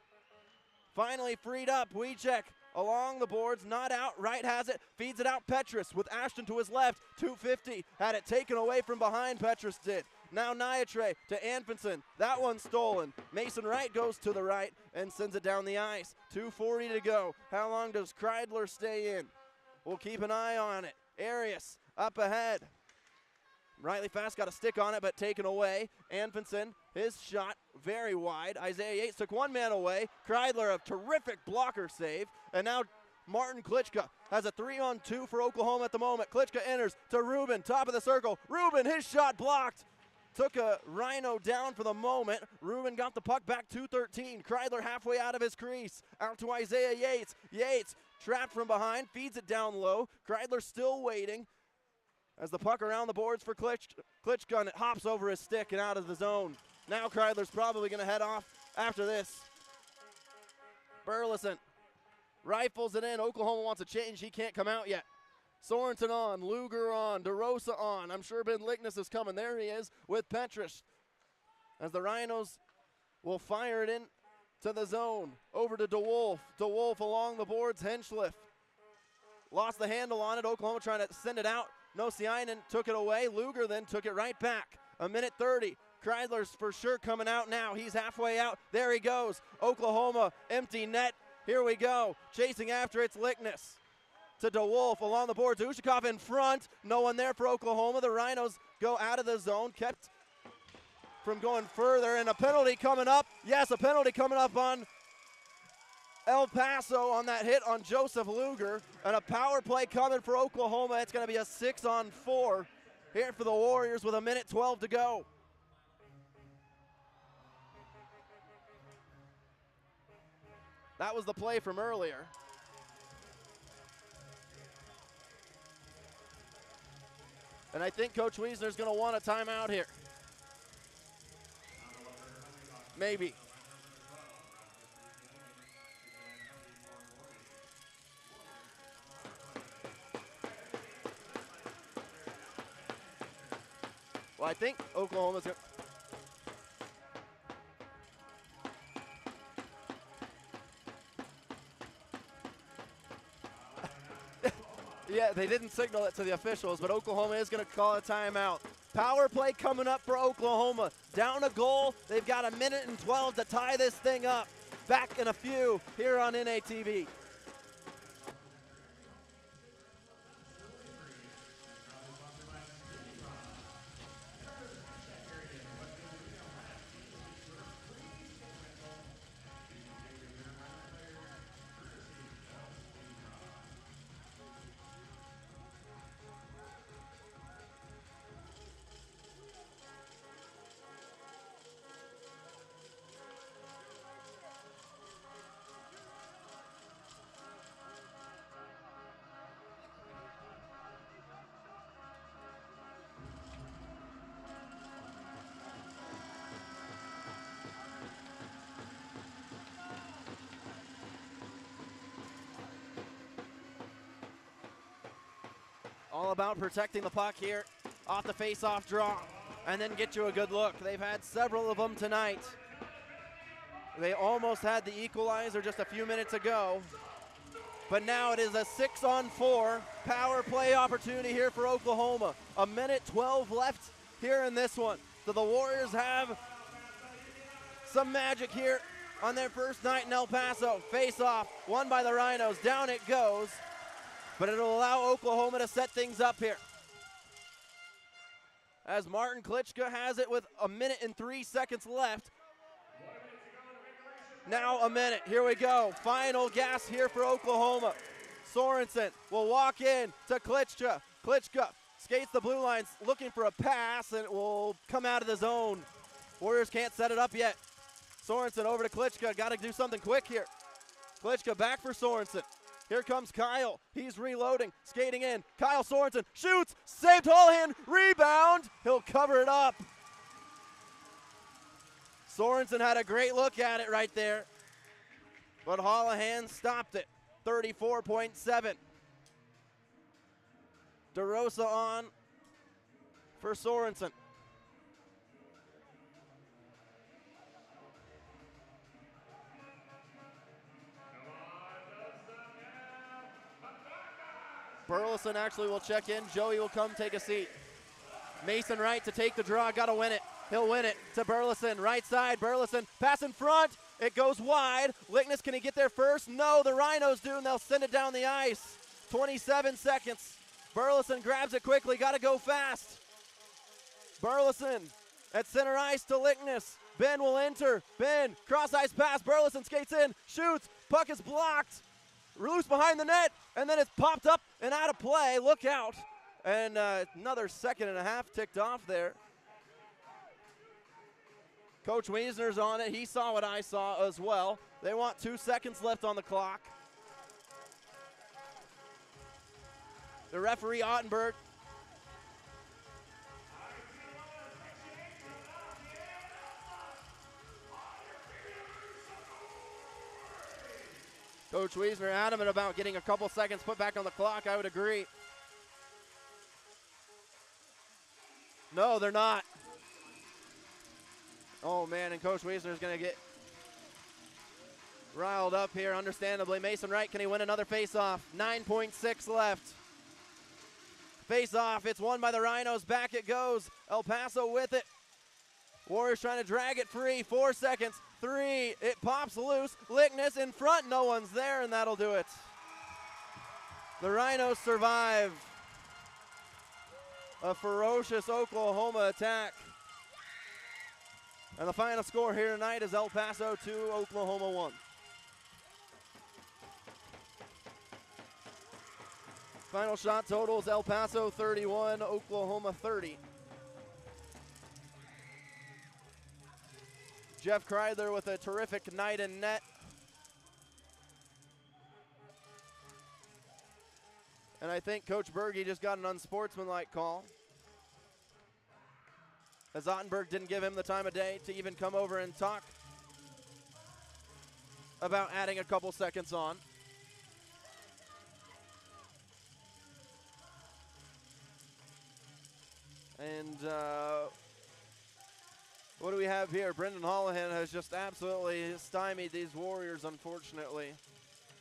Finally freed up. Wiecek along the boards, not out, right has it, feeds it out Petrus with Ashton to his left, 250, had it taken away from behind, Petrus did. Now Niatre to Anfinson, that one's stolen. Mason Wright goes to the right and sends it down the ice, 2:40 to go. How long does Kreidler stay in? We'll keep an eye on it. Arias up ahead. Riley Fast got a stick on it, but taken away. Anfinson, his shot very wide. Isaiah Yates took one man away. Kreidler, a terrific blocker save. And now Martin Klitschko has a 3-on-2 for Oklahoma at the moment. Klitschko enters to Rubin, top of the circle. Rubin, his shot blocked. Took a Rhino down for the moment. Rubin got the puck back, 2:13. Kreidler halfway out of his crease. Out to Isaiah Yates. Yates trapped from behind, feeds it down low. Kreidler still waiting. As the puck around the boards for Klitschko, and it hops over his stick and out of the zone. Now Kreidler's probably going to head off after this. Burleson rifles it in. Oklahoma wants a change. He can't come out yet. Sorensen on, Luger on, DeRosa on. I'm sure Ben Lickness is coming. There he is with Petrus. As the Rhinos will fire it in to the zone. Over to DeWolf. DeWolf along the boards. Henschliff lost the handle on it. Oklahoma trying to send it out. Nosiainen took it away. Luger then took it right back. 1:30. Kreidler's for sure coming out now. He's halfway out. There he goes. Oklahoma, empty net. Here we go. Chasing after it's Lickness. To DeWolf along the boards. Ushakov in front. No one there for Oklahoma. The Rhinos go out of the zone. Kept from going further. And a penalty coming up. Yes, a penalty coming up on El Paso on that hit on Joseph Luger. And a power play coming for Oklahoma. It's going to be a 6-on-4 here for the Warriors with 1:12 to go. That was the play from earlier. And I think Coach Wiesner's going to want a timeout here. Maybe. Well, I think Oklahoma's going to... Yeah, they didn't signal it to the officials, but Oklahoma is going to call a timeout. Power play coming up for Oklahoma. Down a goal. They've got 1:12 to tie this thing up. Back in a few here on NATV. All about protecting the puck here off the face-off draw and then get you a good look. They've had several of them tonight. They almost had the equalizer just a few minutes ago. But now it is a 6-on-4 power play opportunity here for Oklahoma. 1:12 left here in this one. So the Warriors have some magic here on their first night in El Paso. Face-off, won by the Rhinos. Down it goes. But it'll allow Oklahoma to set things up here. As Martin Klitschko has it with 1:03 left. Now a minute, here we go. Final gas here for Oklahoma. Sorensen will walk in to Klitschko. Klitschko skates the blue lines looking for a pass and it will come out of the zone. Warriors can't set it up yet. Sorensen over to Klitschko, gotta do something quick here. Klitschko back for Sorensen. Here comes Kyle. He's reloading, skating in. Kyle Sorensen shoots, saved Holohan, rebound. He'll cover it up. Sorensen had a great look at it right there, but Holohan stopped it. 34.7. DeRosa on for Sorensen. Burleson actually will check in. Joey will come take a seat. Mason Wright to take the draw, gotta win it. He'll win it to Burleson, right side, Burleson, pass in front, it goes wide. Lickness, can he get there first? No, the Rhinos do, and they'll send it down the ice. 27 seconds. Burleson grabs it quickly, gotta go fast. Burleson at center ice to Lickness. Ben will enter, Ben, cross ice pass, Burleson skates in, shoots, puck is blocked. Loose behind the net, and then it's popped up and out of play, look out. And another second and a half ticked off there. Coach Wiesner's on it. He saw what I saw as well. They want 2 seconds left on the clock. The referee, Ottenberg. Coach Wiesner adamant about getting a couple seconds put back on the clock. I would agree. No, they're not. Oh, man, and Coach Wiesner is going to get riled up here, understandably. Mason Wright, can he win another face-off? 9.6 left. Face-off, it's won by the Rhinos. Back it goes. El Paso with it. Warriors trying to drag it free. 4 seconds. 3. It pops loose. Lickness in front. No one's there, and that'll do it. The Rhinos survive a ferocious Oklahoma attack. And the final score here tonight is El Paso 2, Oklahoma 1. Final shot totals: El Paso 31, Oklahoma 30. Jeff Kreidler with a terrific night in net. And I think Coach Berge just got an unsportsmanlike call, as Ottenberg didn't give him the time of day to even come over and talk about adding a couple seconds on. And what do we have here? Brendan Holohan has just absolutely stymied these Warriors, unfortunately,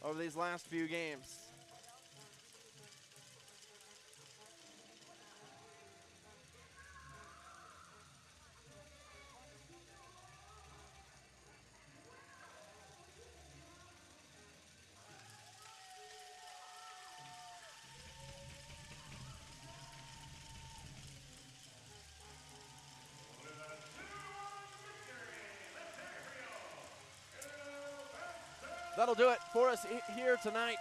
over these last few games. That'll do it for us here tonight.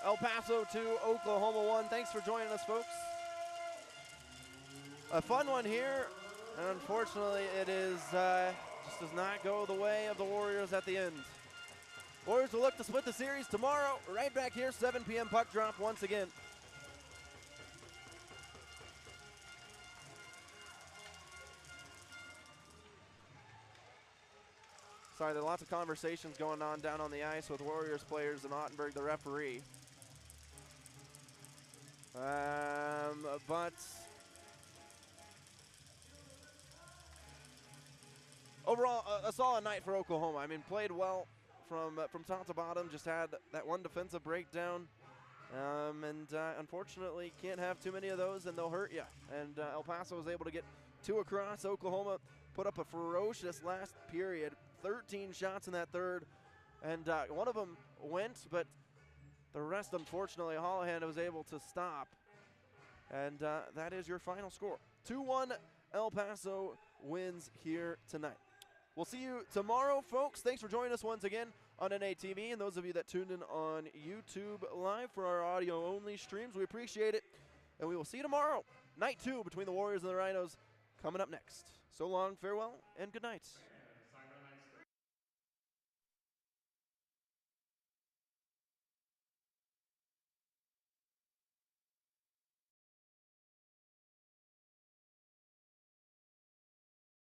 El Paso 2, Oklahoma 1. Thanks for joining us, folks. A fun one here, and unfortunately it is just does not go the way of the Warriors at the end. Warriors will look to split the series tomorrow, right back here, 7 p.m. puck drop once again. Sorry, there are lots of conversations going on down on the ice with Warriors players and Ottenberg, the referee. But overall, a solid night for Oklahoma. I mean, played well from top to bottom. Just had that one defensive breakdown, and unfortunately, can't have too many of those, and they'll hurt you. And El Paso was able to get 2 across. Oklahoma put up a ferocious last period. 13 shots in that third, and one of them went, but the rest, unfortunately, Holohan was able to stop. And that is your final score. 2-1, El Paso wins here tonight. We'll see you tomorrow, folks. Thanks for joining us once again on NATV, and those of you that tuned in on YouTube Live for our audio-only streams, we appreciate it. And we will see you tomorrow. Night 2 between the Warriors and the Rhinos coming up next. So long, farewell, and good night.